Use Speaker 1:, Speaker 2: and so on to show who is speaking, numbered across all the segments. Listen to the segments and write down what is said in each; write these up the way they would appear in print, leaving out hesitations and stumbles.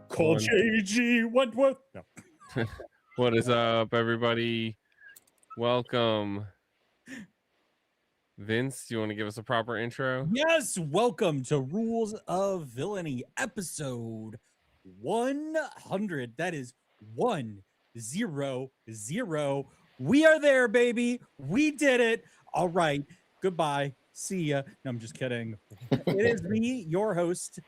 Speaker 1: Call JG Wentworth. No.
Speaker 2: What is up, everybody? Welcome. Vince, do you want to give us a proper intro?
Speaker 1: Yes, welcome to Rules of Villainy episode 100. That is 100. We are there, baby. We did it. All right. Goodbye. See ya. No, I'm just kidding. It is me, your host,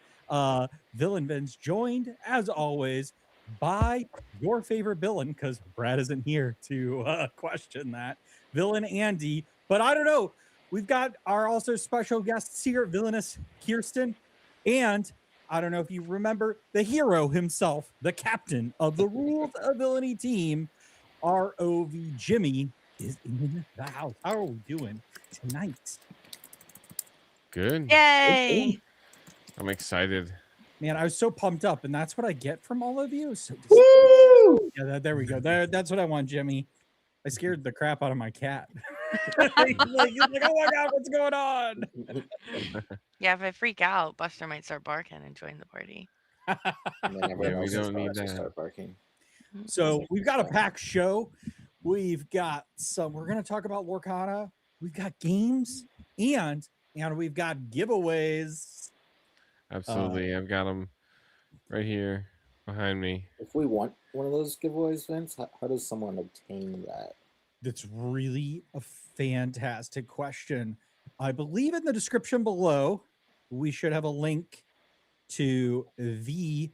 Speaker 1: Villain Vince, joined as always by your favorite villain, because Brad isn't here to question that, Villain Andy. But I don't know. We've got our also special guests here, villainous Kirsten, and I don't know if you remember the hero himself, the captain of the Rules of Villainy team, ROV Jimmy, is in the house. How are we doing tonight?
Speaker 2: Good.
Speaker 3: Yay!
Speaker 2: I'm excited.
Speaker 1: Man, I was so pumped up, and that's what I get from all of you. So
Speaker 3: Woo!
Speaker 1: yeah, there we go. That's what I want, Jimmy. I scared the crap out of my cat. he's like, oh my god, what's going on?
Speaker 4: Yeah, if I freak out, Buster might start barking and join the party.
Speaker 3: And then everyone
Speaker 2: Yeah, we
Speaker 3: else's
Speaker 2: don't need
Speaker 3: dogs will
Speaker 2: that.
Speaker 3: start barking.
Speaker 1: So we've got a packed show. We've got some. We're going to talk about Lorcana. We've got games and we've got giveaways.
Speaker 2: Absolutely. I've got them right here behind me.
Speaker 3: If we want one of those giveaways, Vince, how does someone obtain that?
Speaker 1: That's really a fantastic question. I believe in the description below, we should have a link to the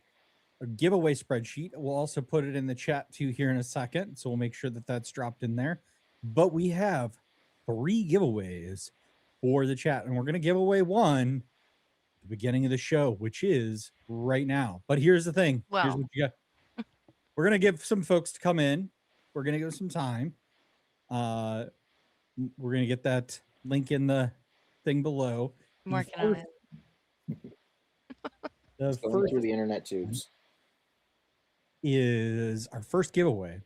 Speaker 1: giveaway spreadsheet. We'll also put it in the chat too here in a second. So we'll make sure that that's dropped in there. But we have 3 giveaways for the chat, and we're going to give away one at the beginning of the show, which is right now. But here's the thing. Here's what you got. We're going to give some folks to come in. We're going to give some time. We're going to get that link in the thing below.
Speaker 4: I'm working on it.
Speaker 3: It's going through the internet tubes.
Speaker 1: Is our first giveaway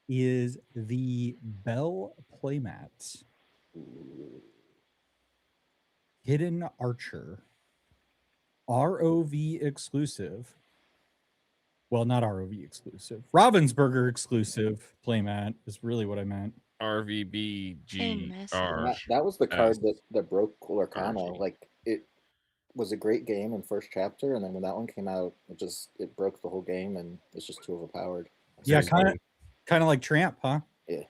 Speaker 1: is the Bell playmat. Hidden Archer. ROV exclusive. Well, not ROV exclusive. Ravensburger exclusive playmat is really what I meant.
Speaker 2: RVBGR.
Speaker 3: That was the card that broke Lorcana. Like, it was a great game in first chapter, and then when that one came out, it broke the whole game, and it's just too overpowered.
Speaker 1: Yeah, kind of like Tramp, huh?
Speaker 3: Yeah,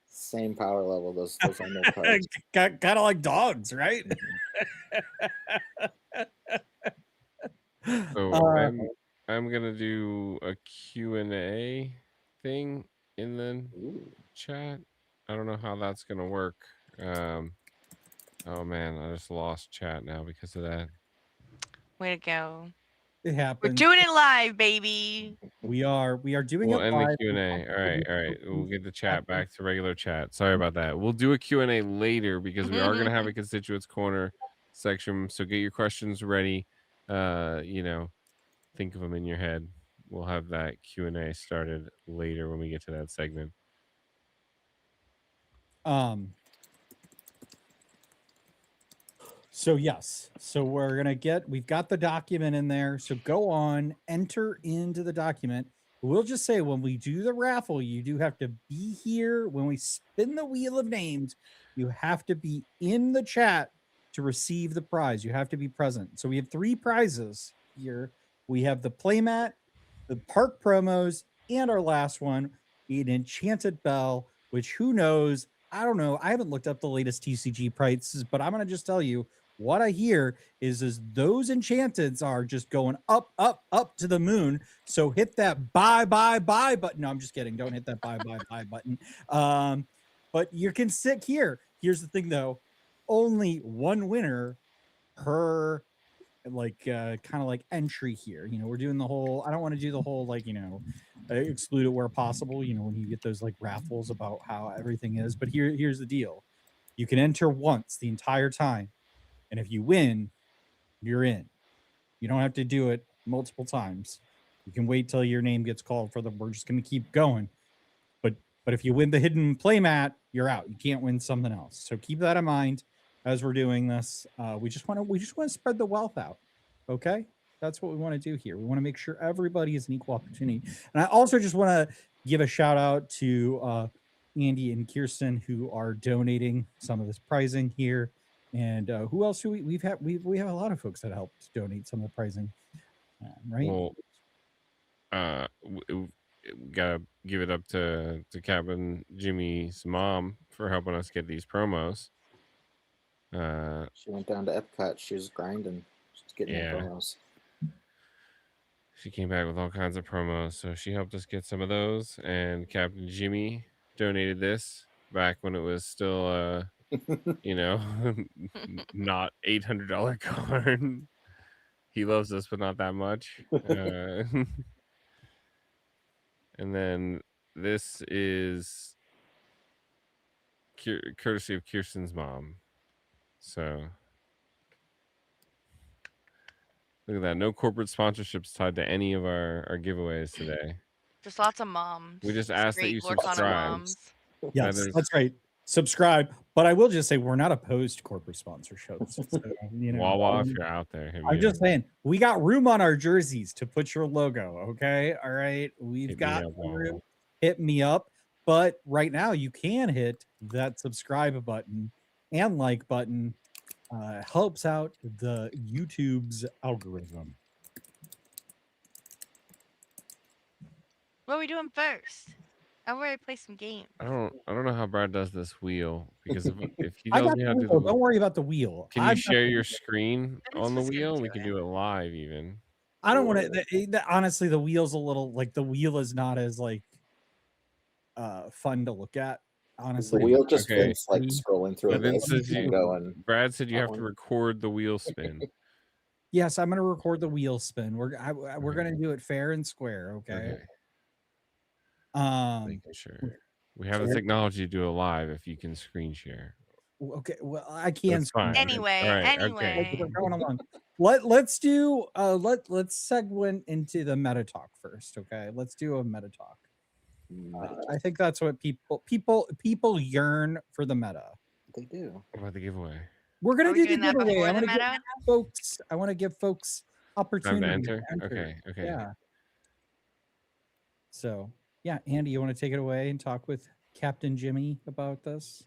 Speaker 3: same power level. Those are no cards.
Speaker 1: Kind of like dogs, right?
Speaker 2: So I'm gonna do a Q&A thing in the chat. I don't know how that's gonna work. Oh man, I just lost chat now because of that.
Speaker 4: Way to go.
Speaker 1: It happens.
Speaker 4: We're doing it live, baby.
Speaker 1: We are doing
Speaker 2: We'll
Speaker 1: it
Speaker 2: end
Speaker 1: live.
Speaker 2: the Q&A. All right. We'll get the chat back to regular chat. Sorry about that. We'll do a Q&A later because we are going to have a constituents corner section. So get your questions ready. Think of them in your head. We'll have that Q&A started later when we get to that segment.
Speaker 1: So yes, so we've got the document in there. So go on, enter into the document. We'll just say when we do the raffle, you do have to be here. When we spin the wheel of names, you have to be in the chat to receive the prize. You have to be present. So we have 3 prizes here. We have the playmat, the park promos, and our last one, an enchanted bell, which who knows? I don't know. I haven't looked up the latest TCG prices, but I'm going to just tell you, what I hear is those enchanteds are just going up, up, up to the moon. So hit that buy button. No, I'm just kidding. Don't hit that buy button. But you can sit here. Here's the thing, though. Only one winner per kind of like entry here. We're doing the whole. I don't want to do the whole exclude it where possible. When you get those like raffles about how everything is. But here's the deal. You can enter once the entire time. And if you win, you're in. You don't have to do it multiple times. You can wait till your name gets called for them. We're just going to keep going. But if you win the hidden playmat, you're out. You can't win something else. So keep that in mind as we're doing this. We just want to spread the wealth out. Okay? That's what we want to do here. We want to make sure everybody has an equal opportunity. And I also just want to give a shout out to Andy and Kirsten who are donating some of this pricing here. And who else do we have a lot of folks that helped donate some of the pricing, right?
Speaker 2: Well, we gotta give it up to Cap and Jimmy's mom for helping us get these promos.
Speaker 3: She went down to Epcot. She was grinding, just getting the promos.
Speaker 2: She came back with all kinds of promos, so she helped us get some of those. And Captain Jimmy donated this back when it was still not $800 card. He loves us, but not that much. And then this is courtesy of Kirsten's mom. So Look at that. No corporate sponsorships tied to any of our giveaways today.
Speaker 4: Just lots of moms.
Speaker 2: We just ask that
Speaker 4: Straight
Speaker 2: you
Speaker 4: Lorcana
Speaker 2: subscribe.
Speaker 4: moms.
Speaker 1: Yes,
Speaker 2: There's-
Speaker 1: that's right. Subscribe. But I will just say we're not opposed to corporate sponsorships. So, you know,
Speaker 2: Wawa, if you're out there, hit me
Speaker 1: I'm
Speaker 2: up.
Speaker 1: just saying we got room on our jerseys to put your logo. Okay, all right, we've
Speaker 2: Hit me
Speaker 1: got
Speaker 2: up, Wawa.
Speaker 1: room. Hit me up. But right now, you can hit that subscribe button and like button. Helps out the YouTube's algorithm.
Speaker 4: What are we doing first? I already play some games.
Speaker 2: I don't know how Brad does this wheel, because if he
Speaker 1: I
Speaker 2: tells
Speaker 1: got
Speaker 2: me
Speaker 1: the
Speaker 2: how to do
Speaker 1: wheel.
Speaker 2: the
Speaker 1: Don't worry about the wheel.
Speaker 2: can you
Speaker 1: I've got
Speaker 2: share
Speaker 1: the
Speaker 2: your
Speaker 1: wheel.
Speaker 2: screen
Speaker 4: Vince
Speaker 2: on the
Speaker 4: was gonna
Speaker 2: wheel?
Speaker 4: do
Speaker 2: We can
Speaker 4: it.
Speaker 2: do it live even.
Speaker 1: I don't want to. Honestly, the wheel's a little like the wheel is not as like fun to look at. Honestly,
Speaker 3: The wheel just
Speaker 2: Okay.
Speaker 3: Vince like scrolling through
Speaker 2: But
Speaker 3: a
Speaker 2: then
Speaker 3: list
Speaker 2: says
Speaker 3: and
Speaker 2: you,
Speaker 3: going.
Speaker 2: Brad said you
Speaker 3: that
Speaker 2: have to
Speaker 3: one.
Speaker 2: record the wheel spin.
Speaker 1: yes, I'm gonna record the wheel spin. We're
Speaker 2: Okay.
Speaker 1: gonna do it fair and square. Okay.
Speaker 2: Okay.
Speaker 1: Um.
Speaker 2: Making sure. We have the
Speaker 1: Sure.
Speaker 2: technology to do it live if you can screen share.
Speaker 1: Okay. Well, I can't.
Speaker 2: That's fine.
Speaker 4: Anyway,
Speaker 2: All right,
Speaker 4: anyway.
Speaker 2: okay.
Speaker 1: We're going along. Let's do let's segue into the meta talk first. Okay. Let's do a meta talk. I think that's what people yearn for the meta.
Speaker 3: They do.
Speaker 2: What about the giveaway?
Speaker 1: We're
Speaker 4: Are
Speaker 1: gonna
Speaker 4: we
Speaker 1: do the
Speaker 4: doing that
Speaker 1: giveaway.
Speaker 4: before
Speaker 1: I
Speaker 4: the
Speaker 1: want to give
Speaker 4: meta?
Speaker 1: folks. I want to give folks
Speaker 2: Time
Speaker 1: opportunity
Speaker 2: to enter? Okay, okay.
Speaker 1: Yeah. So yeah, Andy, you want to take it away and talk with Captain Jimmy about this?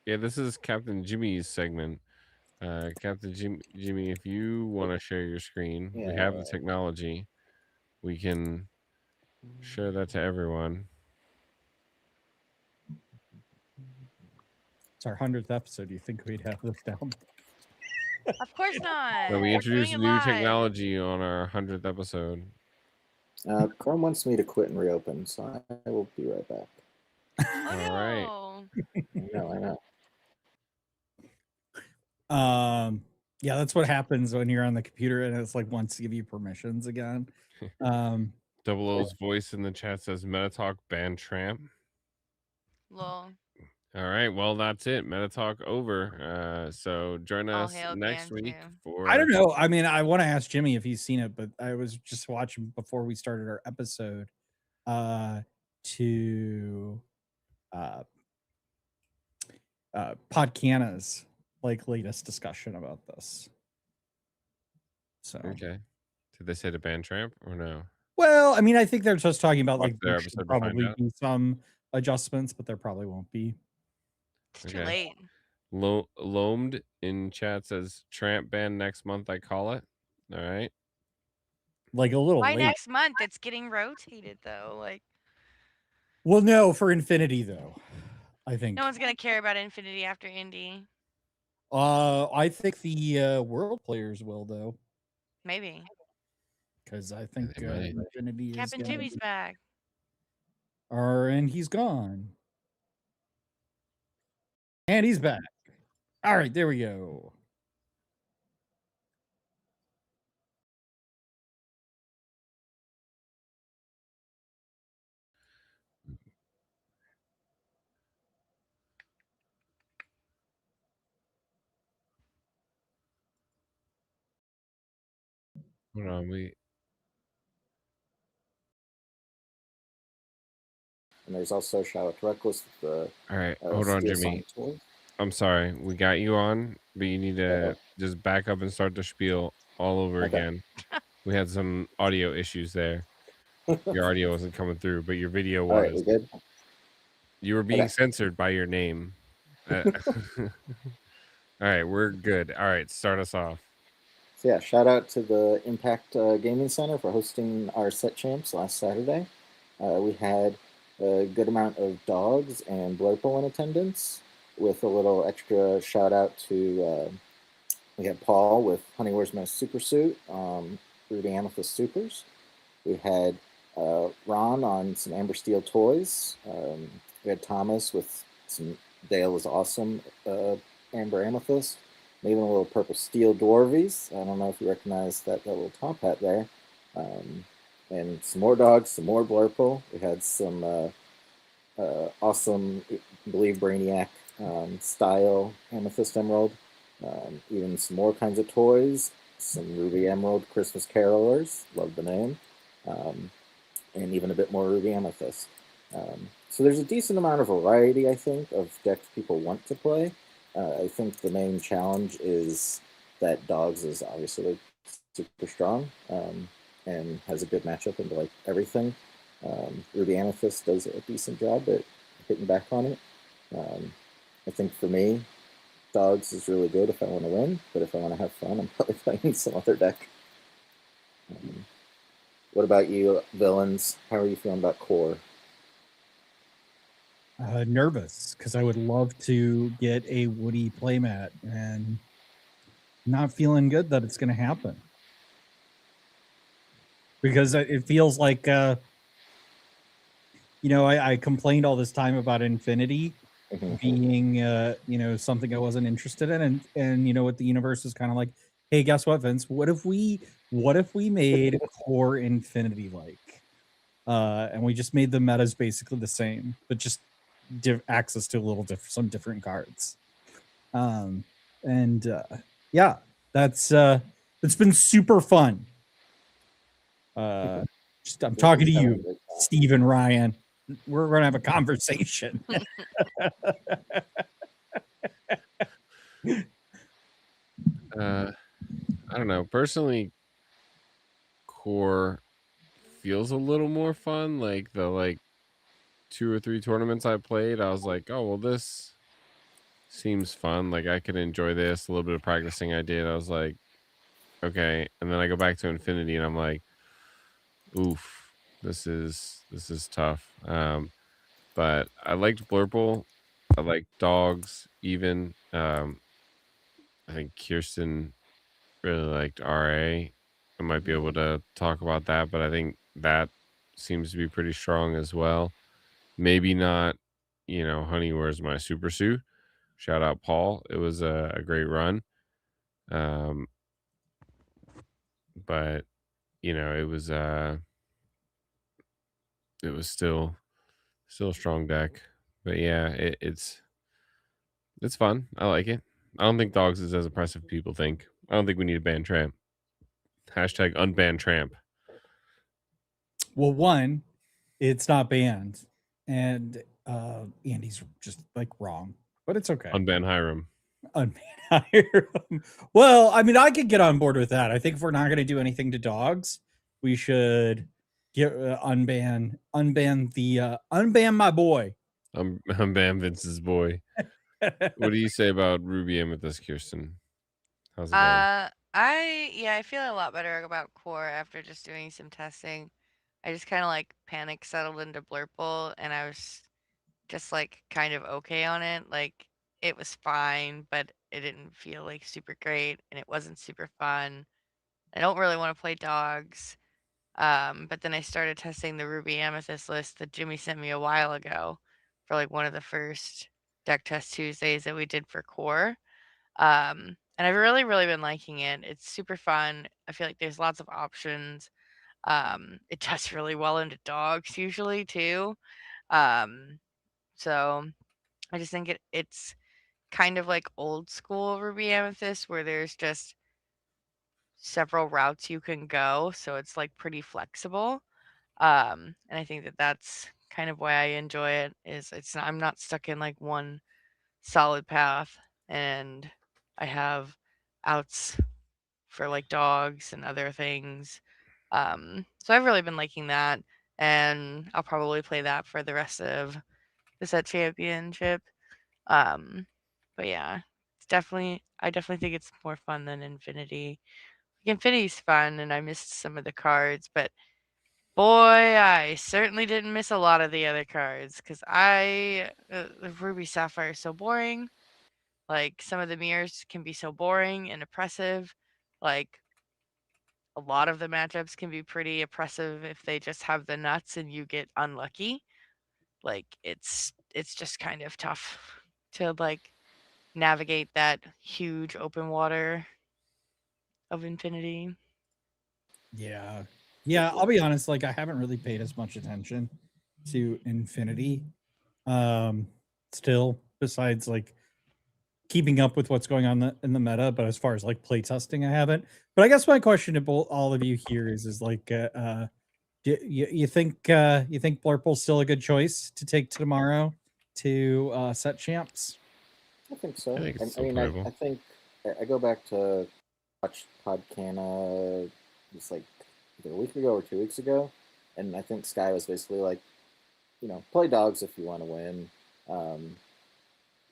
Speaker 2: Yeah, this is Captain Jimmy's segment. Captain Jimmy, if you want to share your screen, we have the technology. We can share that to everyone.
Speaker 1: It's our 100th episode. Do you think we'd have this down?
Speaker 4: Of course not.
Speaker 2: So we
Speaker 4: We're
Speaker 2: introduced
Speaker 4: doing it
Speaker 2: new
Speaker 4: live.
Speaker 2: technology on our 100th episode.
Speaker 3: Chrome wants me to quit and reopen, so I will be right back.
Speaker 4: Oh
Speaker 2: All right.
Speaker 4: no.
Speaker 3: I know.
Speaker 1: Yeah, that's what happens when you're on the computer and it's like wants to give you permissions again.
Speaker 2: Double O's voice in the chat says Metatalk ban Tramp.
Speaker 4: Lol.
Speaker 2: All right, well that's it. Metatalk over. So join
Speaker 4: All
Speaker 2: us
Speaker 4: hail
Speaker 2: next week
Speaker 4: Ganzu.
Speaker 2: for
Speaker 1: I don't know. I mean, I want to ask Jimmy if he's seen it, but I was just watching before we started our episode to Podcana's like latest discussion about this. So
Speaker 2: Okay. Did they say to ban Tramp or no?
Speaker 1: well, I mean, I think they're just talking about
Speaker 2: Watch
Speaker 1: like
Speaker 2: their
Speaker 1: there should
Speaker 2: episode to find
Speaker 1: probably
Speaker 2: out.
Speaker 1: be some adjustments, but there probably won't be.
Speaker 4: It's too
Speaker 2: Okay.
Speaker 4: late.
Speaker 2: Loamed in chat says Tramp ban next month. I call it. All right.
Speaker 1: Like a little
Speaker 4: Why
Speaker 1: late.
Speaker 4: next month? It's getting rotated though. Like
Speaker 1: Well, no, for Infinity though. I think.
Speaker 4: no one's gonna care about Infinity after Indy.
Speaker 1: I think the world players will though,
Speaker 4: Maybe.
Speaker 1: because I think
Speaker 2: they might.
Speaker 1: Infinity is
Speaker 4: Captain
Speaker 1: gonna
Speaker 4: Jimmy's
Speaker 1: be-
Speaker 4: back.
Speaker 1: and he's gone. And he's back. All right, there we go.
Speaker 2: Hold on,
Speaker 3: And there's also shout out to Reckless with the
Speaker 2: all right. Hold on,
Speaker 3: Steel
Speaker 2: Jimmy.
Speaker 3: Sonic toy.
Speaker 2: I'm sorry. We got you on, but you need to just back up and start the spiel all over
Speaker 3: Okay.
Speaker 2: again. We had some audio issues there. Your audio wasn't coming through, but your video
Speaker 3: All right,
Speaker 2: was.
Speaker 3: we good?
Speaker 2: You were being
Speaker 3: Okay.
Speaker 2: censored by your name. All right, we're good. All right, start us off.
Speaker 3: So yeah, shout out to the Impact Gaming Center for hosting our set champs last Saturday. We had a good amount of dogs and Blurple in attendance, with a little extra shout out to we had Paul with Honey Where's My Super Suit, Ruby Amethyst Supers. We had Ron on some Amber Steel toys. We had Thomas with some Dale is Awesome Amber Amethyst. And even a little Purple Steel Dwarvies. I don't know if you recognize that little top hat there. And some more dogs, some more Blurple. We had some awesome, I believe, Brainiac style Amethyst Emerald. Even some more kinds of toys. some Ruby Emerald Christmas Carolers, love the name, and even a bit more Ruby Amethyst. So there's a decent amount of variety, I think, of decks people want to play. I think the main challenge is that Dogs is obviously super strong and has a good matchup into like everything. Ruby Amethyst does a decent job at hitting back on it. I think for me, Dogs is really good if I want to win, but if I want to have fun, I'm probably playing some other deck. What about you, Villains? How are you feeling about Core?
Speaker 1: Nervous, because I would love to get a Woody playmat and not feeling good that it's going to happen. Because it feels like, I complained all this time about Infinity being, something I wasn't interested in. And what the universe is kind of like, hey, guess what, Vince? What if we made Core Infinity like? And we just made the metas basically the same, but just access to some different cards. Yeah, that's been super fun. I'm talking to you, Steve and Ryan. We're gonna have a conversation.
Speaker 2: I don't know. Personally, Core feels a little more fun. Like the 2 or 3 tournaments I played, I was like, oh well, this seems fun. Like I could enjoy this. A little bit of practicing I did. I was like, okay. And then I go back to Infinity and I'm like, oof, this is tough. But I liked Blurple. I like Dogs even. I think Kirsten really liked RA. I might be able to talk about that, but I think that seems to be pretty strong as well. Maybe not, Honey, Where's My Super Suit? Shout out Paul. It was a great run. But it was still a strong deck. But yeah, it's fun. I like it. I don't think Dogs is as impressive as people think. I don't think we need to ban Tramp. Hashtag unban Tramp.
Speaker 1: Well, one, it's not banned, and Andy's just like wrong, but it's okay.
Speaker 2: Unban Hiram.
Speaker 1: Unban Hiram. Well, I mean, I could get on board with that. I think if we're not going to do anything to Dogs, we should get unban my boy.
Speaker 2: Unban Vince's boy. What do you say about Ruby Amethyst, Kirsten? How's it going?
Speaker 4: I feel a lot better about Core after just doing some testing. I just kind of like panic settled into Blurple, and I was just like kind of okay on it. Like it was fine, but it didn't feel like super great, and it wasn't super fun. I don't really want to play Dogs. But then I started testing the Ruby Amethyst list that Jimmy sent me a while ago for like one of the first deck test Tuesdays that we did for Core. And I've really, really been liking it. It's super fun. I feel like there's lots of options. It does really well into Dogs usually too. So I just think it's kind of like old school Ruby Amethyst where there's just several routes you can go. So it's like pretty flexible. And I think that's kind of why I enjoy it is I'm not stuck in like one solid path, and I have outs for like Dogs and other things. So I've really been liking that, and I'll probably play that for the rest of the set championship. But yeah, I definitely think it's more fun than Infinity. Like, Infinity's fun, and I missed some of the cards, but boy, I certainly didn't miss a lot of the other cards because the Ruby Sapphire is so boring. Like some of the mirrors can be so boring and oppressive. Like a lot of the matchups can be pretty oppressive if they just have the nuts and you get unlucky. Like it's just kind of tough to like navigate that huge open water of Infinity.
Speaker 1: Yeah. Yeah, I'll be honest, like I haven't really paid as much attention to Infinity. Still, besides like keeping up with what's going on in the meta, but as far as like play testing, I haven't. But I guess my question to all of you here is like, do you think Blurple's still a good choice to take tomorrow to set champs?
Speaker 3: I think so.
Speaker 2: I think it's
Speaker 3: I
Speaker 2: still
Speaker 3: mean,
Speaker 2: playable.
Speaker 3: I think I go back to watch Podcana just like either a week ago or 2 weeks ago, and I think Sky was basically like, play dogs if you want to win.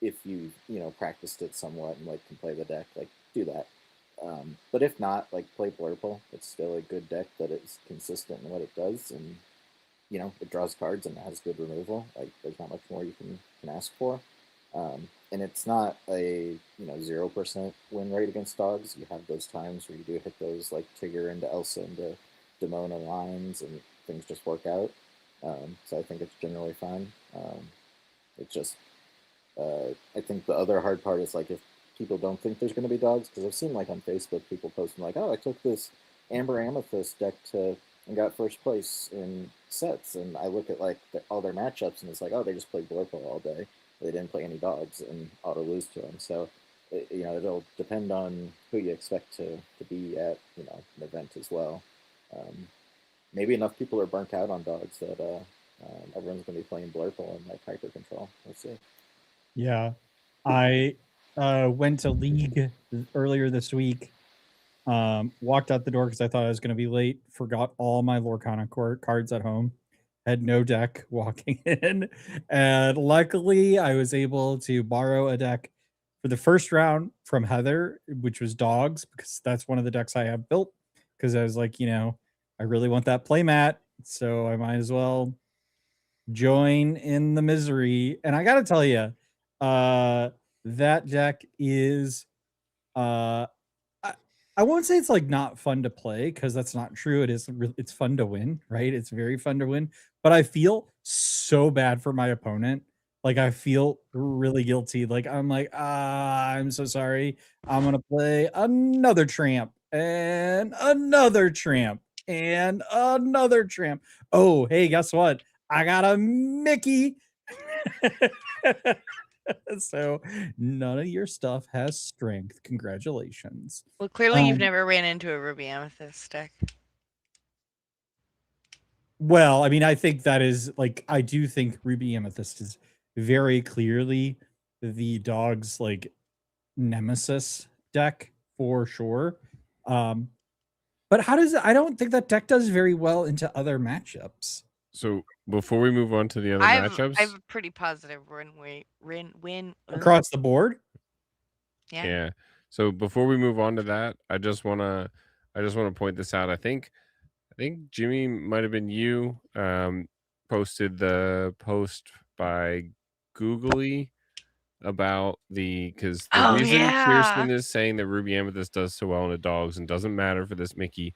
Speaker 3: If you practiced it somewhat and like can play the deck, like do that. But if not, like play Blurple. It's still a good deck that is consistent in what it does, and it draws cards and it has good removal. Like there's not much more you can ask for. And it's not a 0% win rate against dogs. You have those times where you do hit those like Tigger into Elsa into Demona lines and things just work out. So I think it's generally fine. It's just I think the other hard part is like if people don't think there's going to be dogs, because I've seen like on Facebook people posting like, oh, I took this Amber Amethyst deck and got first place in sets, and I look at like all their matchups and it's like, oh, they just played Blurple all day. They didn't play any dogs and auto lose to them. So it'll depend on who you expect to be at an event as well. Maybe enough people are burnt out on dogs that everyone's going to be playing Blurple and like hyper control. We'll see.
Speaker 1: Yeah, I went to League earlier this week. Walked out the door because I thought I was going to be late. Forgot all my Lorcana cards at home. Had no deck walking in, and luckily I was able to borrow a deck for the first round from Heather, which was dogs, because that's one of the decks I have built. Because I was like, I really want that playmat, so I might as well join in the misery. And I got to tell you, that deck is I won't say it's like not fun to play, because that's not true. It's fun to win, right? It's very fun to win, but I feel so bad for my opponent. Like I feel really guilty. Like I'm like, I'm so sorry. I'm gonna play another tramp and another tramp and another tramp. Oh, hey, guess what? I got a Mickey. So none of your stuff has strength. Congratulations.
Speaker 4: Well, clearly you've never ran into a Ruby Amethyst deck.
Speaker 1: Well, I mean, I think that is like, I do think Ruby Amethyst is very clearly the dog's like nemesis deck for sure. But I don't think that deck does very well into other matchups.
Speaker 2: So before we move on to the other matchups,
Speaker 4: I have a pretty positive win
Speaker 1: across the board.
Speaker 4: Yeah.
Speaker 2: So before we move on to that, I just wanna point this out. I think Jimmy might have been you posted the post by Googly about because the reason Kirsten is saying that Ruby Amethyst does so well into dogs and doesn't matter for this Mickey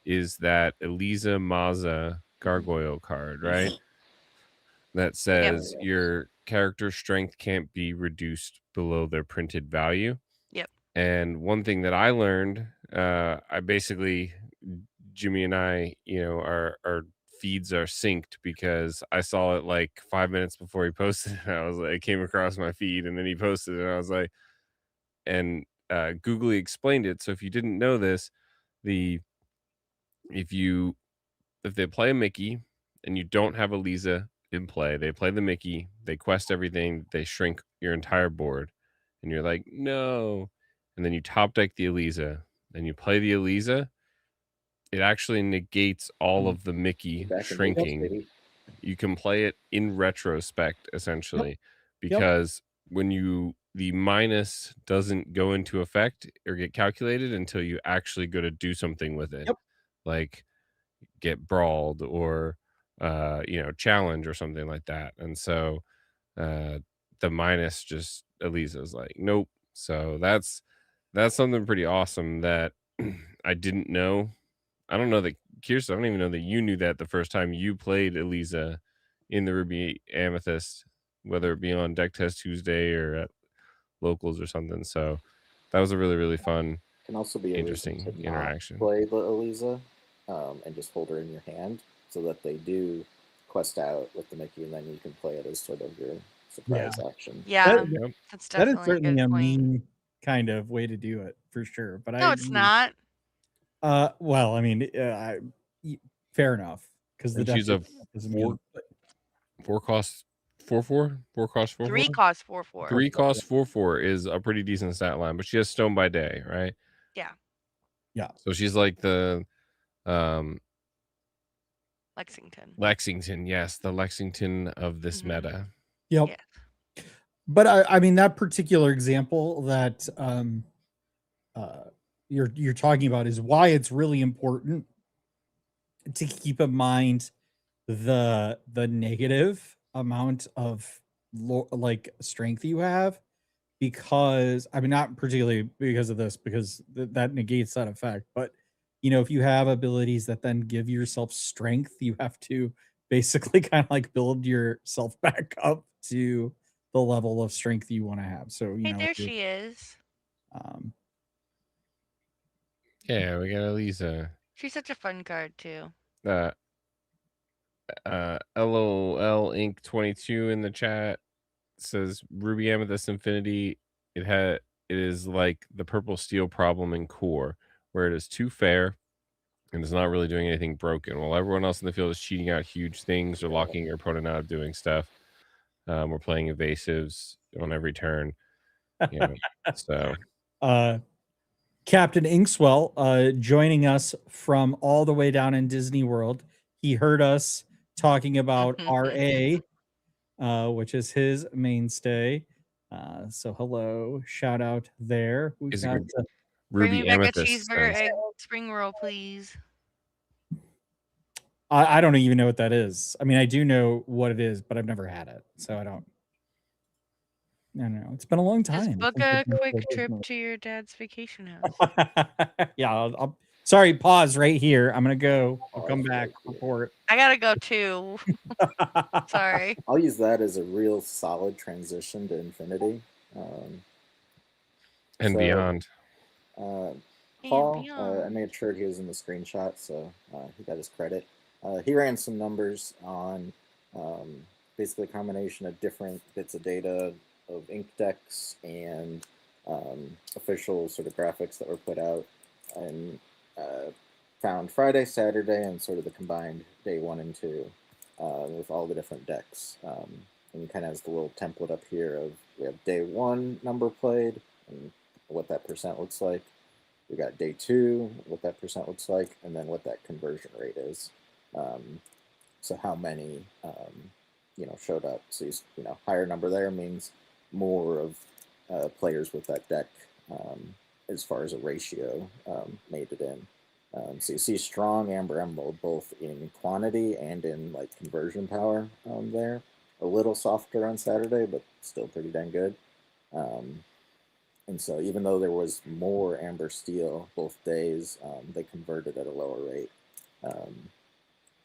Speaker 2: is that Elisa Maza gargoyle card, right? That says your character strength can't be reduced below their printed value.
Speaker 4: Yep.
Speaker 2: And one thing that I learned, I basically, Jimmy and I, our feeds are synced because I saw it like 5 minutes before he posted it. I was like, it came across my feed and then he posted it. And I was like, and Googly explained it. So if you didn't know this, if they play a Mickey and you don't have a Lisa in play, they play the Mickey, they quest everything, they shrink your entire board, and you're like, no. And then you top deck the Elisa, and you play the Elisa, it actually negates all of the Mickey shrinking. You can play it in retrospect, essentially, because when the minus doesn't go into effect or get calculated until you actually go to do something with it, like get brawled or challenge or something like that. And so the minus just Elisa's like, nope. So that's something pretty awesome that I didn't know. I don't know that Kirsten, I don't even know that you knew that the first time you played Elisa in the Ruby Amethyst, whether it be on Deck Test Tuesday or at locals or something. So that was a really, really fun,
Speaker 3: can also be a
Speaker 2: interesting interaction.
Speaker 3: Play the Elisa and just hold her in your hand so that they do quest out with the Mickey, and then you can play it as sort of your surprise action.
Speaker 4: Yeah,
Speaker 1: That-
Speaker 4: that's
Speaker 1: that is
Speaker 4: definitely a
Speaker 1: certainly
Speaker 4: good
Speaker 1: a
Speaker 4: point.
Speaker 1: mean kind of way to do it for sure. But
Speaker 4: No, it's not.
Speaker 1: well, I mean, fair enough because the
Speaker 2: And she's a
Speaker 1: doesn't
Speaker 2: four
Speaker 1: mean. But
Speaker 2: 4 cost 4/4. 4 cost 4/4.
Speaker 4: 3 costs 4/4.
Speaker 2: 3 cost 4/4 is a pretty decent stat line, but she has Stone by Day, right?
Speaker 4: Yeah.
Speaker 1: Yeah.
Speaker 2: So she's like the
Speaker 4: Lexington.
Speaker 2: yes, the Lexington of this meta.
Speaker 1: Yep.
Speaker 4: Yeah.
Speaker 1: But I mean that particular example that you're talking about is why it's really important to keep in mind the negative amount of like strength you have, because I mean not particularly because of this, because that negates that effect, but you know, if you have abilities that then give yourself strength, you have to basically kind of like build yourself back up to the level of strength you want to have. So you
Speaker 4: Hey,
Speaker 1: know,
Speaker 4: there she is.
Speaker 2: Yeah, we got Elisa.
Speaker 4: She's such a fun card too.
Speaker 2: LOL Inc 22 in the chat says Ruby Amethyst Infinity. It is like the purple steel problem in core, where it is too fair and is not really doing anything broken, while everyone else in the field is cheating out huge things or locking your opponent out of doing stuff. We're playing evasives on every turn. You know, so
Speaker 1: Captain Inkswell joining us from all the way down in Disney World. He heard us talking about RA, which is his mainstay. So hello, shout out there. We
Speaker 2: is
Speaker 1: got
Speaker 2: it
Speaker 4: Bring
Speaker 2: Ruby
Speaker 4: me back a
Speaker 2: Amethyst?
Speaker 4: cheeseburger egg spring roll, please.
Speaker 1: I don't even know what that is. I mean, I do know what it is, but I've never had it, so I don't know. It's been a long time.
Speaker 4: Just book a quick trip to your dad's vacation house.
Speaker 1: Yeah, I'll sorry, pause right here. I'm gonna go. I'll come back. Report.
Speaker 4: I gotta go too. Sorry.
Speaker 3: I'll use that as a real solid transition to Infinity.
Speaker 2: And beyond.
Speaker 3: Paul, I made sure he was in the screenshot, so he got his credit. He ran some numbers on basically a combination of different bits of data of ink decks and official sort of graphics that were put out, and found Friday, Saturday, and sort of the combined day 1 and 2 with all the different decks. And kind of has the little template up here of we have day 1 number played and what that percent looks like. We got day 2, what that percent looks like, and then what that conversion rate is. So how many, showed up. So higher number there means more of players with that deck as far as a ratio made it in. So you see strong Amber Emerald both in quantity and in like conversion power there. A little softer on Saturday, but still pretty dang good. And so even though there was more Amber Steel both days, they converted at a lower rate.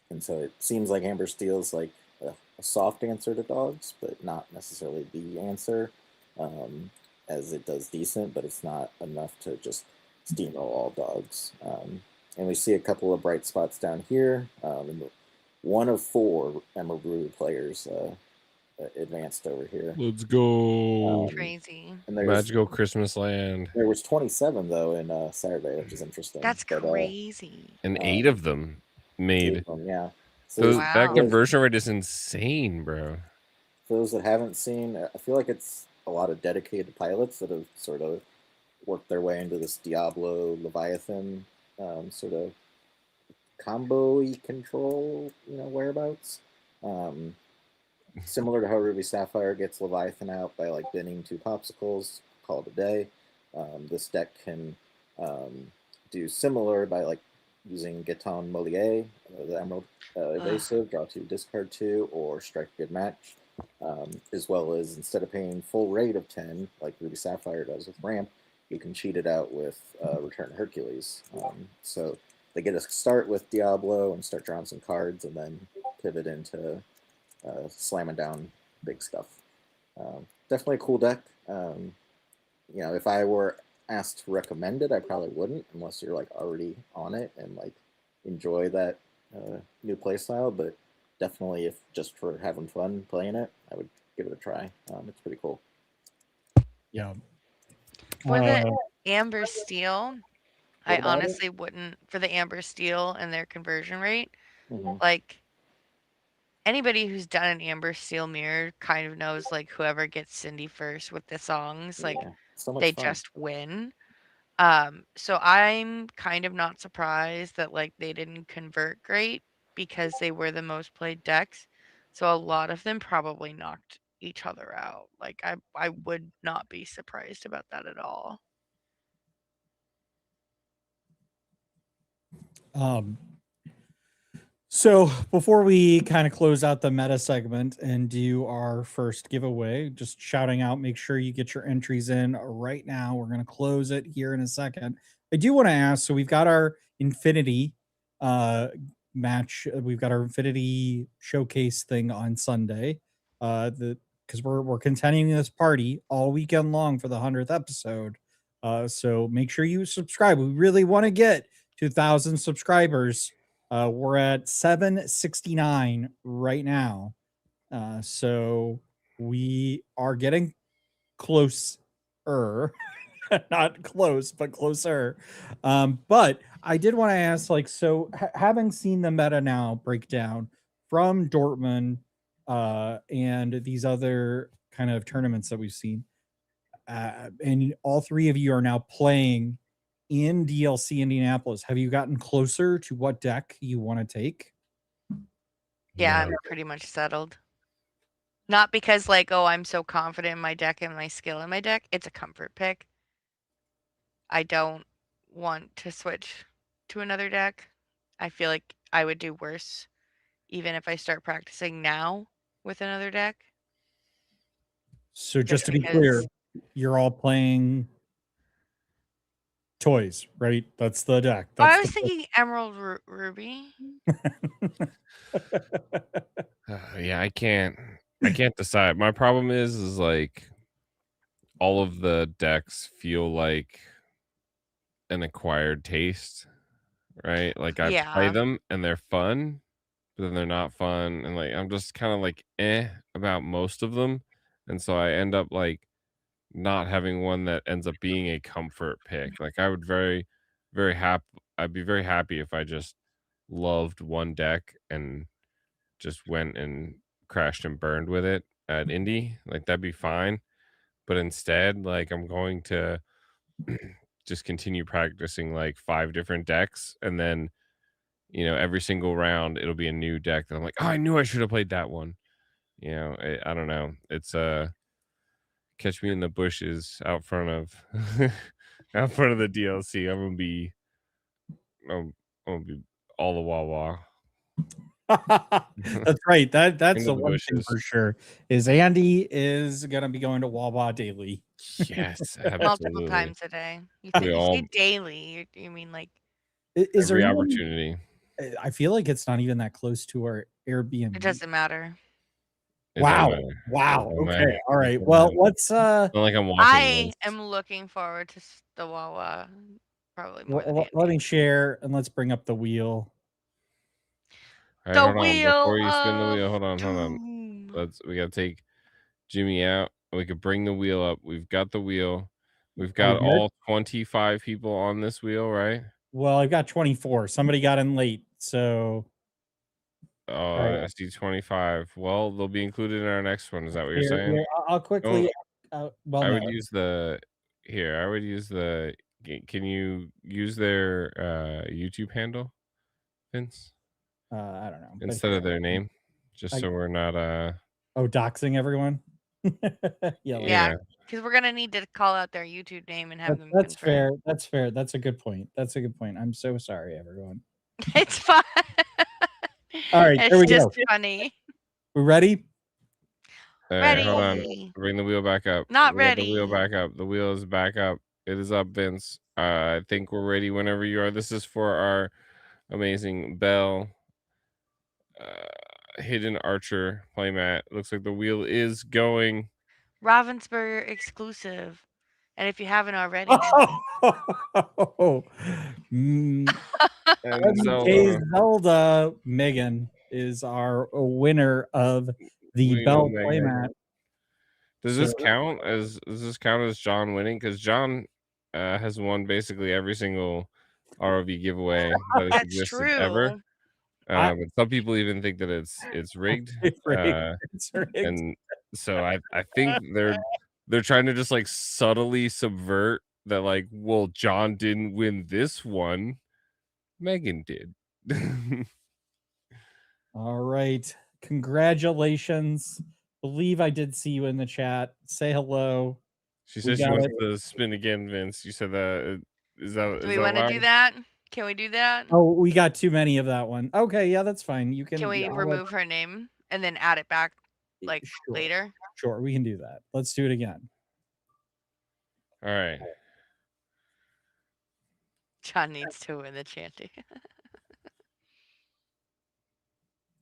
Speaker 3: And so it seems like Amber Steel is like a soft answer to dogs, but not necessarily the answer, as it does decent, but it's not enough to just steamroll all dogs. And we see a couple of bright spots down here. One of 4 Emerald Ruby players advanced over here.
Speaker 2: Let's go.
Speaker 4: Crazy.
Speaker 3: And
Speaker 2: Magical Christmas Land.
Speaker 3: There was 27 though in Saturday, which is interesting.
Speaker 4: That's crazy.
Speaker 2: And 8 of them made.
Speaker 3: 8 of them, yeah. So
Speaker 2: that conversion rate is insane, bro.
Speaker 3: For those that haven't seen, I feel like it's a lot of dedicated pilots that have sort of worked their way into this Diablo Leviathan sort of combo-y control, whereabouts. Similar to how Ruby Sapphire gets Leviathan out by like binning 2 popsicles, call it a day. This deck can do similar by like using Gaetan Mollier, the Emerald Evasive, draw 2, discard 2, or strike a good match. As well as instead of paying full rate of 10, like Ruby Sapphire does with Ramp, you can cheat it out with Return to Hercules. So they get a start with Diablo and start drawing some cards and then pivot into slamming down big stuff. Definitely a cool deck. If I were asked to recommend it, I probably wouldn't unless you're like already on it and like enjoy that new playstyle. But definitely, if just for having fun playing it, I would give it a try. It's pretty cool.
Speaker 1: Yeah.
Speaker 4: For the Amber Steel, I
Speaker 3: about it?
Speaker 4: honestly wouldn't, for the Amber Steel and their conversion rate,
Speaker 3: Mhm.
Speaker 4: like anybody who's done an Amber Steel mirror kind of knows like whoever gets Cindy first with the songs, like
Speaker 3: Yeah, so much
Speaker 4: they
Speaker 3: fun.
Speaker 4: just win. So I'm kind of not surprised that like they didn't convert great because they were the most played decks. So a lot of them probably knocked each other out. Like I would not be surprised about that at all.
Speaker 1: So before we kind of close out the meta segment and do our first giveaway, just shouting out, make sure you get your entries in right now. We're going to close it here in a second. I do want to ask, so we've got our Infinity match. We've got our Infinity showcase thing on Sunday. Because we're continuing this party all weekend long for the 100th episode. So make sure you subscribe. We really want to get 2,000 subscribers. We're at 769 right now. So we are getting closer. Not close, but closer. But I did want to ask, like, so having seen the meta now breakdown from Dortmund and these other kind of tournaments that we've seen, and all three of you are now playing in DLC Indianapolis. Have you gotten closer to what deck you want to take?
Speaker 4: Yeah, I'm pretty much settled. Not because like, oh, I'm so confident in my deck and my skill in my deck. It's a comfort pick. I don't want to switch to another deck. I feel like I would do worse even if I start practicing now with another deck.
Speaker 1: So just to be clear, you're all playing toys, right? That's the deck. That's
Speaker 4: I was thinking Emerald Ruby.
Speaker 2: Yeah, I can't decide. My problem is like all of the decks feel like an acquired taste, right? Like I play them and they're fun, but then they're not fun, and like I'm just kind of like about most of them, and so I end up like not having one that ends up being a comfort pick. Like I would I'd be very happy if I just loved one deck and just went and crashed and burned with it at Indy. Like that'd be fine. But instead, like I'm going to just continue practicing like 5 different decks, and then every single round it'll be a new deck that I'm like, oh, I knew I should have played that one. I don't know. It's catch me in the bushes out front of the DLC. I'm gonna be all the Wawa.
Speaker 1: That's right. That's
Speaker 2: Into
Speaker 1: the
Speaker 2: the
Speaker 1: one thing
Speaker 2: bushes.
Speaker 1: for sure. Is Andy is gonna be going to Wawa daily.
Speaker 2: Yes,
Speaker 4: multiple
Speaker 2: absolutely.
Speaker 4: times a day. You
Speaker 2: We
Speaker 4: say daily. You mean like
Speaker 1: Is there
Speaker 2: every
Speaker 1: even,
Speaker 2: opportunity.
Speaker 1: I feel like it's not even that close to our Airbnb.
Speaker 4: it doesn't matter.
Speaker 1: Wow. Wow.
Speaker 2: It doesn't
Speaker 1: Okay.
Speaker 2: matter.
Speaker 1: All right. Well, let's
Speaker 2: Not like I'm watching
Speaker 4: I
Speaker 2: this.
Speaker 4: am looking forward to the Wawa probably more than
Speaker 1: let me share and let's bring up the wheel.
Speaker 2: All right,
Speaker 4: the
Speaker 2: hold on.
Speaker 4: wheel
Speaker 2: Before you spin the
Speaker 4: of
Speaker 2: wheel, hold on.
Speaker 4: doom.
Speaker 2: We gotta take Jimmy out. We could bring the wheel up. We've got the wheel. We've got all 25 people on this wheel, right?
Speaker 1: Well, I've got 24. Somebody got in late, so.
Speaker 2: I see 25. Well, they'll be included in our next one. Is that what you're saying?
Speaker 1: Here, I'll quickly.
Speaker 2: I would use the. Here, I would use the. Can you use their YouTube handle, Vince?
Speaker 1: I don't know.
Speaker 2: Instead of their name, just so we're not
Speaker 1: doxing everyone.
Speaker 4: Yeah, because we're gonna need to call out their YouTube name and have them.
Speaker 1: That's fair. That's fair. That's a good point. I'm so sorry, everyone.
Speaker 4: It's fine.
Speaker 1: All right,
Speaker 4: it's
Speaker 1: there we
Speaker 4: just
Speaker 1: go.
Speaker 4: funny.
Speaker 1: We ready?
Speaker 4: Ready.
Speaker 2: Hold on. Bring the wheel back up.
Speaker 4: Not
Speaker 2: ready. The wheel
Speaker 4: ready.
Speaker 2: back up. The wheel is back up. It is up, Vince. I think we're ready whenever you are. This is for our amazing Bell Hidden Archer playmat. Looks like the wheel is going.
Speaker 4: Ravensburger exclusive. And if you haven't already.
Speaker 2: And
Speaker 1: Zelda Megan is our winner of the Bell playmat.
Speaker 2: Does this count as John winning? Because John has won basically every single ROV giveaway that has
Speaker 4: That's
Speaker 2: existed ever.
Speaker 4: true.
Speaker 2: But some people even think that it's rigged.
Speaker 1: It's rigged.
Speaker 2: And so I think they're trying to just like subtly subvert that, like, well, John didn't win this one, Megan did.
Speaker 1: All right. Congratulations. Believe I did see you in the chat. Say hello.
Speaker 2: She says she wants to spin again, Vince. You said that.
Speaker 4: Do we want to do that? Can we do that?
Speaker 1: Oh, we got too many of that one. Okay, yeah, that's fine. You can.
Speaker 4: Can we remove her name and then add it back like later?
Speaker 1: Sure, we can do that. Let's do it again.
Speaker 2: All right.
Speaker 4: John needs to win the chanting.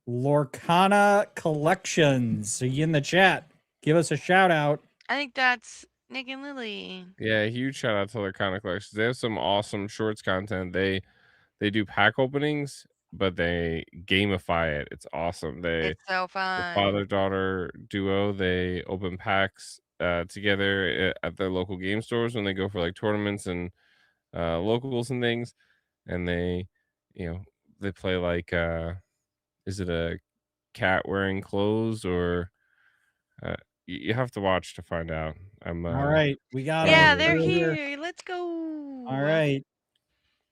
Speaker 1: Lorcana Collections. So you in the chat. Give us a shout out.
Speaker 4: I think that's Nick and Lily.
Speaker 2: Yeah, huge shout out to Lorcana Collections. They have some awesome shorts content. They do pack openings, but they gamify it. It's awesome.
Speaker 4: It's so fun.
Speaker 2: The father-daughter duo, they open packs together at their local game stores when they go for like tournaments and locals and things. And they play like is it a cat wearing clothes, or you have to watch to find out.
Speaker 1: All right, we got
Speaker 4: them. They're here. Let's go.
Speaker 1: All right.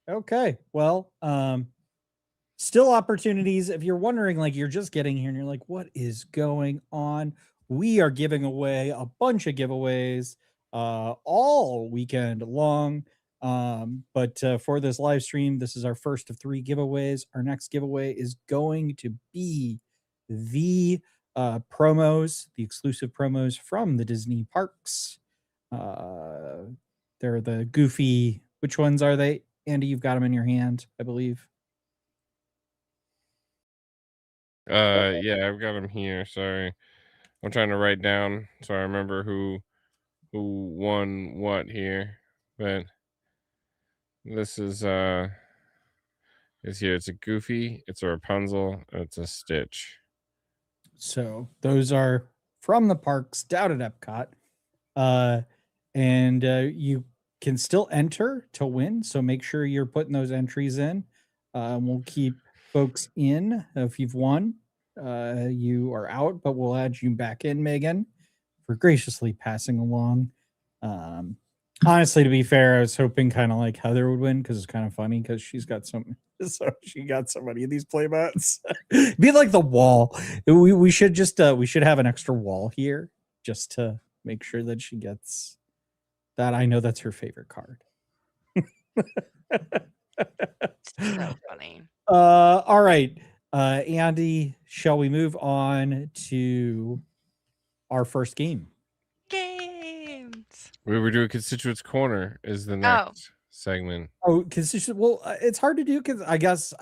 Speaker 1: Okay. Well, still opportunities. If you're wondering, like, you're just getting here and you're like, what is going on? We are giving away a bunch of giveaways all weekend long. But for this live stream, this is our first of 3 giveaways. Our next giveaway is going to be the promos, the exclusive promos from the Disney parks. They're the Goofy. Which ones are they? Andy, you've got them in your hand, I believe.
Speaker 2: Yeah, I've got them here. Sorry, I'm trying to write down so I remember who won what here. But this is here. It's a Goofy, it's a Rapunzel, and it's a Stitch.
Speaker 1: So those are from the parks down at Epcot, and you can still enter to win. So make sure you're putting those entries in. We'll keep folks in. If you've won, you are out, but we'll add you back in, Megan, for graciously passing along. Honestly, to be fair, I was hoping kind of like Heather would win because it's kind of funny because she's got some. So she got so many of these playmats. Be like the wall. We should just we should have an extra wall here just to make sure that she gets that. I know that's her favorite card.
Speaker 4: So funny.
Speaker 1: All right. Andy, shall we move on to our first game?
Speaker 4: Games.
Speaker 2: We were doing Constituents Corner is the next segment.
Speaker 1: Oh, constituent. Well, it's hard to do because I guess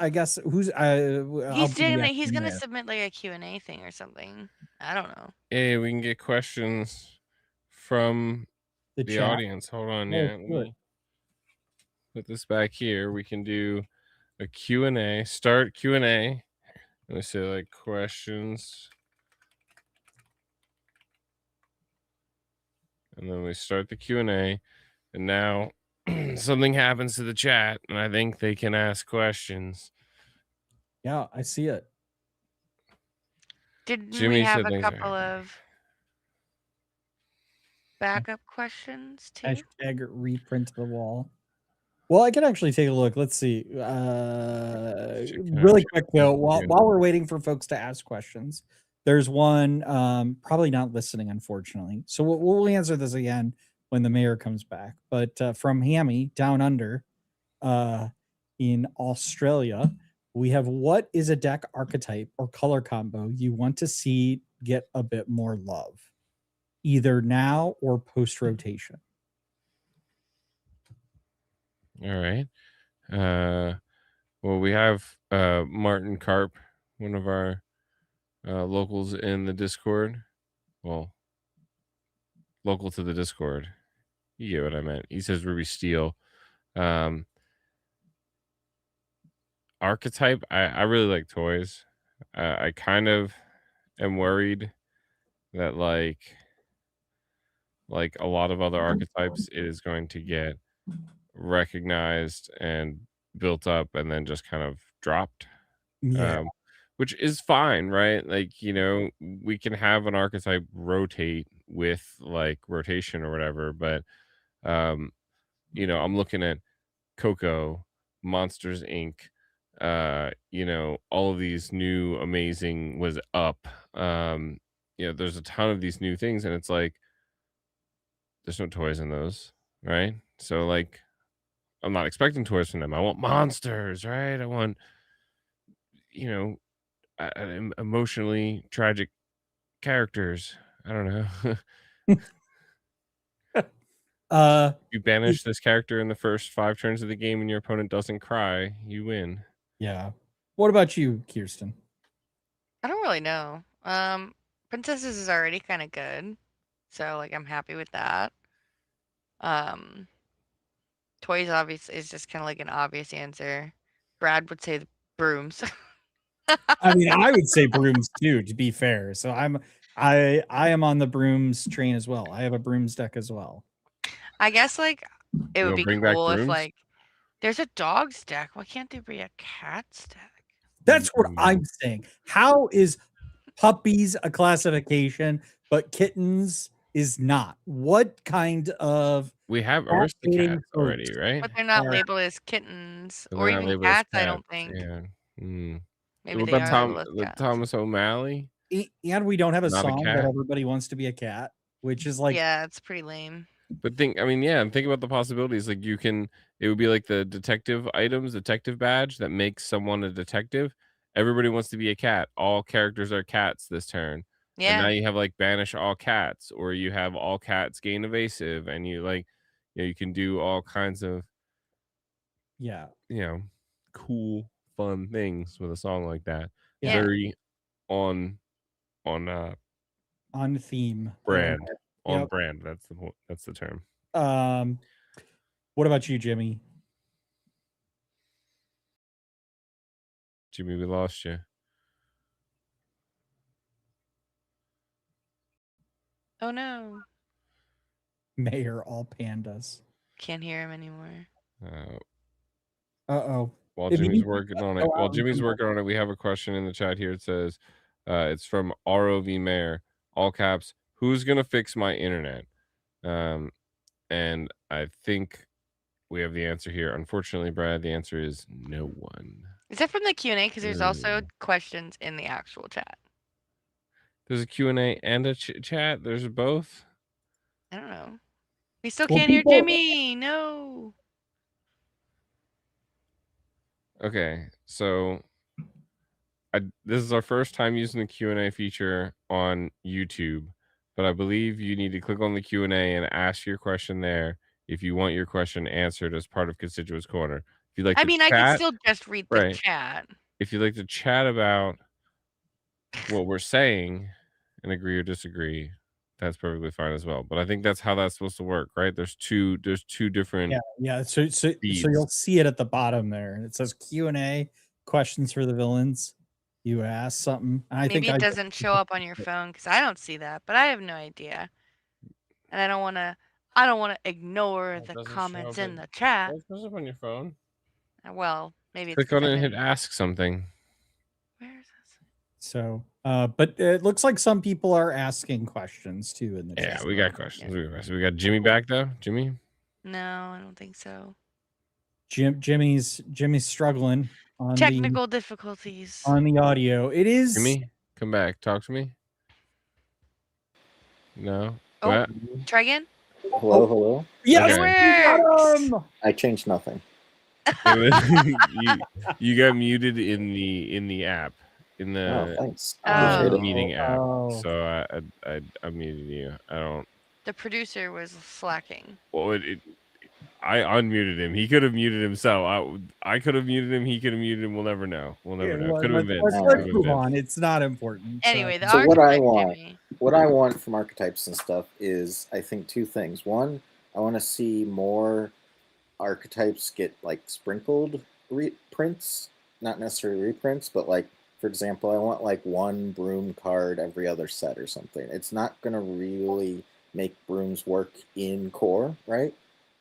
Speaker 1: who's
Speaker 4: he's gonna submit like a Q&A thing or something. I don't know.
Speaker 2: Hey, we can get questions from the audience. Hold on, let me put this back here. We can do a Q&A. Start Q&A. Let me say like questions. And then we start the Q&A. And now something happens to the chat, and I think they can ask questions.
Speaker 1: Yeah, I see it.
Speaker 4: Didn't we have a couple of backup questions too?
Speaker 1: Hashtag reprint the wall. Well, I can actually take a look. Let's see. Really quick though, while we're waiting for folks to ask questions, there's one probably not listening, unfortunately. So we'll answer this again when the mayor comes back. But from Hammy down under in Australia, we have, what is a deck archetype or color combo you want to see get a bit more love, either now or post rotation?
Speaker 2: All right. Well, we have Martin Karp, one of our locals in the Discord. Well, local to the Discord. You get what I meant. He says Ruby Steel. Archetype, I really like toys. I kind of am worried that, like, like a lot of other archetypes, it is going to get recognized and built up and then just kind of dropped.
Speaker 1: Yeah.
Speaker 2: Which is fine, right? Like, you know, we can have an archetype rotate with like rotation or whatever, but you know, I'm looking at Coco, Monsters Inc., you know, all of these new amazing was up. You know, there's a ton of these new things, and it's like there's no toys in those, right? So like I'm not expecting toys from them. I want monsters, right? I want, you know, emotionally tragic characters. I don't know. You banish this character in the first 5 turns of the game and your opponent doesn't cry, you win.
Speaker 1: Yeah. What about you, Kirsten?
Speaker 4: I don't really know. Princesses is already kind of good, so like I'm happy with that. Toys obviously is just kind of like an obvious answer. Brad would say the brooms.
Speaker 1: I mean, I would say brooms too, to be fair. So I am on the brooms train as well. I have a brooms deck as well.
Speaker 4: I guess like it
Speaker 2: You
Speaker 4: would
Speaker 2: wanna
Speaker 4: be
Speaker 2: bring back
Speaker 4: cool if
Speaker 2: brooms?
Speaker 4: like there's a dog's deck. Why can't there be a cat's deck?
Speaker 1: That's what I'm saying. How is puppies a classification, but kittens is not? What kind of
Speaker 2: We have
Speaker 1: cat-hating
Speaker 2: Aristocats already,
Speaker 1: folks
Speaker 2: right?
Speaker 4: But they're not
Speaker 1: are-
Speaker 4: labeled as kittens
Speaker 2: They're
Speaker 4: or
Speaker 2: not
Speaker 4: even
Speaker 2: labeled as
Speaker 4: cats, I
Speaker 2: cats,
Speaker 4: don't think.
Speaker 2: yeah.
Speaker 4: Maybe
Speaker 2: What
Speaker 4: they
Speaker 2: about
Speaker 4: are labeled as cats.
Speaker 2: Thomas O'Malley?
Speaker 1: and we don't have a
Speaker 2: Not a
Speaker 1: song that
Speaker 2: cat?
Speaker 1: everybody wants to be a cat, which is like
Speaker 4: Yeah, it's pretty lame.
Speaker 2: But think about the possibilities. Like it would be like the detective items, detective badge that makes someone a detective. Everybody wants to be a cat. All characters are cats this turn. And now
Speaker 4: Yeah.
Speaker 2: you have like banish all cats, or you have all cats gain evasive, and you like, you know, you can do all kinds of,
Speaker 1: yeah.
Speaker 2: you know, cool, fun things with a song like that.
Speaker 4: Yeah.
Speaker 2: Very on
Speaker 1: On theme.
Speaker 2: brand. On
Speaker 1: Yep.
Speaker 2: brand. That's the term.
Speaker 1: What about you, Jimmy?
Speaker 2: Jimmy, we lost you.
Speaker 4: Oh no.
Speaker 1: Mayor all pandas.
Speaker 4: Can't hear him anymore.
Speaker 1: Uh-oh.
Speaker 2: While
Speaker 1: If
Speaker 2: Jimmy's
Speaker 1: you
Speaker 2: working on
Speaker 1: go
Speaker 2: it,
Speaker 1: out and
Speaker 2: we have a question in the chat here. It says, it's from ROV Mayor, all caps, who's gonna fix my internet? And I think we have the answer here. Unfortunately, Brad, the answer is no one.
Speaker 4: Is that from the Q&A? Because there's also questions in the actual chat.
Speaker 2: There's a Q&A and a chat. There's both.
Speaker 4: I don't know. We still
Speaker 1: Well,
Speaker 4: can't hear
Speaker 1: people-
Speaker 4: Jimmy. No.
Speaker 2: Okay, so this is our first time using the Q&A feature on YouTube, but I believe you need to click on the Q&A and ask your question there if you want your question answered as part of Constituents Corner. If you'd like
Speaker 4: I
Speaker 2: to
Speaker 4: mean, I can still just read the chat.
Speaker 2: If you'd like to chat about what we're saying and agree or disagree, that's perfectly fine as well. But I think that's how that's supposed to work, right? There's two different
Speaker 1: yeah. So you'll see it at the bottom there. It says Q&A, questions for the villains. You ask something.
Speaker 4: Maybe it doesn't show up on your phone because I don't see that, but I have no idea. And I don't want to ignore the comments in the chat.
Speaker 2: It shows up on your phone.
Speaker 4: Well, maybe it's
Speaker 2: click on it and hit ask something.
Speaker 4: Where is this?
Speaker 1: So, but it looks like some people are asking questions too in the chat.
Speaker 2: Yeah, we got questions. We got Jimmy back though. Jimmy?
Speaker 4: No, I don't think so.
Speaker 1: Jimmy's struggling on
Speaker 4: technical difficulties
Speaker 1: on the audio. It is
Speaker 2: Jimmy, come back. Talk to me. No.
Speaker 4: Oh,
Speaker 2: What?
Speaker 4: try again.
Speaker 3: Hello.
Speaker 1: Yes,
Speaker 4: it works.
Speaker 3: I changed nothing.
Speaker 2: you got muted in the app, in the
Speaker 3: thanks.
Speaker 2: meeting app. So I muted you. I don't.
Speaker 4: The producer was slacking.
Speaker 2: Well, I unmuted him. He could have muted himself. I could have muted him. He could have muted him. We'll never know. Could have been.
Speaker 1: Let's move on. It's not important.
Speaker 4: Anyway,
Speaker 3: so what I want from archetypes and stuff is, I think, two things. One, I want to see more archetypes get like sprinkled reprints, not necessarily reprints, but like, for example, I want like one broom card every other set or something. It's not going to really make brooms work in core, right?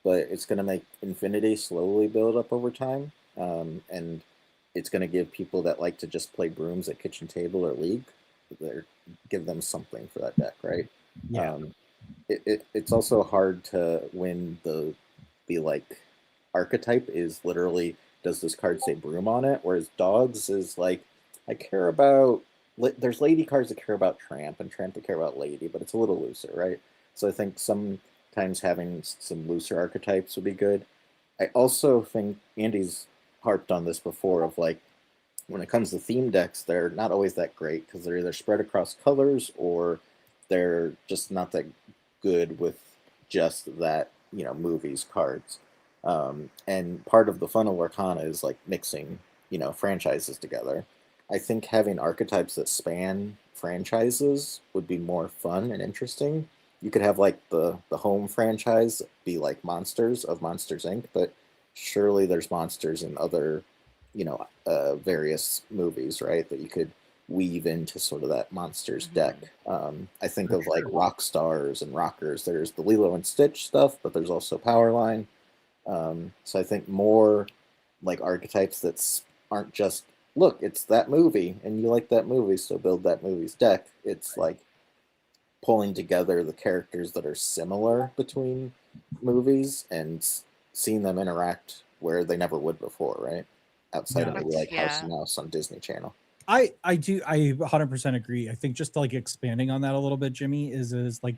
Speaker 3: But it's going to make Infinity slowly build up over time, and it's going to give people that like to just play brooms at kitchen table or league, give them something for that deck, right?
Speaker 1: Yeah.
Speaker 3: It's also hard to win the like archetype is literally, does this card say broom on it, whereas dogs is like, I care about, there's lady cards that care about tramp and tramp that care about lady, but it's a little looser, right? So I think sometimes having some looser archetypes would be good. I also think Andy's harped on this before of like, when it comes to theme decks, they're not always that great because they're either spread across colors or they're just not that good with just that, movies cards. And part of the fun of Lorcana is like mixing, franchises together. I think having archetypes that span franchises would be more fun and interesting. You could have like the home franchise be like monsters of Monsters Inc., but surely there's monsters in other, various movies, right? That you could weave into sort of that monsters deck. I think of like rock stars and rockers. There's the Lilo and Stitch stuff, but there's also Powerline. So I think more like archetypes that aren't just, look, it's that movie and you like that movie, so build that movie's deck. It's like pulling together the characters that are similar between movies and seeing them interact where they never would before, right? Outside of maybe like House of Mouse on Disney Channel.
Speaker 1: I 100% agree. I think just like expanding on that a little bit, Jimmy, is like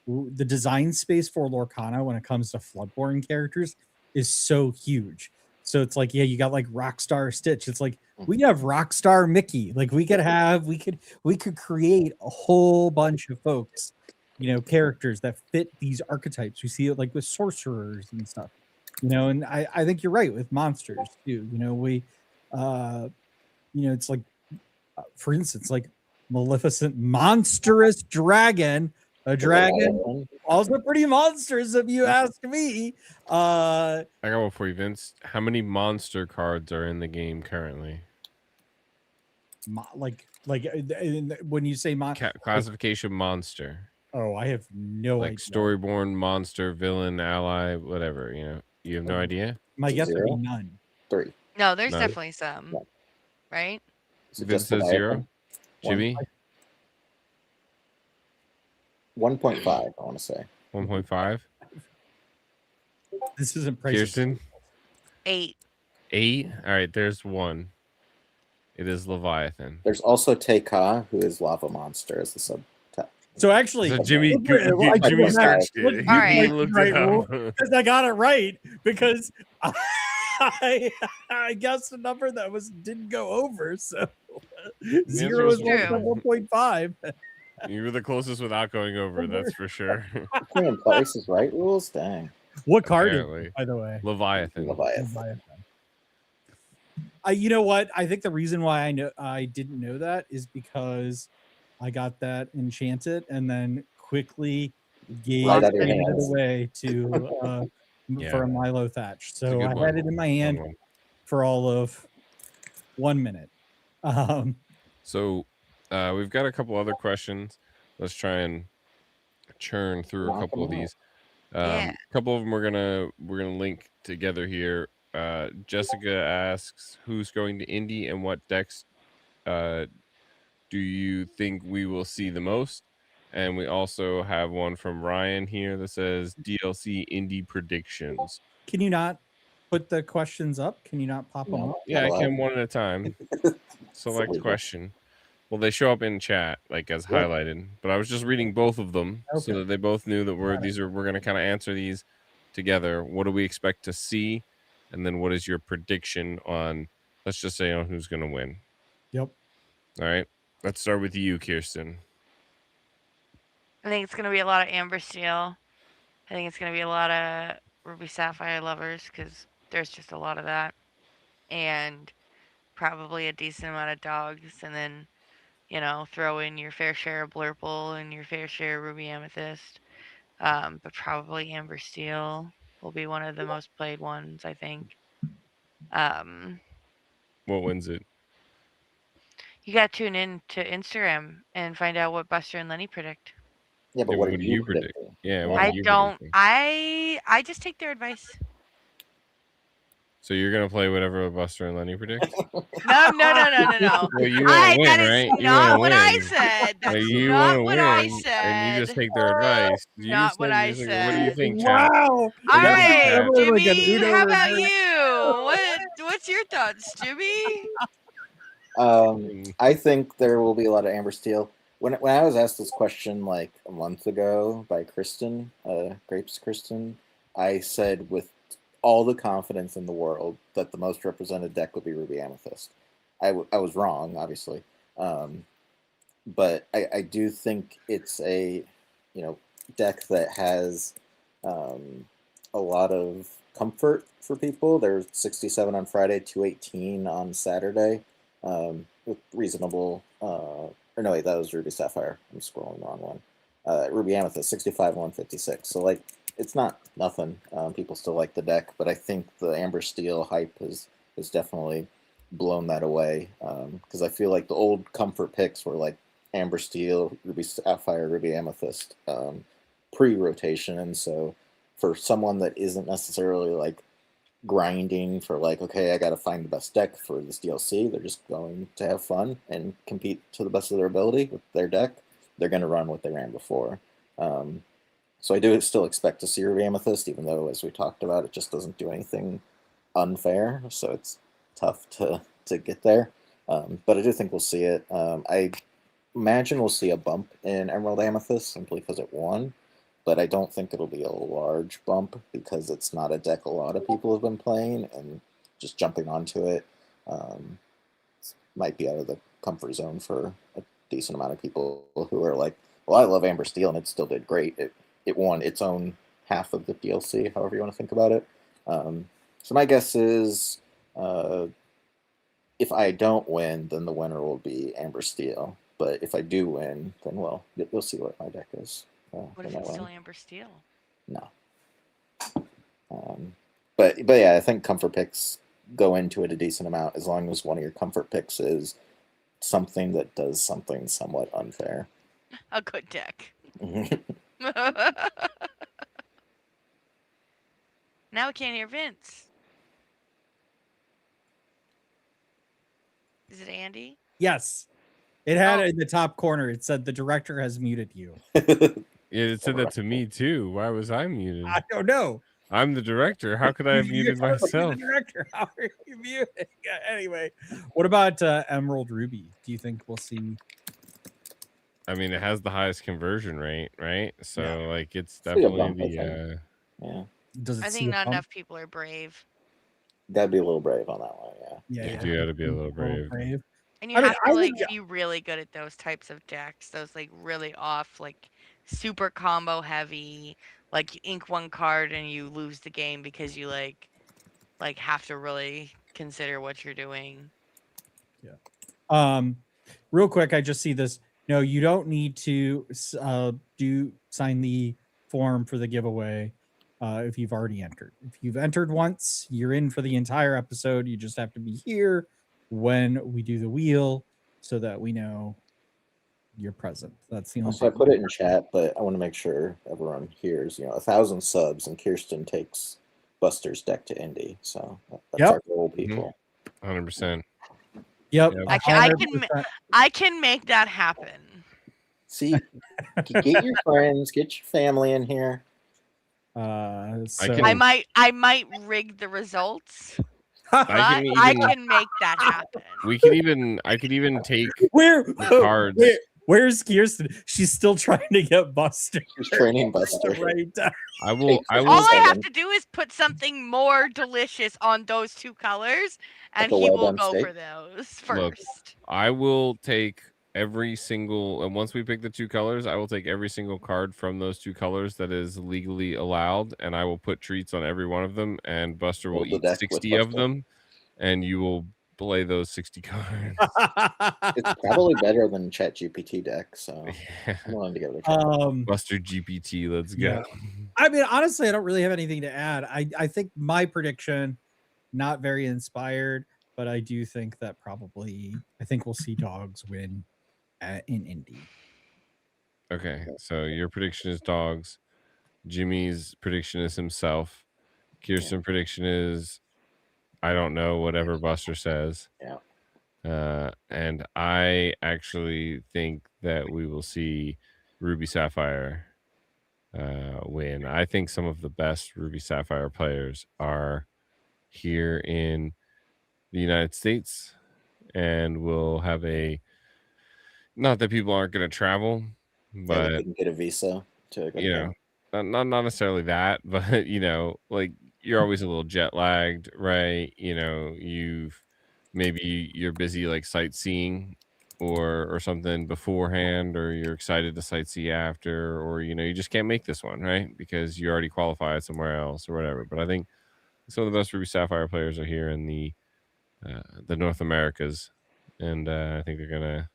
Speaker 1: the design space for Lorcana when it comes to Floodborne characters is so huge. So it's like, yeah, you got like Rockstar Stitch. It's like we have Rockstar Mickey. Like we could create a whole bunch of folks, characters that fit these archetypes. We see it like with sorcerers and stuff, and I think you're right with monsters too. It's like, for instance, like Maleficent, monstrous dragon, a dragon, also pretty monstrous if you ask me.
Speaker 2: I got one for you, Vince. How many monster cards are in the game currently?
Speaker 1: When you say
Speaker 2: classification monster.
Speaker 1: Oh, I have no idea.
Speaker 2: Like storyborn, monster, villain, ally, whatever. You have no idea.
Speaker 1: My guess would be none.
Speaker 3: 3.
Speaker 4: No, there's definitely some, right?
Speaker 2: Vince says 0. Jimmy?
Speaker 3: 1.5, I want to say.
Speaker 2: 1.5.
Speaker 1: This isn't pricey.
Speaker 2: Kirsten?
Speaker 4: 8.
Speaker 2: 8? All right, there's 1. It is Leviathan.
Speaker 3: There's also Teika, who is Lava Monster as the subtext.
Speaker 1: So actually,
Speaker 2: Jimmy searched it.
Speaker 4: All right.
Speaker 2: He looked it up.
Speaker 1: Because I got it right because I guessed a number that didn't go over. So 0 is 1.5.
Speaker 2: You were the closest without going over, that's for sure.
Speaker 3: Playing Price is Right rules? Dang.
Speaker 1: What card is it, by the way?
Speaker 2: Leviathan.
Speaker 1: You know what? I think the reason why I didn't know that is because I got that enchanted and then quickly gave it away to for a Milo Thatch. So I had it in my hand for all of 1 minute.
Speaker 2: So we've got a couple other questions. Let's try and churn through a couple of these. A couple of them we're gonna link together here. Jessica asks, who's going to Indy and what decks do you think we will see the most? And we also have one from Ryan here that says DLC Indy predictions.
Speaker 1: Can you not put the questions up? Can you not pop them up?
Speaker 2: Yeah, I can one at a time. Select question. Well, they show up in chat like as highlighted, but I was just reading both of them so that they both knew that we're going to kind of answer these together. What do we expect to see? And then what is your prediction on, let's just say, on who's going to win?
Speaker 1: Yep.
Speaker 2: All right. Let's start with you, Kirsten.
Speaker 4: I think it's going to be a lot of Amber Steel. I think it's going to be a lot of Ruby Sapphire lovers because there's just a lot of that. And probably a decent amount of dogs. And then, throw in your fair share of Blurple and your fair share of Ruby Amethyst. But probably Amber Steel will be one of the most played ones, I think.
Speaker 2: What wins it?
Speaker 4: You got to tune in to Instagram and find out what Buster and Lenny predict.
Speaker 3: Yeah, but
Speaker 2: Yeah,
Speaker 3: what
Speaker 2: but
Speaker 3: are you
Speaker 2: predict?
Speaker 3: predicting?
Speaker 2: Yeah, what
Speaker 4: I
Speaker 2: are you
Speaker 4: don't.
Speaker 2: predicting?
Speaker 4: I just take their advice.
Speaker 2: So you're gonna play whatever Buster and Lenny predict?
Speaker 4: No.
Speaker 2: Well, you want to win,
Speaker 4: That is
Speaker 2: right? You want
Speaker 4: not
Speaker 2: to
Speaker 4: what I
Speaker 2: win.
Speaker 4: said.
Speaker 2: Like,
Speaker 4: That's
Speaker 2: you want
Speaker 4: not
Speaker 2: to
Speaker 4: what I
Speaker 2: win, and you just
Speaker 4: said.
Speaker 2: take their advice.
Speaker 4: Not what I
Speaker 2: What do you
Speaker 4: said.
Speaker 2: think, chat?
Speaker 1: Wow.
Speaker 4: All
Speaker 2: What do you think,
Speaker 4: right,
Speaker 2: chat?
Speaker 1: Definitely like an
Speaker 4: Jimmy.
Speaker 1: Uno
Speaker 4: How about
Speaker 1: reverse.
Speaker 4: you? What's your thoughts, Jimmy?
Speaker 3: I think there will be a lot of Amber Steel. When I was asked this question like a month ago by Kirsten, Grapes Kirsten, I said with all the confidence in the world that the most represented deck would be Ruby Amethyst. I was wrong, obviously, but I do think it's a deck that has a lot of comfort for people. There's 67 on Friday, 218 on Saturday, with reasonable. Or no, wait, that was Ruby Sapphire. I'm scrolling the wrong one. Ruby Amethyst, 65, 156. So like, it's not nothing. People still like the deck, but I think the Amber Steel hype has definitely blown that away. Because I feel like the old comfort picks were like Amber Steel, Ruby Sapphire, Ruby Amethyst, pre-rotation, and so for someone that isn't necessarily like grinding for like, okay, I got to find the best deck for this DLC. They're just going to have fun and compete to the best of their ability with their deck. They're going to run what they ran before. So I do still expect to see Ruby Amethyst, even though, as we talked about, it just doesn't do anything unfair. So it's tough to get there. But I do think we'll see it. I imagine we'll see a bump in Emerald Amethyst simply because it won. But I don't think it'll be a large bump because it's not a deck a lot of people have been playing, and just jumping onto it might be out of the comfort zone for a decent amount of people who are like, well, I love Amber Steel and it still did great. It won its own half of the DLC, however you want to think about it. So my guess is if I don't win, then the winner will be Amber Steel. But if I do win, then, well, you'll see what my deck is.
Speaker 4: What if it's still Amber Steel?
Speaker 3: No. But yeah, I think comfort picks go into it a decent amount as long as one of your comfort picks is something that does something somewhat unfair.
Speaker 4: A good deck. Now we can't hear Vince. Is it Andy?
Speaker 1: Yes. It had it in the top corner. It said the director has muted you.
Speaker 2: Yeah, it said that to me too. Why was I muted?
Speaker 1: I don't know.
Speaker 2: I'm the director. How could I have muted
Speaker 1: You're
Speaker 2: myself?
Speaker 1: the director. How are you muted? Yeah, anyway, what about Emerald Ruby? Do you think we'll see?
Speaker 2: I mean, it has the highest conversion rate, right? So
Speaker 1: Yeah.
Speaker 2: like, it's
Speaker 3: See a
Speaker 2: definitely
Speaker 3: bump, I
Speaker 2: the
Speaker 3: Yeah,
Speaker 1: Does it
Speaker 4: I
Speaker 1: see
Speaker 4: think
Speaker 1: a
Speaker 4: not
Speaker 1: bump?
Speaker 4: enough people are brave.
Speaker 3: gotta be a little brave on that one. Yeah.
Speaker 2: you do got to be a little brave.
Speaker 4: And you
Speaker 1: I mean,
Speaker 4: have
Speaker 1: I
Speaker 4: to like
Speaker 1: would-
Speaker 4: be really good at those types of decks. Those like really off, like super combo heavy. Like you ink one card and you lose the game because you like have to really consider what you're doing.
Speaker 1: Real quick, I just see this. No, you don't need to sign the form for the giveaway if you've already entered. If you've entered once, you're in for the entire episode. You just have to be here when we do the wheel so that we know you're present. That's the only
Speaker 3: So I
Speaker 1: thing.
Speaker 3: put it in chat, but I want to make sure everyone hears. 1,000 subs, and Kirsten takes Buster's deck to Indy. So that's our goal, people.
Speaker 2: 100%.
Speaker 1: Yep.
Speaker 2: Yeah.
Speaker 4: I can make that happen.
Speaker 3: See, get your friends, get your family in here.
Speaker 1: So
Speaker 4: I might rig the results.
Speaker 2: I
Speaker 4: can make that happen.
Speaker 2: I could even take the cards.
Speaker 1: Where's Kirsten? She's still trying to get Buster.
Speaker 3: She's training Buster.
Speaker 1: Right.
Speaker 2: I will.
Speaker 4: All I have to do is put something more delicious on those two colors, and
Speaker 3: Like a
Speaker 4: he will
Speaker 3: well-done
Speaker 4: go
Speaker 3: steak?
Speaker 4: for those first.
Speaker 2: Look, I will take every single, and once we pick the two colors, I will take every single card from those two colors that is legally allowed, and I will put treats on every one of them, and Buster will eat 60 of them, and you will play those 60 cards.
Speaker 3: It's probably better than ChatGPT deck, so I'm willing to give it a try.
Speaker 2: Buster GPT, let's go.
Speaker 1: Yeah. I mean, honestly, I don't really have anything to add. I think my prediction, not very inspired, but I do think that I think we'll see dogs win in Indy.
Speaker 2: Okay, so your prediction is dogs. Jimmy's prediction is himself. Kirsten prediction is I don't know, whatever Buster says.
Speaker 3: Yeah.
Speaker 2: And I actually think that we will see Ruby Sapphire win. I think some of the best Ruby Sapphire players are here in the United States, and we'll have not that people aren't going to travel,
Speaker 3: Yeah,
Speaker 2: but
Speaker 3: they can get a visa to go to
Speaker 2: not necessarily that, but like you're always a little jet lagged, right? You're busy like sightseeing or something beforehand, or you're excited to sightsee after, or you just can't make this one, right? Because you already qualified somewhere else or whatever. But I think some of the best Ruby Sapphire players are here in the North Americas, and I think they're gonna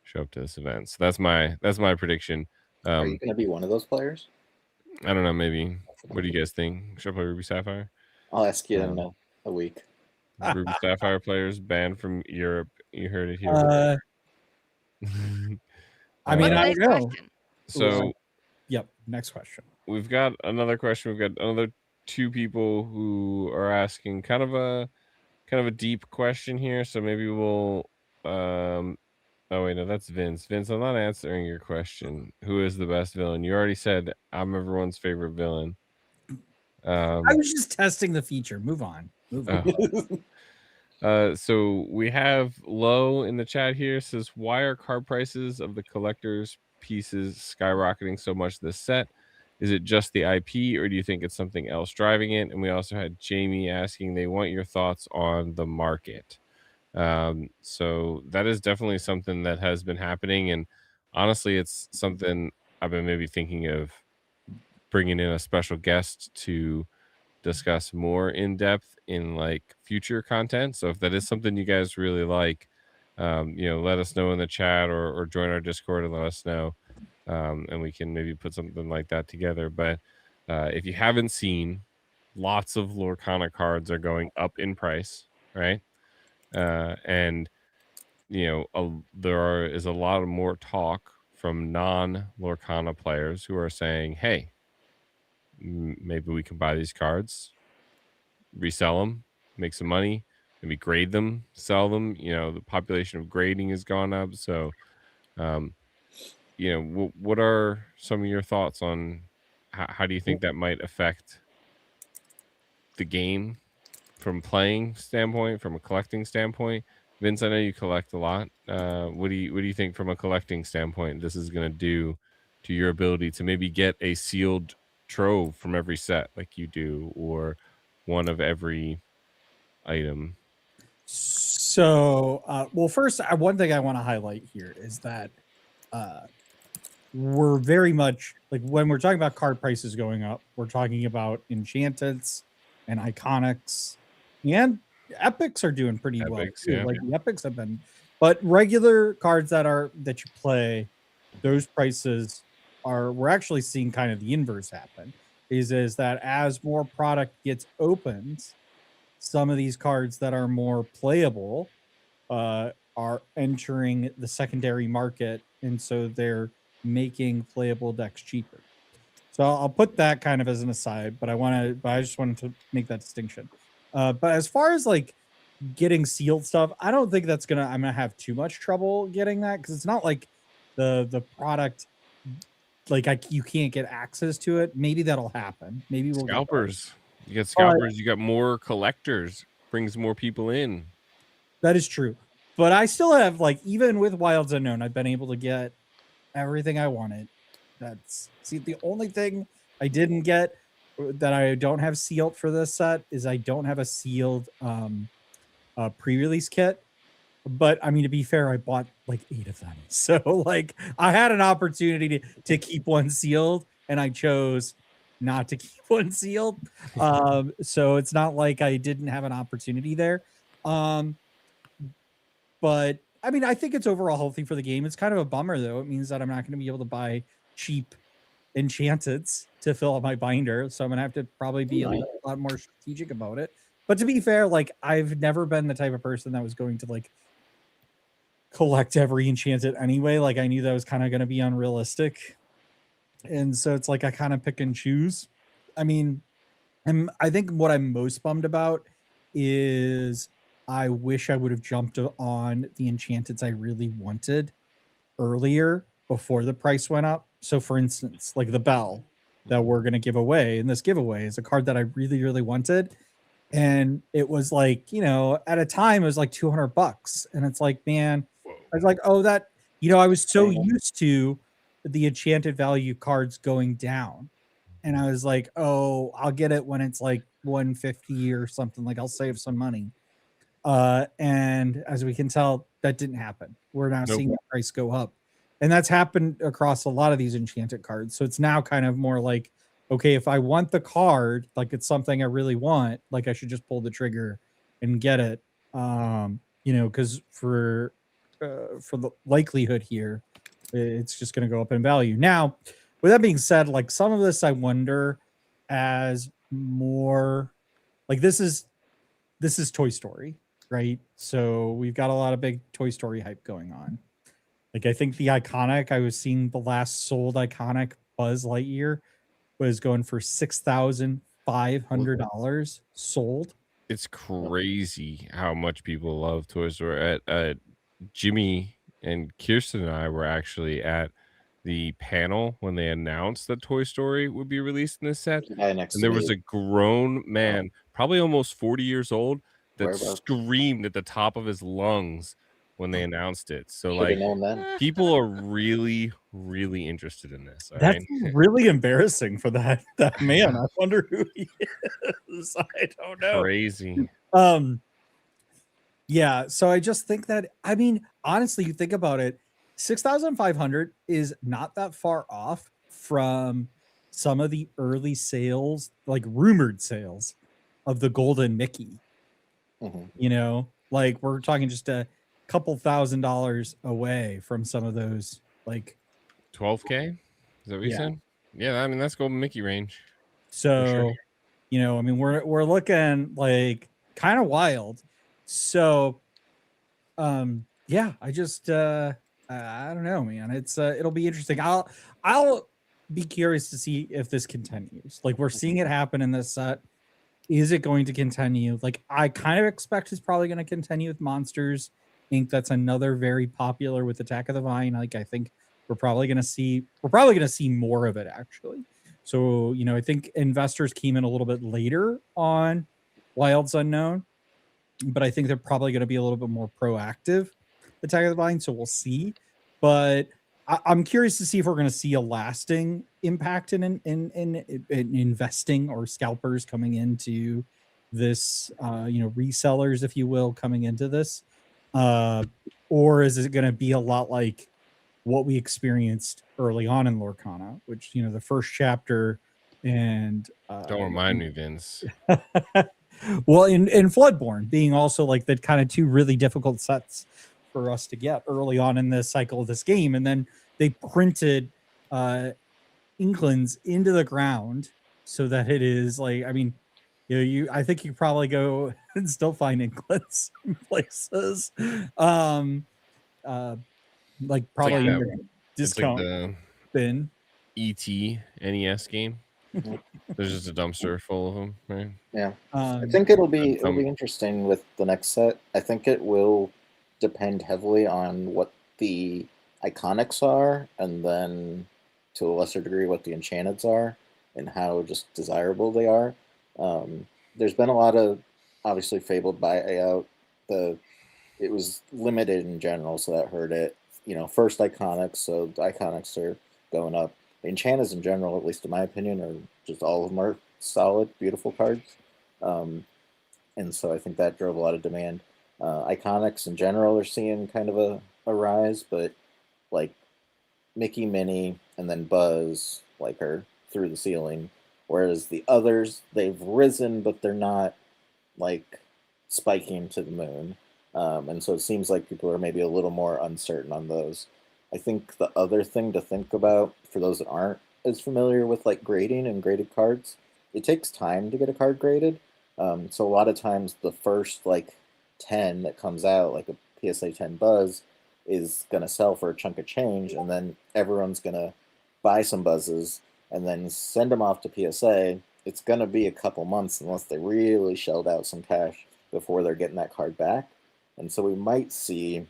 Speaker 2: show up to this event. So that's my prediction.
Speaker 3: Are you going to be one of those players?
Speaker 2: I don't know. Maybe. What do you guys think? Should I play Ruby Sapphire?
Speaker 3: I'll ask you in a week.
Speaker 2: Ruby Sapphire players banned from Europe. You heard it here.
Speaker 1: I mean, I
Speaker 4: Nice
Speaker 1: don't know.
Speaker 4: question.
Speaker 2: So,
Speaker 1: Yep. Next question.
Speaker 2: we've got another question. We've got another two people who are asking kind of a deep question here. So maybe we'll. Oh wait, no, that's Vince. Vince, I'm not answering your question. Who is the best villain? You already said I'm everyone's favorite villain.
Speaker 1: I was just testing the feature. Move on.
Speaker 2: So we have Low in the chat here says, why are card prices of the collector's pieces skyrocketing so much this set? Is it just the IP, or do you think it's something else driving it? And we also had Jamie asking, they want your thoughts on the market. So that is definitely something that has been happening, and honestly, it's something I've been maybe thinking of bringing in a special guest to discuss more in depth in like future content. So if that is something you guys really like, let us know in the chat or join our Discord and let us know, and we can maybe put something like that together. But if you haven't seen, lots of Lorcana cards are going up in price, right? And there is a lot of more talk from non-Lorcana players who are saying, hey, maybe we can buy these cards, resell them, make some money, maybe grade them, sell them. The population of grading has gone up. So, what are some of your thoughts on how do you think that might affect the game from playing standpoint, from a collecting standpoint? Vince, I know you collect a lot. What do you think from a collecting standpoint this is going to do to your ability to maybe get a sealed trove from every set like you do, or one of every item?
Speaker 1: So, well, first, one thing I want to highlight here is that we're very much like when we're talking about card prices going up, we're talking about enchantments and iconics, and epics are doing pretty well too.
Speaker 2: Yeah.
Speaker 1: Like the epics have been, but regular cards that you play, those prices we're actually seeing kind of the inverse happen. Is that as more product gets opened, some of these cards that are more playable are entering the secondary market, and so they're making playable decks cheaper. So I'll put that kind of as an aside, but I just wanted to make that distinction. But as far as like getting sealed stuff, I don't think I'm gonna have too much trouble getting that, because it's not like the product, like you can't get access to it. Maybe that'll happen. Maybe we'll
Speaker 2: Scalpers. You get scalpers, you got more collectors, brings more people in.
Speaker 1: That is true. But I still have, like, even with Wilds Unknown, I've been able to get everything I wanted. The only thing I didn't get that I don't have sealed for this set is I don't have a sealed pre-release kit. But I mean, to be fair, I bought like 8 of them. So like I had an opportunity to keep one sealed, and I chose not to keep one sealed. So it's not like I didn't have an opportunity there. But I mean, I think it's overall healthy for the game. It's kind of a bummer though. It means that I'm not going to be able to buy cheap enchanteds to fill up my binder. So I'm going to have to probably be a lot more strategic about it. But to be fair, like I've never been the type of person that was going to like collect every enchanted anyway. Like I knew that was kind of going to be unrealistic. And so it's like I kind of pick and choose. I mean, I think what I'm most bummed about is I wish I would have jumped on the enchanteds I really wanted earlier before the price went up. So for instance, like the bell that we're going to give away in this giveaway is a card that I really, really wanted. And it was like, you know, at a time it was like $200. And it's like, man, I was like, oh, that, you know, I was so used to the enchanted value cards going down. And I was like, oh, I'll get it when it's like 150 or something. Like I'll save some money. And as we can tell, that didn't happen. We're now seeing the price go up. And that's happened across a lot of these enchanted cards. So it's now kind of more like, okay, if I want the card, like it's something I really want, like I should just pull the trigger and get it. You know, because for the likelihood here, it's just going to go up in value. Now, with that being said, like some of this I wonder as more like this is Toy Story, right? So we've got a lot of big Toy Story hype going on. Like I think the iconic, I was seeing the last sold iconic Buzz Lightyear was going for $6,500 sold.
Speaker 2: It's crazy how much people love Toy Story. Jimmy and Kirsten and I were actually at the panel when they announced that Toy Story would be released in this set. And there was a grown man, probably almost 40 years old, that screamed at the top of his lungs when they announced it. So like people are really, really interested in this.
Speaker 1: That's really embarrassing for that man. I wonder who he is. I don't know.
Speaker 2: Crazy.
Speaker 1: Yeah, so I just think that, I mean, honestly, you think about it, 6,500 is not that far off from some of the early sales, like rumored sales of the Golden Mickey. You know, like we're talking just a couple $1,000s away from some of those, like
Speaker 2: 12K. Is that what you said? Yeah, I mean that's Golden Mickey range.
Speaker 1: So, you know, I mean we're looking like kind of wild. So, yeah, I just I don't know, man. It's it'll be interesting. I'll be curious to see if this continues. Like we're seeing it happen in this set. Is it going to continue? Like I kind of expect it's probably going to continue with Monsters Inc. That's another very popular with Attack of the Vine. Like I think we're probably going to see more of it actually. So, you know, I think investors came in a little bit later on Wilds Unknown, but I think they're probably going to be a little bit more proactive Attack of the Vine. So we'll see. But I'm curious to see if we're going to see a lasting impact in investing or scalpers coming into this, you know, resellers, if you will, coming into this, or is it going to be a lot like what we experienced early on in Lorcana, which, you know, the first chapter and
Speaker 2: don't remind me, Vince.
Speaker 1: Well, in Floodborne being also like the kind of two really difficult sets for us to get early on in the cycle of this game, and then they printed Inklings into the ground so that it is like, I mean, you know, I think you probably go and still find Inklings in places, like probably
Speaker 2: like
Speaker 1: in your discount bin.
Speaker 2: ET NES game. There's just a dumpster full of them, right?
Speaker 3: Yeah, I think it'll be interesting with the next set. I think it will depend heavily on what the iconics are, and then to a lesser degree what the enchanteds are, and how just desirable they are. There's been a lot of obviously Fabled buyout. It was limited in general, so that hurt it. You know, first iconics, so the iconics are going up. The enchanteds in general, at least in my opinion, are just all of them are solid, beautiful cards. And so I think that drove a lot of demand. Iconics in general are seeing kind of a rise, but like Mickey, Minnie, and then Buzz like are through the ceiling, whereas the others, they've risen, but they're not like spiking to the moon. And so it seems like people are maybe a little more uncertain on those. I think the other thing to think about for those that aren't as familiar with like grading and graded cards, it takes time to get a card graded. So a lot of times the first like 10 that comes out, like a PSA 10 Buzz, is going to sell for a chunk of change, and then everyone's going to buy some buzzes and then send them off to PSA. It's going to be a couple months unless they really shelled out some cash before they're getting that card back. And so we might see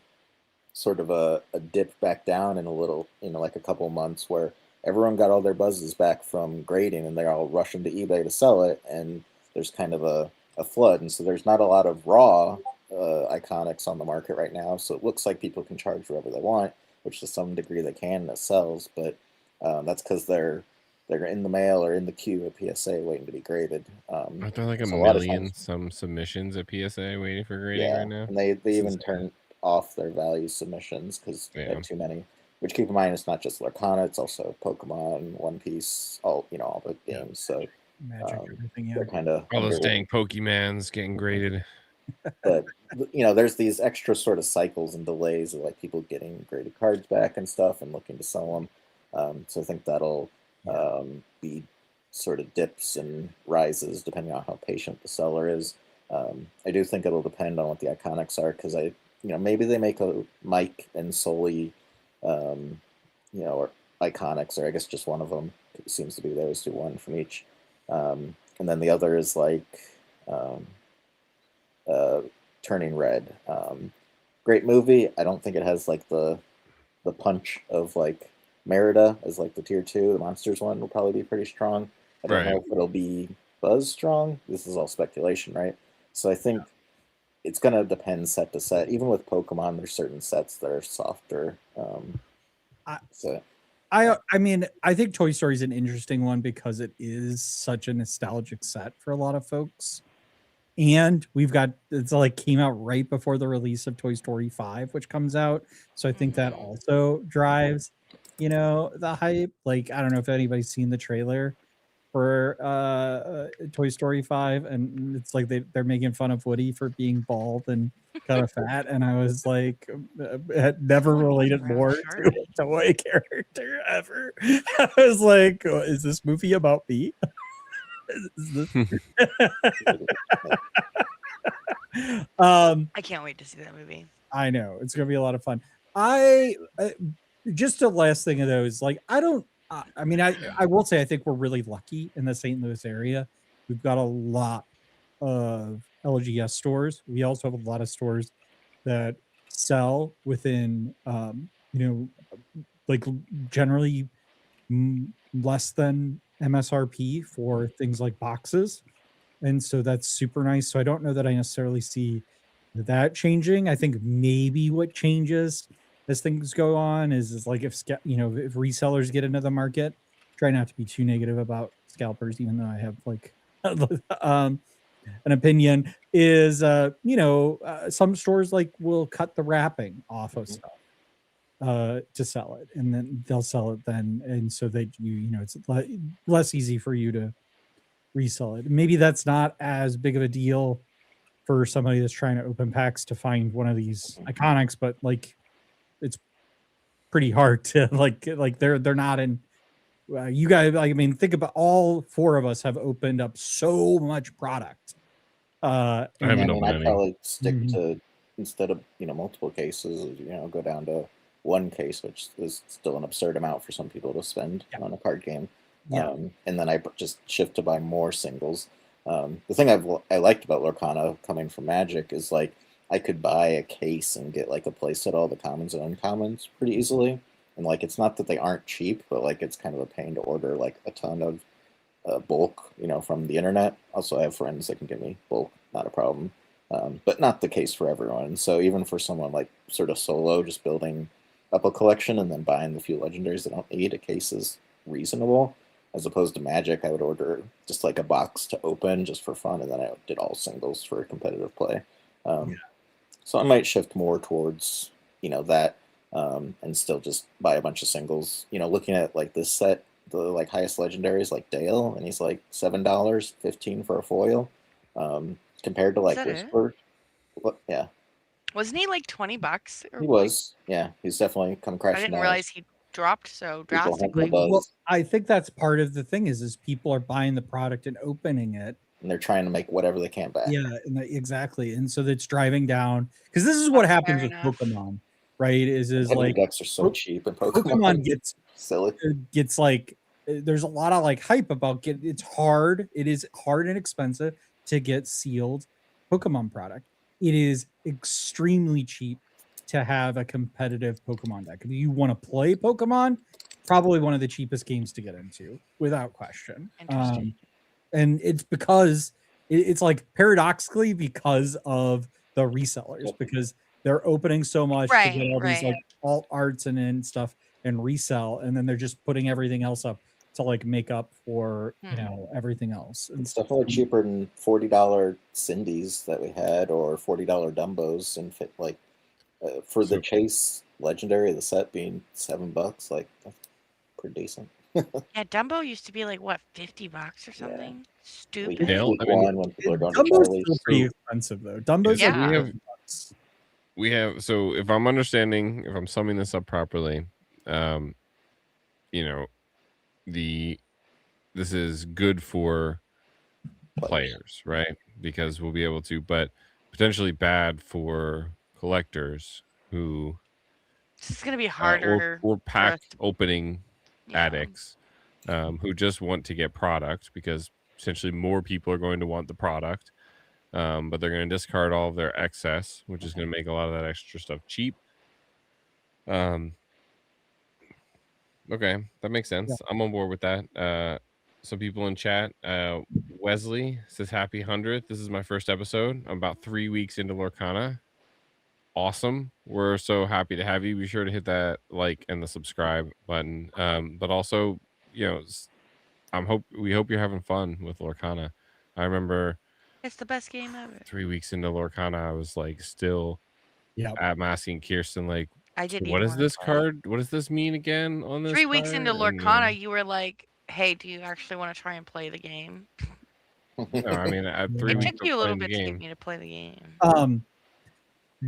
Speaker 3: sort of a dip back down in a little, like a couple months where everyone got all their buzzes back from grading and they're all rushing to eBay to sell it. And there's kind of a flood. And so there's not a lot of raw iconics on the market right now. So it looks like people can charge whatever they want, which to some degree they can, that sells. But that's because they're in the mail or in the queue at PSA waiting to be graded.
Speaker 2: Aren't there like a
Speaker 3: so lot of
Speaker 2: million
Speaker 3: times-
Speaker 2: some submissions at PSA waiting for grading
Speaker 3: yeah,
Speaker 2: right now?
Speaker 3: and they
Speaker 2: This
Speaker 3: even
Speaker 2: is-
Speaker 3: turned off their value submissions because they
Speaker 2: Yeah.
Speaker 3: had too many. Which, keep in mind, it's not just Lorcana; it's also Pokemon, One Piece, all the games. So
Speaker 1: Magic, everything. Yeah.
Speaker 3: they're kind of
Speaker 2: All those dang Pokemans getting graded.
Speaker 3: But there's these extra sort of cycles and delays of like people getting graded cards back and stuff and looking to sell them. So I think that'll be sort of dips and rises depending on how patient the seller is. I do think it'll depend on what the iconics are, because maybe they make a Mike and Sully, or iconics, or I guess just one of them. It seems to be those two, one from each, and then the other is like Turning Red. Great movie. I don't think it has like the punch of like Merida as like the tier 2. The Monsters one will probably be pretty strong. I don't know if it'll be Buzz strong. This is all speculation, right? So I think it's going to depend set to set. Even with Pokemon, there's certain sets that are softer.
Speaker 1: I mean, I think Toy Story is an interesting one because it is such a nostalgic set for a lot of folks. And it's like came out right before the release of Toy Story 5, which comes out. So I think that also drives, the hype. Like, I don't know if anybody's seen the trailer for Toy Story 5, and it's like they're making fun of Woody for being bald and kind of fat, and I was like, had never related more to a toy character ever. I was like, is this movie about me?
Speaker 4: I can't wait to see that movie.
Speaker 1: I know it's gonna be a lot of fun. I just a last thing of those, like, I will say I think we're really lucky in the St. Louis area. We've got a lot of LGS stores. We also have a lot of stores that sell within like generally less than MSRP for things like boxes, and so that's super nice. So I don't know that I necessarily see that changing. I think maybe what changes as things go on is like if resellers get into the market. Try not to be too negative about scalpers, even though I have like an opinion. Is some stores like will cut the wrapping off of stuff to sell it, and then they'll sell it then, and so that it's less easy for you to resell it. Maybe that's not as big of a deal for somebody that's trying to open packs to find one of these iconics, but like it's pretty hard to like they're not in. You guys, I mean, think about all four of us have opened up so much product.
Speaker 2: I haven't opened
Speaker 3: I'd
Speaker 2: any.
Speaker 3: probably stick to, instead of multiple cases, go down to one case, which is still an absurd amount for some people to spend on a card game.
Speaker 1: Yeah.
Speaker 3: And then I just shift to buy more singles. The thing I liked about Lorcana coming from Magic is like I could buy a case and get like a playset, all the commons and uncommons pretty easily. And like it's not that they aren't cheap, but like it's kind of a pain to order like a ton of bulk, from the internet. Also, I have friends that can give me bulk, not a problem. But not the case for everyone. So even for someone like sort of solo, just building up a collection and then buying the few legendaries they don't need, a case is reasonable. As opposed to Magic, I would order just like a box to open just for fun, and then I did all singles for competitive play. So I might shift more towards that, and still just buy a bunch of singles. Looking at like this set, the like highest legendaries like Dale, and he's like $7, $15 for a foil, compared to like Whisper. Yeah.
Speaker 4: Wasn't he like $20?
Speaker 3: He was. Yeah, he's definitely come crashing.
Speaker 4: I didn't
Speaker 3: down.
Speaker 4: realize he dropped so
Speaker 3: People have
Speaker 4: drastically.
Speaker 3: the buzz,
Speaker 1: Well, I think that's part of the thing is people are buying the product and opening it.
Speaker 3: and they're trying to make whatever they can back.
Speaker 1: Yeah, exactly. And so that's driving down, because this is what
Speaker 4: That's
Speaker 1: happens
Speaker 4: fair
Speaker 1: with
Speaker 4: enough.
Speaker 1: Pokemon right? Is
Speaker 3: Heavy
Speaker 1: like
Speaker 3: decks are so
Speaker 1: Po-
Speaker 3: cheap, and
Speaker 1: Pokemon
Speaker 3: silly.
Speaker 1: gets like there's a lot of like hype about it's hard. It is hard and expensive to get sealed Pokemon product. It is extremely cheap to have a competitive Pokemon deck. If you want to play Pokemon, probably one of the cheapest games to get into, without question.
Speaker 4: Interesting.
Speaker 1: And it's because it's like paradoxically because of the resellers,
Speaker 3: Yep.
Speaker 1: because they're opening so much to get
Speaker 4: Right,
Speaker 1: all these
Speaker 4: right.
Speaker 1: like alt arts and stuff and resell, and then they're just putting everything else up to like make up for everything else and
Speaker 3: It's
Speaker 1: stuff.
Speaker 3: definitely cheaper than $40 Cindy's that we had, or $40 Dumbos, and fit like for the Chase Legendary, the set being $7, like that's pretty decent.
Speaker 4: Yeah, Dumbo used to be like what, $50 or something? Stupid.
Speaker 2: Dale,
Speaker 3: Week
Speaker 2: I mean,
Speaker 3: one when people are going to
Speaker 1: Dumbo's
Speaker 3: Charlie's.
Speaker 1: still pretty expensive though. Dumbo's
Speaker 4: Yeah.
Speaker 1: like
Speaker 2: we have so if I'm understanding, if I'm summing this up properly, this is good for players, right? Because we'll be able to, but potentially bad for collectors who
Speaker 4: This is gonna be harder.
Speaker 2: or
Speaker 4: for
Speaker 2: pack
Speaker 4: us to-
Speaker 2: opening
Speaker 4: yeah.
Speaker 2: addicts who just want to get product, because essentially more people are going to want the product, but they're going to discard all of their excess, which is going to make a lot of that extra stuff cheap. Okay, that makes sense.
Speaker 1: Yeah.
Speaker 2: I'm on board with that. Some people in chat, Wesley says happy 100th. This is my first episode. I'm about 3 weeks into Lorcana. Awesome. We're so happy to have you. Be sure to hit that like and the subscribe button. But also, we hope you're having fun with Lorcana. I remember
Speaker 4: It's the best game ever.
Speaker 2: 3 weeks into Lorcana, I was like still I'm asking Kirsten, like,
Speaker 4: I didn't
Speaker 2: what
Speaker 4: even
Speaker 2: is
Speaker 4: wanna
Speaker 2: this
Speaker 4: play.
Speaker 2: card? What does this mean again on this
Speaker 4: 3 weeks into
Speaker 2: card? And,
Speaker 4: Lorcana, you were like, "Hey, do you actually want to try and play the game?"
Speaker 2: no, I mean, I had 3
Speaker 4: It
Speaker 2: weeks
Speaker 4: took
Speaker 2: of
Speaker 4: you a little
Speaker 2: playing the
Speaker 4: bit to get
Speaker 2: game.
Speaker 4: me to play the game.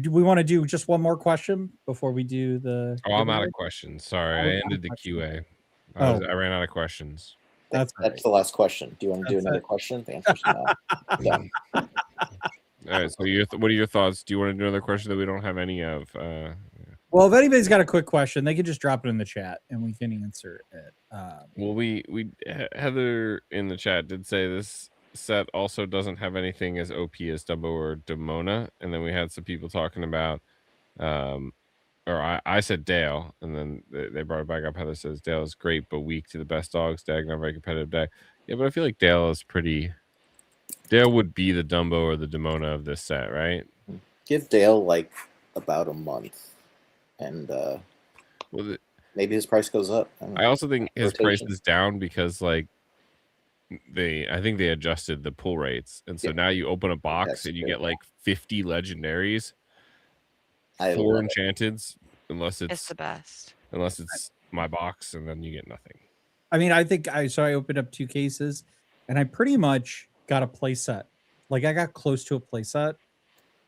Speaker 1: Do we want to do just one more question before we do the?
Speaker 2: Oh, I'm out
Speaker 1: giveaway?
Speaker 2: of questions. Sorry,
Speaker 1: Oh,
Speaker 2: I
Speaker 1: we're out
Speaker 2: ended
Speaker 1: of
Speaker 2: the
Speaker 1: questions.
Speaker 2: QA.
Speaker 1: Oh.
Speaker 2: I ran out of questions.
Speaker 1: That's all
Speaker 3: That's
Speaker 1: right.
Speaker 3: the last question. Do you want to do
Speaker 1: That's
Speaker 3: another
Speaker 1: it.
Speaker 3: question? The answer's no. Done.
Speaker 2: All right. So, what are your thoughts? Do you want to do another question that we don't have any of?
Speaker 1: Well, if anybody's got a quick question, they can just drop it in the chat and we can answer it.
Speaker 2: Well, Heather in the chat did say this set also doesn't have anything as OP as Dumbo or Demona, and then we had some people talking about, or I said Dale, and then they brought it back up. Heather says Dale is great but weak to the best dogs deck, not very competitive deck. Yeah, but I feel like Dale would be the Dumbo or the Demona of this set, right?
Speaker 3: Give Dale like about a month, and maybe his price goes up.
Speaker 2: I also think his price
Speaker 3: Rotation.
Speaker 2: is down because I think they adjusted the pull rates, and so now you open a box
Speaker 3: That's
Speaker 2: and you
Speaker 3: true.
Speaker 2: get like 50 legendaries,
Speaker 3: I
Speaker 2: 4
Speaker 3: love it.
Speaker 2: enchanteds, unless
Speaker 4: It's
Speaker 2: it's
Speaker 4: the best.
Speaker 2: my box, and then you get nothing.
Speaker 1: I mean, I think I opened up 2 cases and I pretty much got a play set. Like I got close to a play set.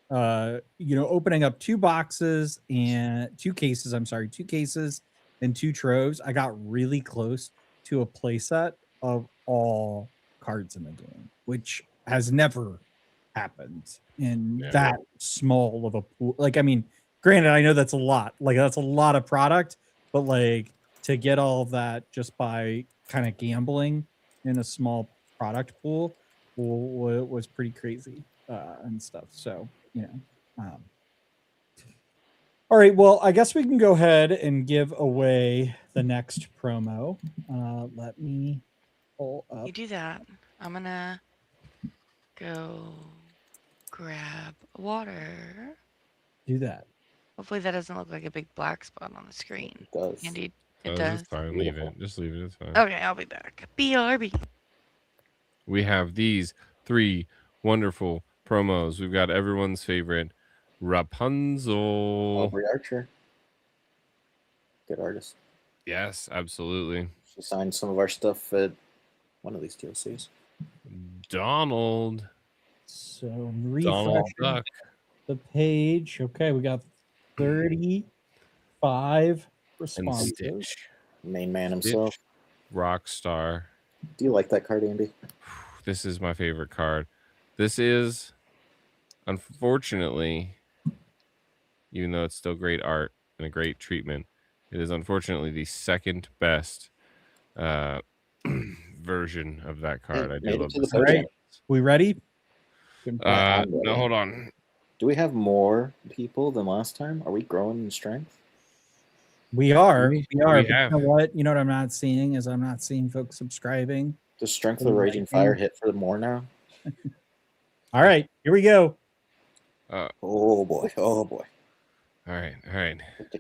Speaker 1: Opening up 2 boxes and 2 cases, 2 cases and 2 troves. I got really close to a play set of all cards in the game, which has never happened in that small of a pool. Like, I mean, granted, I know that's a lot. Like, that's a lot of product, but like to get all of that just by kind of gambling in a small product pool was pretty crazy and stuff. So, all right, well, I guess we can go ahead and give away the next promo. Let me pull up.
Speaker 4: You do that. I'm gonna go grab water.
Speaker 1: Do that.
Speaker 4: Hopefully that doesn't look like a big black spot on the screen.
Speaker 3: It does.
Speaker 4: Andy,
Speaker 2: Oh,
Speaker 4: it
Speaker 2: that's
Speaker 4: does.
Speaker 2: fine. Leave it. Just leave it. It's fine.
Speaker 4: Okay, I'll be back. BRB.
Speaker 2: We have these 3 wonderful promos. We've got everyone's favorite Rapunzel.
Speaker 3: Aubrey Archer. Good artist.
Speaker 2: Yes, absolutely.
Speaker 3: She signed some of our stuff at one of these DLCs.
Speaker 2: Donald.
Speaker 1: So
Speaker 2: Donald
Speaker 1: refreshing
Speaker 2: Duck.
Speaker 1: the page. Okay, we got 35
Speaker 2: And
Speaker 1: responses.
Speaker 2: Stitch.
Speaker 3: Main man himself.
Speaker 2: Rockstar.
Speaker 3: Do you like that card, Andy?
Speaker 2: This is my favorite card. This is, unfortunately, even though it's still great art, and a great treatment. It is unfortunately the second best version of that card. I do love this.
Speaker 1: All right, we ready?
Speaker 2: No, hold on.
Speaker 3: Do we have more people than last time? Are we growing in strength?
Speaker 1: We are.
Speaker 2: We
Speaker 1: But you
Speaker 2: have.
Speaker 1: know what? You know what I'm not seeing is I'm not seeing folks subscribing.
Speaker 3: Does Strength of the Raging Fire hit for more now?
Speaker 1: All right, here we go.
Speaker 3: Oh boy! Oh boy!
Speaker 2: All right. I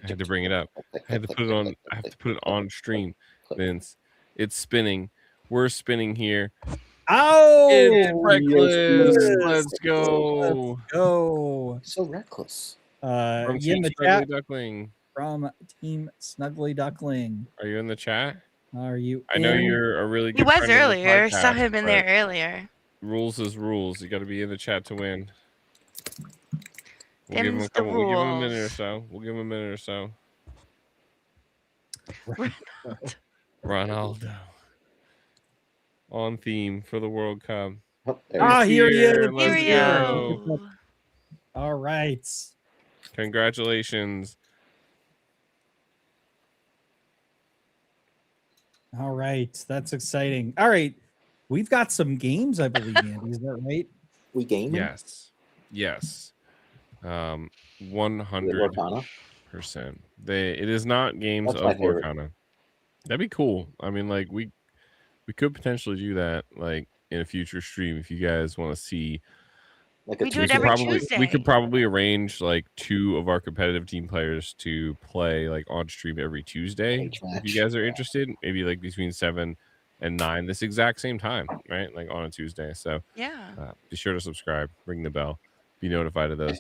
Speaker 2: had to bring it up. I had to put it on. I have to put it on stream, Vince. It's spinning. We're spinning here.
Speaker 1: Oh,
Speaker 2: It's reckless.
Speaker 1: yes.
Speaker 2: Let's go.
Speaker 1: Let's go.
Speaker 3: So reckless.
Speaker 2: From
Speaker 1: You in
Speaker 2: Team
Speaker 1: the
Speaker 2: Snuggly
Speaker 1: chat
Speaker 2: Duckling.
Speaker 1: from Team Snuggly Duckling.
Speaker 2: Are you in the chat?
Speaker 1: Are you?
Speaker 2: I know you're a really good
Speaker 4: He was
Speaker 2: friend of the
Speaker 4: earlier. Saw
Speaker 2: podcast,
Speaker 4: him in
Speaker 2: but
Speaker 4: there earlier.
Speaker 2: Rules is rules. You got to be in the chat to win. We'll give him
Speaker 4: Them's the
Speaker 2: we'll give him a minute or
Speaker 4: rules.
Speaker 2: so. We'll give him a minute or so.
Speaker 4: Ronaldo.
Speaker 2: Ronaldo. On theme for the World Cup.
Speaker 3: Oh, there
Speaker 1: Here he is.
Speaker 2: Let's
Speaker 4: Here we
Speaker 2: go.
Speaker 4: go.
Speaker 1: All right.
Speaker 2: Congratulations.
Speaker 1: All right. That's exciting. All right. We've got some games, I believe, Andy. Is that right?
Speaker 3: we gaming?
Speaker 2: Yes. 100%. It is not games
Speaker 3: That's my
Speaker 2: of
Speaker 3: favorite.
Speaker 2: Lorcana. That'd be cool. I mean, like we could potentially do that like in a future stream if you guys want to see.
Speaker 3: Like
Speaker 4: We do it every Tuesday.
Speaker 2: We could probably arrange like 2 of our competitive team players to play like on stream every Tuesday. If you guys are interested, maybe like between 7 and 9 this exact same time, right? Like on a Tuesday. So
Speaker 4: Yeah.
Speaker 2: be sure to subscribe, ring the bell, be notified of those.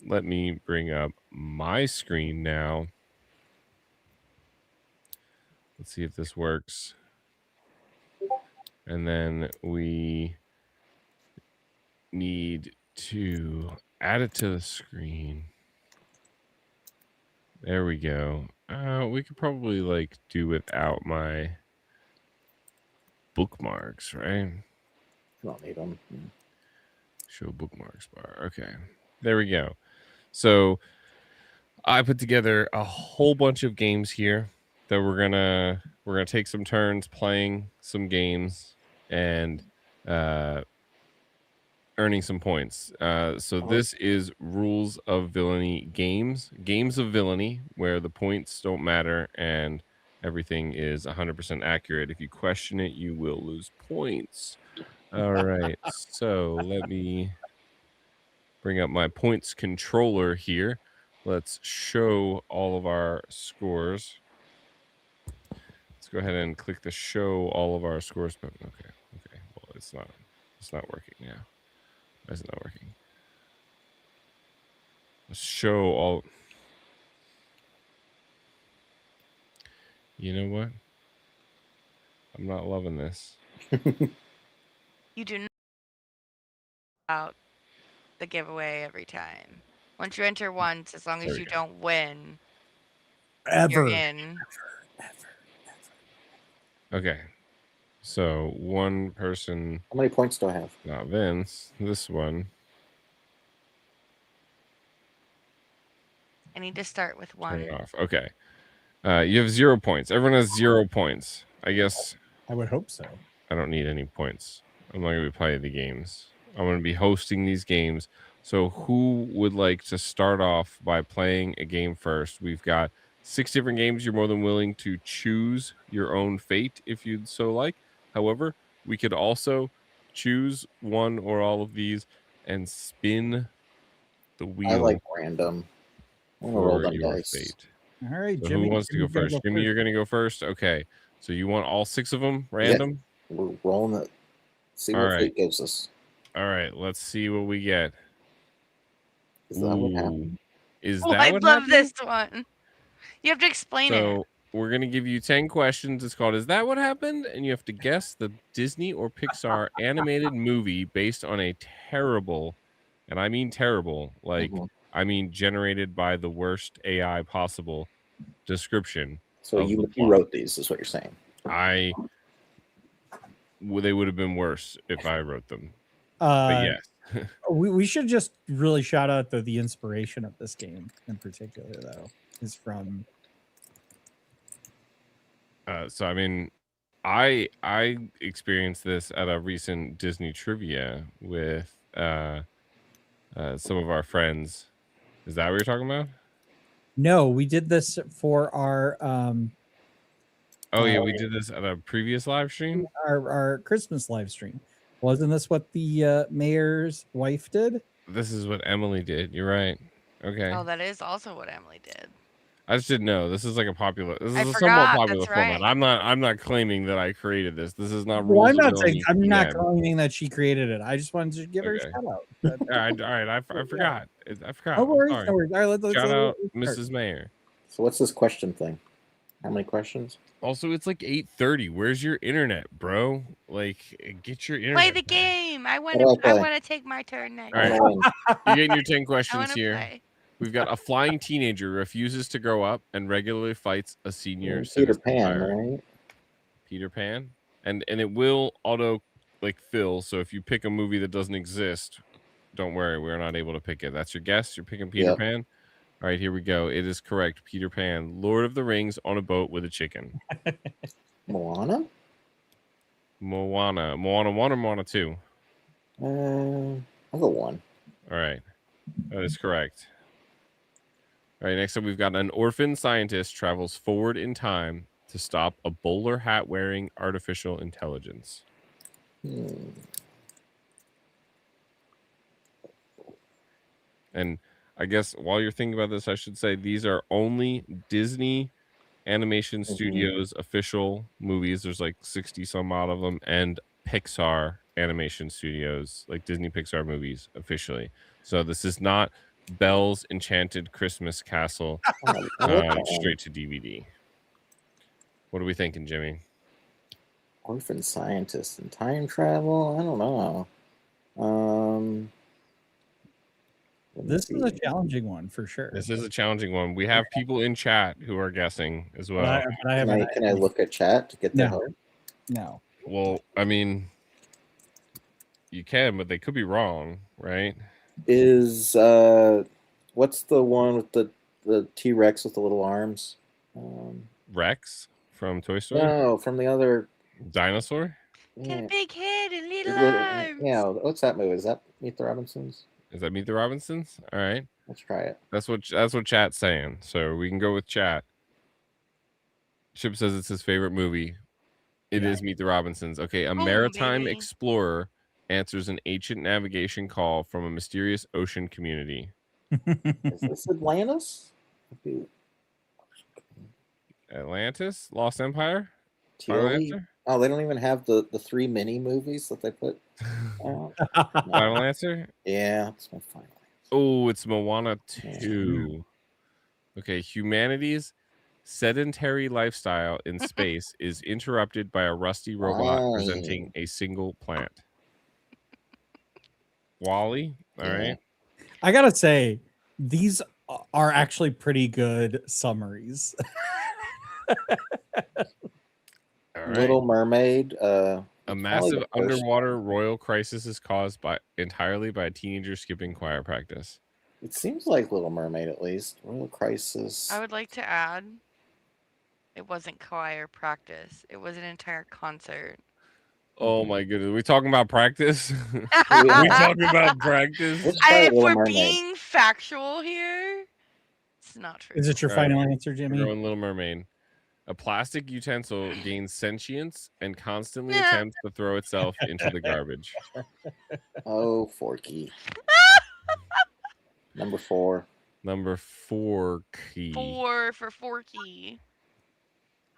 Speaker 2: Let me bring up my screen now. Let's see if this works. And then we need to add it to the screen. There we go. We could probably like do without my bookmarks, right?
Speaker 3: I don't need them.
Speaker 2: Show bookmarks bar. Okay. There we go. So I put together a whole bunch of games here that we're gonna take some turns playing some games and earning some points. So this is Rules of Villainy games of villainy, where the points don't matter and everything is 100% accurate. If you question it, you will lose points. All right. So let me bring up my points controller here. Let's show all of our scores. Let's go ahead and click the show all of our scores button. Okay. Well, it's not working now. Why is it not working? Let's show all. You know what? I'm not loving this.
Speaker 4: You do not out the giveaway every time. Once you enter once, as long as you don't win, you're in.
Speaker 2: Okay. So one person.
Speaker 3: How many points do I have?
Speaker 2: Not Vince. This one.
Speaker 4: I need to start with one.
Speaker 2: Turn it off. Okay. You have 0 points. Everyone has 0 points. I guess
Speaker 1: I would hope so.
Speaker 2: I don't need any points. I'm not going to be playing the games. I'm going to be hosting these games. So who would like to start off by playing a game first? We've got 6 different games. You're more than willing to choose your own fate if you'd so like. However, we could also choose one or all of these and spin the wheel.
Speaker 3: I like random. I'm gonna roll them
Speaker 2: your
Speaker 3: dice.
Speaker 2: fate.
Speaker 1: All right,
Speaker 2: So
Speaker 1: Jimmy.
Speaker 2: who wants to go first? Jimmy, you're going to go first? Okay. So you want all 6 of them random?
Speaker 3: Yeah. We're rolling it. See what fate gives us.
Speaker 2: All right. Let's see what we get.
Speaker 3: Is that what happened?
Speaker 4: I love this one. You have to explain it.
Speaker 2: So we're going to give you 10 questions. It's called Is That What Happened? And you have to guess the Disney or Pixar animated movie based on a terrible, and I mean terrible, like, I mean generated by the worst AI possible description.
Speaker 3: So you wrote these, is what you're saying.
Speaker 2: They would have been worse if I wrote them. But yes.
Speaker 1: we should just really shout out the inspiration of this game in particular, though. is from.
Speaker 2: So I mean, I experienced this at a recent Disney trivia with some of our friends. Is that what you're talking about?
Speaker 1: No, we did this for our
Speaker 2: Oh yeah, we did this at a previous live stream.
Speaker 1: our Christmas live stream. Wasn't this what the mayor's wife did?
Speaker 2: This is what Emily did. You're right. Okay.
Speaker 4: Oh, that is also what Emily did.
Speaker 2: I just didn't know. This is like a popular. This is
Speaker 4: I
Speaker 2: a somewhat
Speaker 4: forgot,
Speaker 2: popular
Speaker 4: that's
Speaker 2: format.
Speaker 4: right.
Speaker 2: I'm not claiming that I created this. This is not
Speaker 1: Well,
Speaker 2: rules.
Speaker 1: I'm not claiming that she created it. I just wanted to give her a
Speaker 2: Okay.
Speaker 1: shout out.
Speaker 2: All right. I forgot. I forgot.
Speaker 1: No worries.
Speaker 2: Sorry.
Speaker 1: No worries. All right, let's
Speaker 2: Shout out,
Speaker 1: start.
Speaker 2: Mrs. Mayor.
Speaker 3: So what's this question thing? How many questions?
Speaker 2: Also, it's like 8:30. Where's your internet, bro? Like, get your internet.
Speaker 4: Play the
Speaker 2: back.
Speaker 4: game. I want
Speaker 3: How do I
Speaker 4: to. I
Speaker 3: play?
Speaker 4: want to take my turn next.
Speaker 2: All right.
Speaker 3: Wanna win.
Speaker 2: You're getting your 10
Speaker 4: I
Speaker 2: questions
Speaker 4: want to
Speaker 2: here.
Speaker 4: play.
Speaker 2: We've got a flying teenager refuses to grow up and regularly fights a senior
Speaker 3: Peter
Speaker 2: citizen
Speaker 3: Pan,
Speaker 2: pirate.
Speaker 3: right?
Speaker 2: Peter Pan, and it will auto like fill. So if you pick a movie that doesn't exist, don't worry, we're not able to pick it. That's your guess. You're picking Peter
Speaker 3: Yep.
Speaker 2: Pan. All right, here we go. It is correct. Peter Pan, Lord of the Rings on a boat with a chicken.
Speaker 3: Moana?
Speaker 2: Moana 1 or Moana 2?
Speaker 3: I'll go 1.
Speaker 2: All right, that is correct. All right, next up we've got an orphan scientist travels forward in time to stop a bowler hat wearing artificial intelligence. And I guess while you're thinking about this, I should say these are only Disney Animation Studios official movies. There's like 60 some odd of them, and Pixar Animation Studios, like Disney Pixar movies officially. So this is not Belle's Enchanted Christmas Castle straight to DVD. What are we thinking, Jimmy?
Speaker 3: Orphan scientist and time travel? I don't know.
Speaker 1: This is a challenging one for sure.
Speaker 2: This is a challenging one. We have people in chat who are guessing as well.
Speaker 3: Can I look at chat to get that help?
Speaker 1: No.
Speaker 2: Well, I mean, you can, but they could be wrong, right?
Speaker 3: Is what's the one with the T-Rex with the little arms?
Speaker 2: Rex from Toy Story?
Speaker 3: No, from the other
Speaker 2: Dinosaur?
Speaker 4: Got a big head and little
Speaker 3: Little-
Speaker 4: arms.
Speaker 3: Yeah, what's that movie? Is that Meet the Robinsons?
Speaker 2: Is that Meet the Robinsons? All right.
Speaker 3: Let's try it.
Speaker 2: That's what chat's saying. So we can go with chat. Chip says it's his favorite movie. It is Meet the Robinsons. Okay, a maritime
Speaker 4: baby.
Speaker 2: explorer answers an ancient navigation call from a mysterious ocean community.
Speaker 3: Is this Atlantis?
Speaker 2: Atlantis? Lost Empire?
Speaker 3: Teal?
Speaker 2: Answer?
Speaker 3: Oh, they don't even have the 3 mini movies that they put out.
Speaker 2: Final answer?
Speaker 3: Yeah, that's my final answer.
Speaker 2: Oh, it's Moana 2. Okay, humanity's sedentary lifestyle in space is interrupted by a rusty robot presenting a single plant. Wall-E? All right.
Speaker 1: I gotta say, these are actually pretty good summaries.
Speaker 2: All right.
Speaker 3: Little Mermaid.
Speaker 2: A massive underwater royal crisis is caused entirely by a teenager skipping choir practice.
Speaker 3: It seems like Little Mermaid, at least. Royal crisis.
Speaker 4: I would like to add, it wasn't choir practice. It was an entire concert.
Speaker 2: Oh my goodness. Are we talking about practice? Are we talking about practice?
Speaker 4: If we're being factual here, it's not true.
Speaker 1: Is it your final answer, Jimmy?
Speaker 2: We're going Little Mermaid. A plastic utensil gains sentience and constantly attempts to throw itself into the garbage.
Speaker 3: Oh, Forky. Number 4.
Speaker 2: Number 4 key.
Speaker 4: 4 for Forky.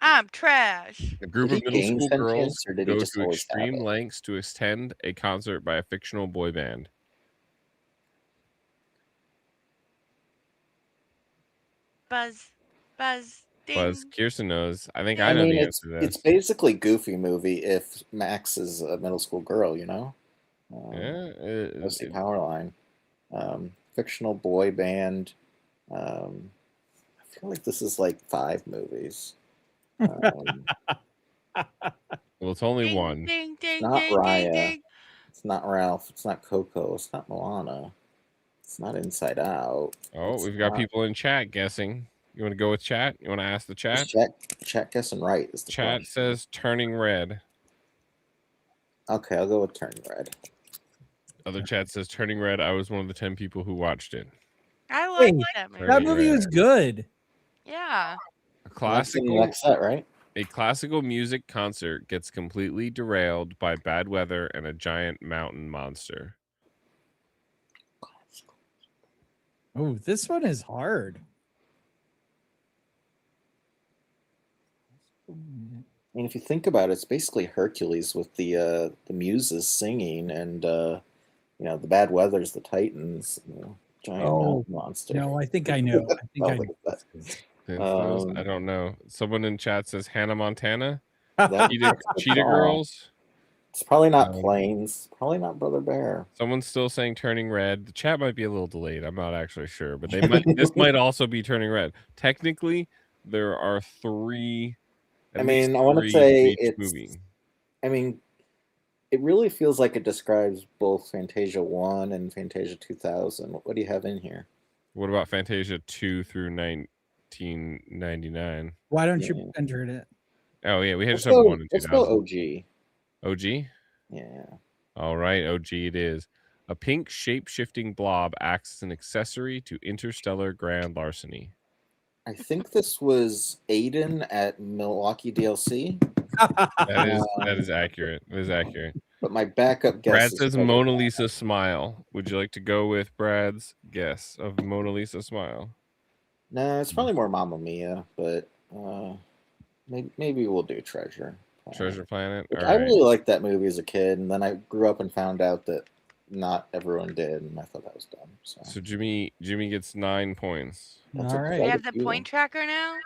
Speaker 4: I'm trash.
Speaker 2: A group of middle school girls
Speaker 3: or did he
Speaker 2: go
Speaker 3: just
Speaker 2: to
Speaker 3: always have
Speaker 2: extreme
Speaker 3: it?
Speaker 2: lengths to attend a concert by a fictional boy band.
Speaker 4: Buzz. Ding.
Speaker 2: Buzz, Kirsten knows. I think I know the answer to this.
Speaker 3: It's basically Goofy movie if Max is a middle school girl, you know? OC Powerline. Fictional boy band. I feel like this is like 5 movies.
Speaker 2: Well, it's only one.
Speaker 4: Ding, ding,
Speaker 3: Not
Speaker 4: ding,
Speaker 3: Raya.
Speaker 4: ding.
Speaker 3: It's not Ralph. It's not Coco. It's not Moana. It's not Inside Out.
Speaker 2: Oh,
Speaker 3: It's
Speaker 2: we've got
Speaker 3: not-
Speaker 2: people in chat guessing. You want to go with chat? You want to ask the chat?
Speaker 3: Chat guessing right is the
Speaker 2: Chat
Speaker 3: question.
Speaker 2: says Turning Red.
Speaker 3: Okay, I'll go with Turning Red.
Speaker 2: Other chat says Turning Red. I was one of the 10 people who watched it.
Speaker 4: I like
Speaker 1: Wait,
Speaker 4: that movie.
Speaker 1: that movie was good.
Speaker 4: Yeah.
Speaker 3: That's in the next set, right?
Speaker 2: A classical music concert gets completely derailed by bad weather and a giant mountain monster.
Speaker 1: Oh, this one is hard.
Speaker 3: I mean, if you think about it, it's basically Hercules with the muses singing, and the bad weather's the Titans, giant mountain monster.
Speaker 1: No, I think I know. I think I know.
Speaker 2: I don't know. Someone in chat says Hannah Montana.
Speaker 3: That's
Speaker 2: Cheetah Girls.
Speaker 3: It's probably not Planes. Probably not Brother Bear.
Speaker 2: Someone's still saying Turning Red. The chat might be a little delayed. I'm not actually sure, but this might also be Turning Red. Technically, there are three.
Speaker 3: I want to say it's.
Speaker 2: Movie.
Speaker 3: I mean, it really feels like it describes both Fantasia 1 and Fantasia 2000. What do you have in here?
Speaker 2: What about Fantasia 2 through 1999?
Speaker 1: Why don't you enter it?
Speaker 2: Oh yeah, we had just have 1 in 2000.
Speaker 3: Let's go OG.
Speaker 2: OG?
Speaker 3: Yeah.
Speaker 2: All right, OG it is. A pink shape-shifting blob acts as an accessory to interstellar grand larceny.
Speaker 3: I think this was Aiden at Milwaukee DLC.
Speaker 2: That is accurate. It is accurate.
Speaker 3: But my backup guess
Speaker 2: Brad says Mona Lisa Smile. Would you like to go with Brad's guess of Mona Lisa Smile?
Speaker 3: No, it's probably more Mamma Mia, but maybe we'll do Treasure Planet.
Speaker 2: Treasure Planet?
Speaker 3: I really liked that movie as a kid, and then I grew up and found out that not everyone did, and I thought that was dumb.
Speaker 2: So Jimmy gets 9 points.
Speaker 1: All right.
Speaker 4: We have the point tracker now?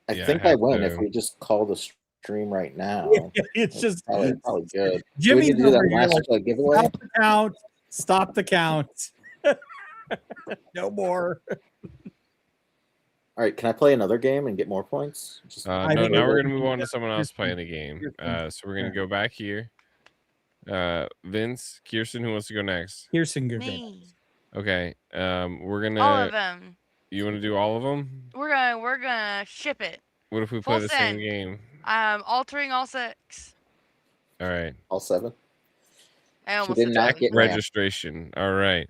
Speaker 3: I think I win if we just call the stream right now.
Speaker 1: Yeah, it's just
Speaker 3: probably good.
Speaker 1: Jimmy,
Speaker 3: do that last giveaway.
Speaker 1: Stop the count. No more.
Speaker 3: All right, can I play another game and get more points?
Speaker 2: No, now we're gonna move on to someone else playing a game. So we're gonna go back here. Vince, Kirsten, who wants to go next?
Speaker 1: Kirsten, go.
Speaker 2: Okay. We're gonna
Speaker 4: all of them.
Speaker 2: You want to do all of them?
Speaker 4: We're gonna ship it.
Speaker 2: What if we play the same game?
Speaker 4: Altering all 6.
Speaker 2: All right.
Speaker 3: All 7.
Speaker 4: I almost
Speaker 3: did not get
Speaker 2: registration. All right.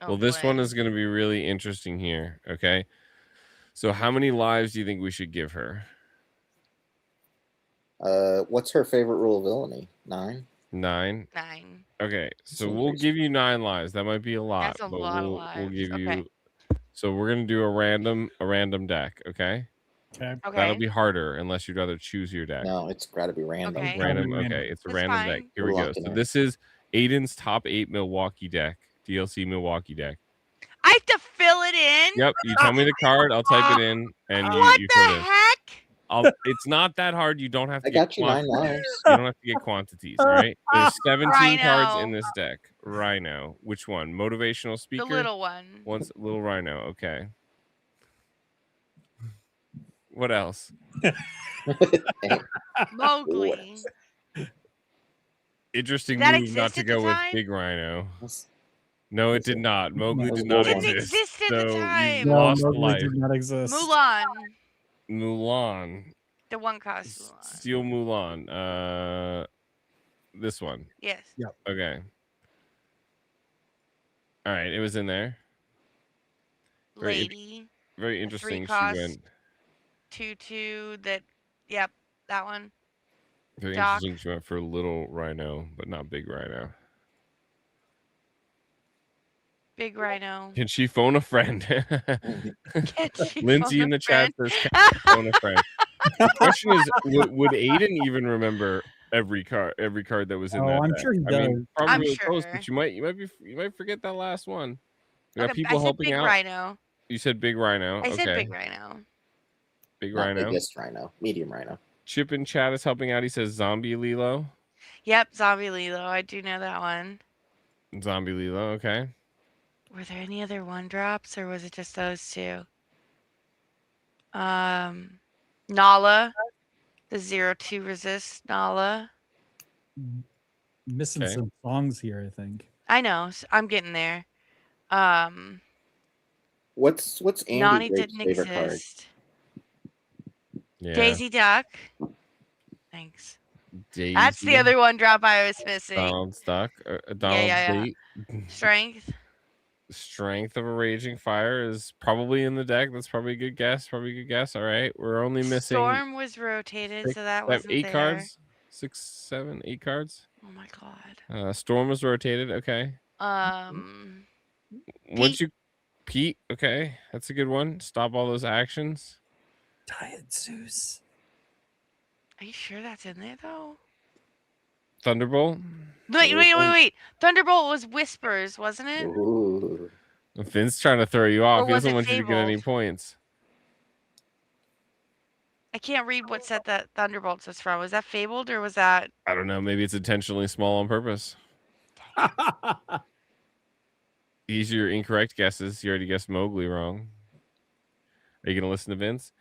Speaker 2: Well, this one is going to be really interesting here. Okay. So, how many lives do you think we should give her?
Speaker 3: What's her favorite rule of villainy? 9.
Speaker 4: 9.
Speaker 2: Okay, so we'll give you 9 lives. That might be a lot.
Speaker 4: That's a lot of lives.
Speaker 2: We'll give you. So we're gonna do a random deck. Okay. That'll be harder unless you'd rather choose your deck.
Speaker 3: No, it's got to be random.
Speaker 4: Okay.
Speaker 2: Random. Okay, it's a random deck. Here we go. So this is Aiden's top 8 Milwaukee deck. DLC Milwaukee deck.
Speaker 4: I have to fill it in.
Speaker 2: Yep. You tell me the card. I'll type it in, and
Speaker 4: what
Speaker 2: you
Speaker 4: the heck?
Speaker 2: It's not that hard. You don't have to.
Speaker 3: I got you 9 lives.
Speaker 2: You don't have to get quantities. All right. There's 17 cards in this deck. Rhino. Which one? Motivational speaker.
Speaker 4: The little one.
Speaker 2: One's little Rhino. Okay. What else?
Speaker 4: Mowgli.
Speaker 2: Interesting
Speaker 4: That
Speaker 2: move not to go with Big Rhino. No, it did not. Mowgli did not exist.
Speaker 4: At the time.
Speaker 2: You lost life.
Speaker 1: Did not exist.
Speaker 2: Mulan.
Speaker 4: The one cost Mulan.
Speaker 2: Steel Mulan. This one.
Speaker 4: Yes.
Speaker 1: Yep.
Speaker 2: Okay. All right, it was in there.
Speaker 4: Lady.
Speaker 2: Very interesting. She went
Speaker 4: 2/2. Yep, that one.
Speaker 2: Very interesting. She went for Little Rhino, but not Big Rhino.
Speaker 4: Big Rhino.
Speaker 2: Can she phone a friend? Lindsay in the chat says, "Can she phone a friend?" The question is, would Aiden even remember every card that was in that?
Speaker 1: I'm sure he does.
Speaker 2: Probably really close, but you might forget that last one. We got people helping out.
Speaker 4: Rhino.
Speaker 2: You said Big Rhino.
Speaker 4: I said Big Rhino.
Speaker 2: Big
Speaker 3: Not
Speaker 2: Rhino.
Speaker 3: Biggest Rhino. Medium Rhino.
Speaker 2: Chip in chat is helping out. He says Zombie Lilo.
Speaker 4: Yep, Zombie Lilo. I do know that one.
Speaker 2: Zombie Lilo. Okay.
Speaker 4: Were there any other 1-drops, or was it just those 2? Nala, the 0-2 resist Nala.
Speaker 1: Missing some songs here, I think.
Speaker 4: I know. I'm getting there.
Speaker 3: What's Andy
Speaker 4: Nani
Speaker 3: Drake's
Speaker 4: didn't
Speaker 3: favorite card?
Speaker 4: exist.
Speaker 2: Yeah.
Speaker 4: Daisy Duck. Thanks.
Speaker 2: Daisy.
Speaker 4: That's the other one drop I was missing.
Speaker 2: Donald's Duck. Donald's
Speaker 4: yeah.
Speaker 2: Date.
Speaker 4: Strength.
Speaker 2: Strength of a Raging Fire is probably in the deck. That's probably a good guess. All right. We're only missing
Speaker 4: Storm was rotated, so that wasn't
Speaker 2: 8
Speaker 4: there.
Speaker 2: cards. 6, 7, 8 cards.
Speaker 4: Oh my god.
Speaker 2: Storm was rotated. Okay. Once you Pete, okay. That's a good one. Stop all those actions.
Speaker 1: Diet Zeus.
Speaker 4: Are you sure that's in there though?
Speaker 2: Thunderbolt.
Speaker 4: Wait. Thunderbolt was Whispers, wasn't it?
Speaker 3: Ooh.
Speaker 2: Finn's trying to throw you off. He
Speaker 4: was
Speaker 2: doesn't
Speaker 4: it
Speaker 2: want you to get any
Speaker 4: Fabled?
Speaker 2: points.
Speaker 4: I can't read what set that Thunderbolt was from. Was that Fabled or was that?
Speaker 2: I don't know. Maybe it's intentionally small on purpose. These are your incorrect guesses. You already guessed Mowgli wrong. Are you going to listen to Vince?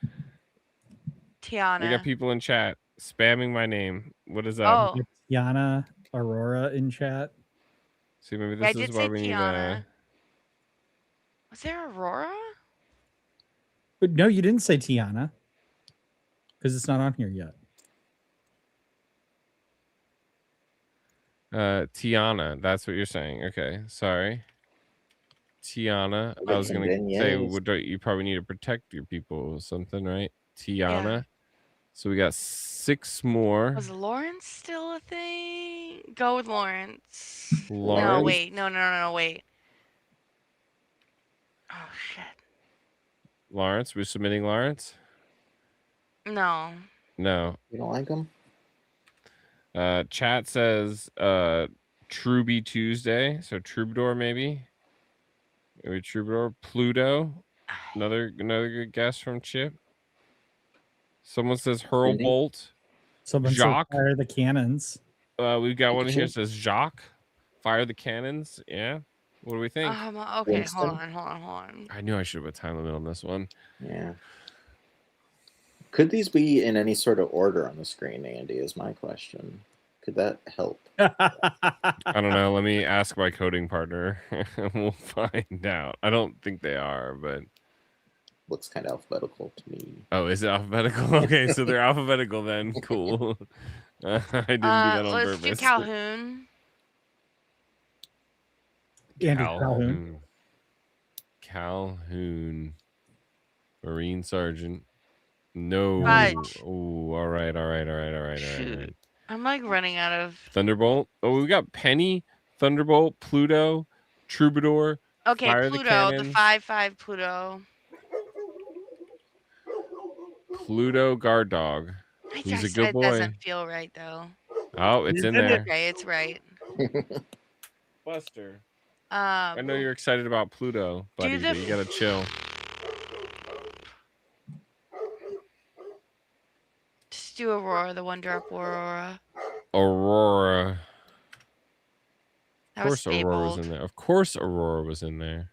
Speaker 4: Tiana.
Speaker 2: We got people in chat spamming my name. What is that?
Speaker 4: Oh.
Speaker 1: Tiana Aurora in chat.
Speaker 2: See, maybe
Speaker 4: I
Speaker 2: this
Speaker 4: did
Speaker 2: is
Speaker 4: say
Speaker 2: why we need
Speaker 4: Tiana. Was there Aurora?
Speaker 1: But no, you didn't say Tiana. Because it's not on here yet.
Speaker 2: Tiana. That's what you're saying. Okay. Sorry. Tiana. I was going to say, you probably need to protect your people or something, right? Tiana.
Speaker 4: Yeah.
Speaker 2: So we got 6 more.
Speaker 4: Was Lawrence still a thing? Go with Lawrence.
Speaker 2: Lawrence?
Speaker 4: No, wait. No, wait. Oh, shit.
Speaker 2: Lawrence? We're submitting Lawrence?
Speaker 4: No.
Speaker 2: No.
Speaker 3: You don't like him?
Speaker 2: Chat says Truby Tuesday. So Troubadour, maybe? Maybe Troubadour. Pluto. Another good guess from Chip. Someone says Hurlbolt.
Speaker 1: Someone
Speaker 2: Jacques.
Speaker 1: says fire the cannons.
Speaker 2: We've got one here that says Jacques. Fire the cannons. Yeah. What do we think?
Speaker 4: Okay,
Speaker 3: Winston?
Speaker 4: hold on.
Speaker 2: I knew I should have put time limit on this one.
Speaker 3: Yeah. Could these be in any sort of order on the screen, Andy, is my question. Could that help?
Speaker 2: I don't know. Let me ask my coding partner and we'll find out. I don't think they are, but
Speaker 3: Looks kind of alphabetical to me.
Speaker 2: oh, is it alphabetical? Okay, so they're alphabetical then. Cool. I didn't do that on
Speaker 4: let's
Speaker 2: purpose.
Speaker 4: do Calhoun.
Speaker 2: Calhoun. Marine Sergeant. No.
Speaker 4: Fudge.
Speaker 2: Oh, all right.
Speaker 4: Shoot. I'm like running out of
Speaker 2: Thunderbolt. Oh, we got Penny, Thunderbolt, Pluto, Troubadour.
Speaker 4: Okay,
Speaker 2: Fire
Speaker 4: Pluto, the
Speaker 2: cannons.
Speaker 4: 5/5 Pluto.
Speaker 2: Pluto Guard Dog. He's a good boy.
Speaker 4: It doesn't feel right though.
Speaker 2: Oh, it's in there.
Speaker 4: Okay, it's right.
Speaker 2: Buster. I know you're excited about Pluto, buddy, but you gotta chill.
Speaker 4: Just do Aurora, the 1-drop Aurora.
Speaker 2: Aurora.
Speaker 4: That
Speaker 2: Of course, Aurora was in there. Of course, Aurora was in there.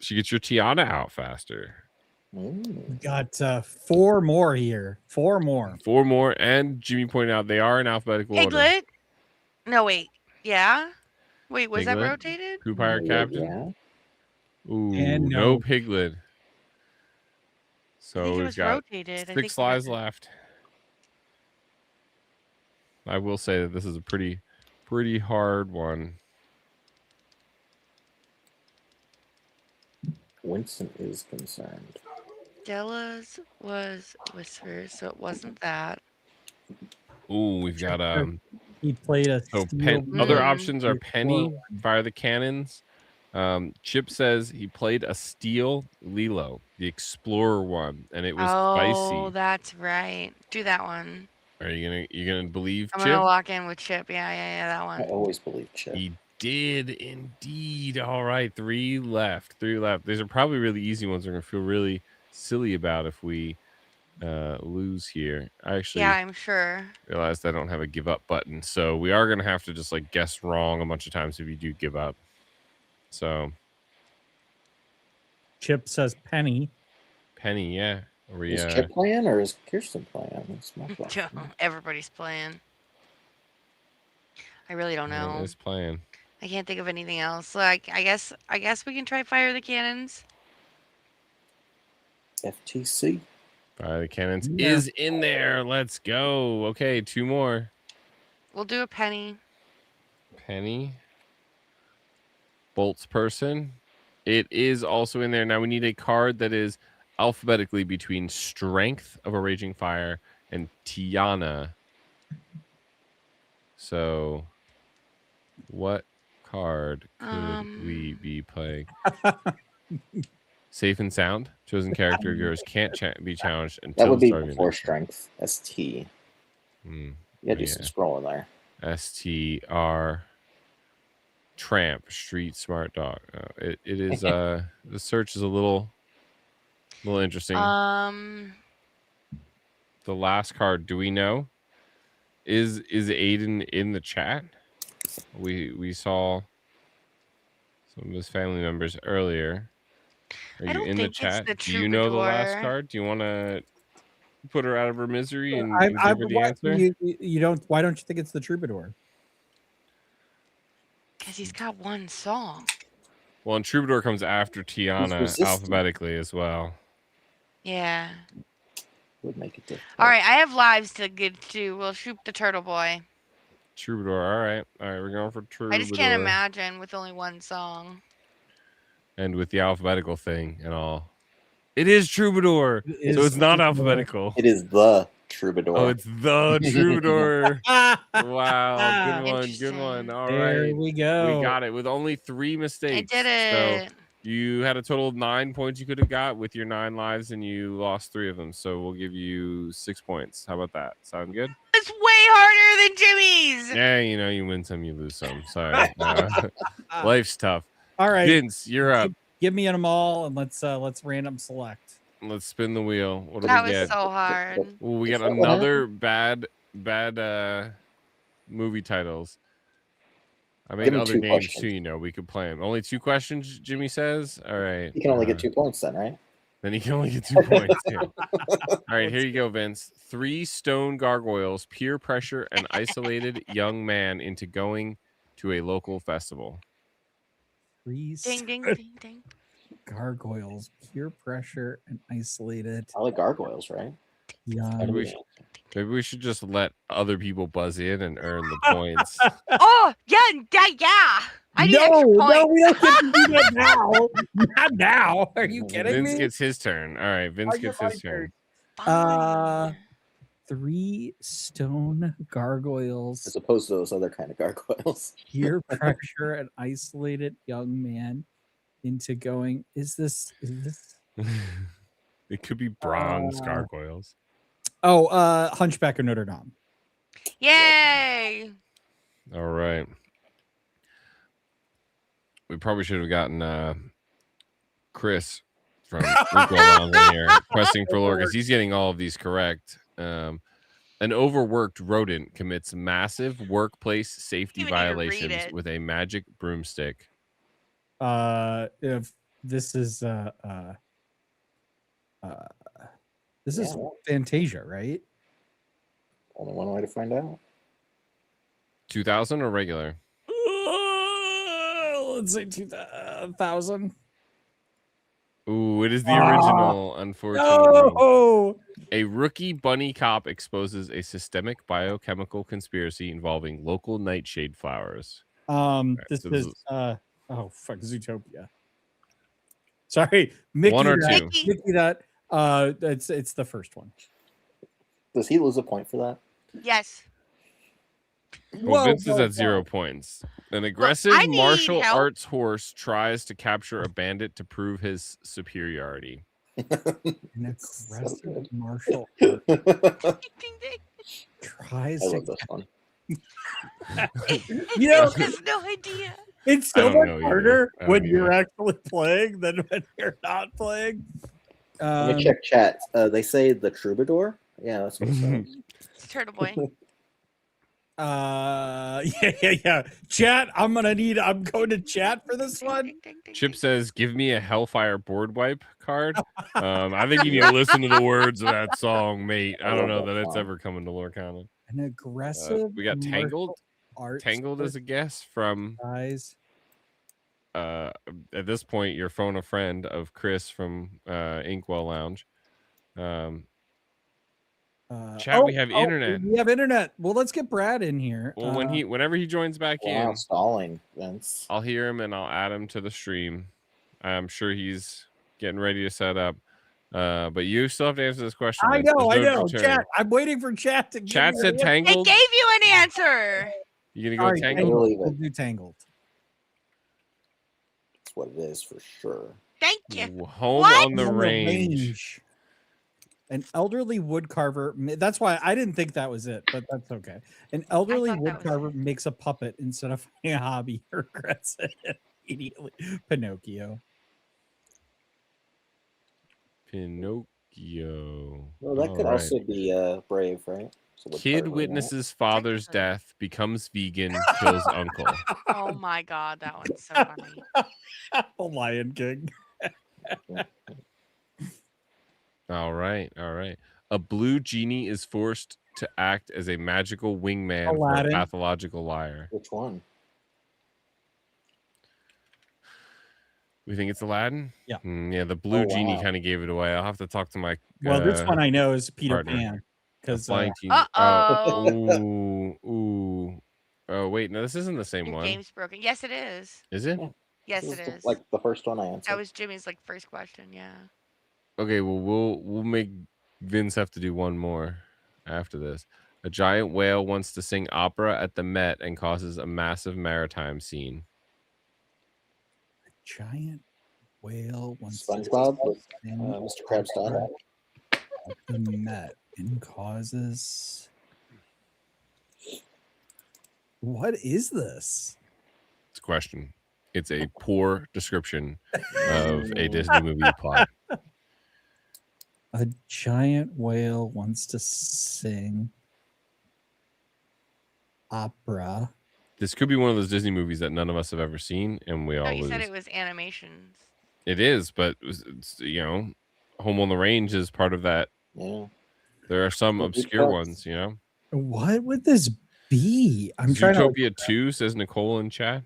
Speaker 2: She gets your Tiana out faster.
Speaker 1: Got 4 more here. 4 more.
Speaker 2: 4 more, and Jimmy pointed out they are in alphabetical order.
Speaker 4: Piglet? No, wait. Yeah? Wait, was
Speaker 2: Piglet?
Speaker 4: that rotated?
Speaker 2: Crew Pirate Captain?
Speaker 3: Yeah.
Speaker 2: Ooh,
Speaker 1: And
Speaker 2: no Piglet. So we've got
Speaker 4: rotated.
Speaker 2: 6 lives left. I will say that this is a pretty hard one.
Speaker 3: Winston is concerned.
Speaker 4: Stella's was Whispers, so it wasn't that.
Speaker 2: Ooh, we've got
Speaker 1: He played a
Speaker 2: so
Speaker 1: steel
Speaker 2: other
Speaker 1: blade.
Speaker 2: options are Penny, Fire the Cannons. Chip says he played a Steel Lilo, the Explorer one, and it was spicy.
Speaker 4: Oh, that's right. Do that one.
Speaker 2: Are you gonna believe
Speaker 4: I'm
Speaker 2: Chip?
Speaker 4: gonna lock in with Chip. Yeah, that one.
Speaker 3: I always believe Chip.
Speaker 2: He did indeed. All right, 3 left. These are probably really easy ones. We're gonna feel really silly about if we lose here. I actually
Speaker 4: I'm sure.
Speaker 2: realized I don't have a give up button, so we are gonna have to just like guess wrong a bunch of times if you do give up. So
Speaker 1: Chip says Penny.
Speaker 2: Yeah.
Speaker 3: Is Chip playing or is Kirsten playing? That's my question.
Speaker 4: Everybody's playing. I really don't know.
Speaker 2: Is playing.
Speaker 4: I can't think of anything else. Like I guess we can try Fire the Cannons.
Speaker 3: FTC.
Speaker 2: Fire the cannons
Speaker 1: Yeah.
Speaker 2: is in there. Let's go. Okay, 2 more.
Speaker 4: We'll do a penny.
Speaker 2: Penny. Bolts person. It is also in there. Now we need a card that is alphabetically between Strength of a Raging Fire and Tiana. So, what card could we be playing? Safe and Sound. Chosen character of yours can't be challenged until
Speaker 3: That would be
Speaker 2: the start of your
Speaker 3: before
Speaker 2: next
Speaker 3: Strength. ST.
Speaker 2: turn.
Speaker 3: You gotta do some scrolling there.
Speaker 2: STR. Tramp. Street Smart Dog. It is. The search is a little interesting. The last card. Do we know? Is Aiden in the chat? We saw some of his family members earlier. Are you in the chat? Do you know the last card? Do you want to put her out of her misery and give her the answer?
Speaker 1: You don't. Why don't you think it's the Troubadour?
Speaker 4: Because he's got one song.
Speaker 2: Well, and Troubadour comes after Tiana alphabetically as well.
Speaker 4: Yeah.
Speaker 3: Would make it difficult.
Speaker 4: All right, I have lives to get to. We'll shoot the turtle boy.
Speaker 2: Troubadour. All right, we're going for Troubadour.
Speaker 4: I just can't imagine with only one song.
Speaker 2: And with the alphabetical thing and all. It is Troubadour. So it's not alphabetical.
Speaker 3: It is the Troubadour.
Speaker 2: Oh, it's the Troubadour. Wow. Good one. All right.
Speaker 1: There we go.
Speaker 2: We got it with only 3 mistakes.
Speaker 4: I did it.
Speaker 2: So you had a total of 9 points you could have got with your 9 lives, and you lost 3 of them. So we'll give you 6 points. How about that? Sound good?
Speaker 4: It's way harder than Jimmy's.
Speaker 2: Yeah, you win some, you lose some. Sorry. Life's tough.
Speaker 1: All right,
Speaker 2: Vince, you're up.
Speaker 1: Give me them all, and let's random select.
Speaker 2: Let's spin the wheel. What do
Speaker 4: That
Speaker 2: we
Speaker 4: was
Speaker 2: get?
Speaker 4: so hard.
Speaker 2: Ooh, we got another bad movie titles. I made other names too, we could play them. Only 2 questions, Jimmy says. All right.
Speaker 3: You can only get 2 points then, right?
Speaker 2: Then you can only get 2 points. Yeah. All right, here you go, Vince. 3 stone gargoyles peer pressure an isolated young man into going to a local festival.
Speaker 1: 3
Speaker 4: Ding, ding, ding, ding.
Speaker 1: gargoyles, peer pressure, and isolated.
Speaker 3: I like gargoyles, right?
Speaker 2: Maybe we should just let other people buzz in and earn the points.
Speaker 4: Oh, yeah. I need extra points.
Speaker 1: No, we don't get to do that now. Not now. Are you kidding me?
Speaker 2: Vince gets his turn. All right, Vince gets his turn.
Speaker 1: 3 stone gargoyles.
Speaker 3: As opposed to those other kind of gargoyles.
Speaker 1: Peer pressure an isolated young man into going. Is this?
Speaker 2: It could be bronze gargoyles.
Speaker 1: Oh, Hunchback of Notre Dame.
Speaker 4: Yay!
Speaker 2: All right. We probably should have gotten Chris from Equal Lounge in here questing for lore because he's getting all of these correct. An overworked rodent commits massive workplace safety violations with a magic broomstick.
Speaker 1: If this is this is Fantasia, right?
Speaker 3: Only one way to find out.
Speaker 2: 2000 or regular?
Speaker 1: Let's say 2000.
Speaker 2: Ooh, it is the original, unfortunately.
Speaker 1: No!
Speaker 2: A rookie bunny cop exposes a systemic biochemical conspiracy involving local nightshade flowers.
Speaker 1: This is Zootopia. Sorry, Mickey.
Speaker 2: 1 or 2.
Speaker 1: Mickey, that it's the first one.
Speaker 3: Does he lose a point for that?
Speaker 4: Yes.
Speaker 2: Well, Vince is at 0 points. An aggressive martial arts horse tries to capture a bandit to prove his superiority.
Speaker 1: An aggressive martial tries
Speaker 3: I
Speaker 1: to.
Speaker 3: love this one.
Speaker 4: There's no idea.
Speaker 1: It's so much harder when you're actually playing than when you're not playing.
Speaker 3: Let me check chat. They say the Troubadour. Yeah, that's what it says.
Speaker 4: It's Turtle Boy.
Speaker 1: Yeah. Chat, I'm going to chat for this one.
Speaker 2: Chip says, "Give me a Hellfire board wipe card." I think you need to listen to the words of that song, mate. I don't know that it's ever coming to Lorcana.
Speaker 1: An aggressive.
Speaker 2: We got Tangled. Tangled as a guess from
Speaker 1: guys.
Speaker 2: At this point, your phone a friend of Chris from Inkwell Lounge. Chat, we have internet.
Speaker 1: We have internet. Well, let's get Brad in here.
Speaker 2: Well, whenever he joins back in,
Speaker 3: stalling, Vince.
Speaker 2: I'll hear him and I'll add him to the stream. I'm sure he's getting ready to set up. But you still have to answer this question.
Speaker 1: I know. Chat. I'm waiting for chat to.
Speaker 2: Chat said
Speaker 4: They
Speaker 2: Tangled.
Speaker 4: gave you an answer.
Speaker 2: You gonna go Tangled?
Speaker 1: We'll do Tangled.
Speaker 3: That's what it is for sure.
Speaker 4: Thank you.
Speaker 2: Home on the Range.
Speaker 1: An elderly woodcarver. That's why I didn't think that was it, but that's okay. An elderly woodcarver makes a puppet instead of finding a hobby. Regrets it immediately. Pinocchio.
Speaker 3: Well, that could also be Brave, right? So
Speaker 2: Kid witnesses father's death, becomes vegan, kills uncle.
Speaker 4: Oh my god, that one's so funny.
Speaker 1: The Lion King.
Speaker 2: All right. A blue genie is forced to act as a magical wingman for a pathological liar.
Speaker 3: Which one?
Speaker 2: We think it's Aladdin?
Speaker 1: Yeah.
Speaker 2: Yeah, the blue genie kind of gave it away. I'll have to talk to my
Speaker 1: this one I know is Peter Pan. Because
Speaker 2: Oh, wait, no, this isn't the same one.
Speaker 4: Game's broken. Yes, it is.
Speaker 2: Is it?
Speaker 4: Yes, it is.
Speaker 3: Like the first one I answered.
Speaker 4: That was Jimmy's first question. Yeah.
Speaker 2: Okay, well, we'll make Vince have to do one more after this. A giant whale wants to sing opera at the Met and causes a massive maritime scene.
Speaker 1: A giant whale wants
Speaker 3: SpongeBob
Speaker 1: to
Speaker 3: with Mr. Krabs' daughter.
Speaker 1: At the Met and causes. What is this?
Speaker 2: It's a question. It's a poor description of a Disney movie plot.
Speaker 1: A giant whale wants to sing opera.
Speaker 2: This could be one of those Disney movies that none of us have ever seen, and we all
Speaker 4: you
Speaker 2: lose.
Speaker 4: said it was animations.
Speaker 2: It is, but it's, Home on the Range is part of that.
Speaker 3: Yeah.
Speaker 2: There are some obscure ones,
Speaker 1: What would this be? I'm trying to.
Speaker 2: Zootopia 2 says Nicole in chat.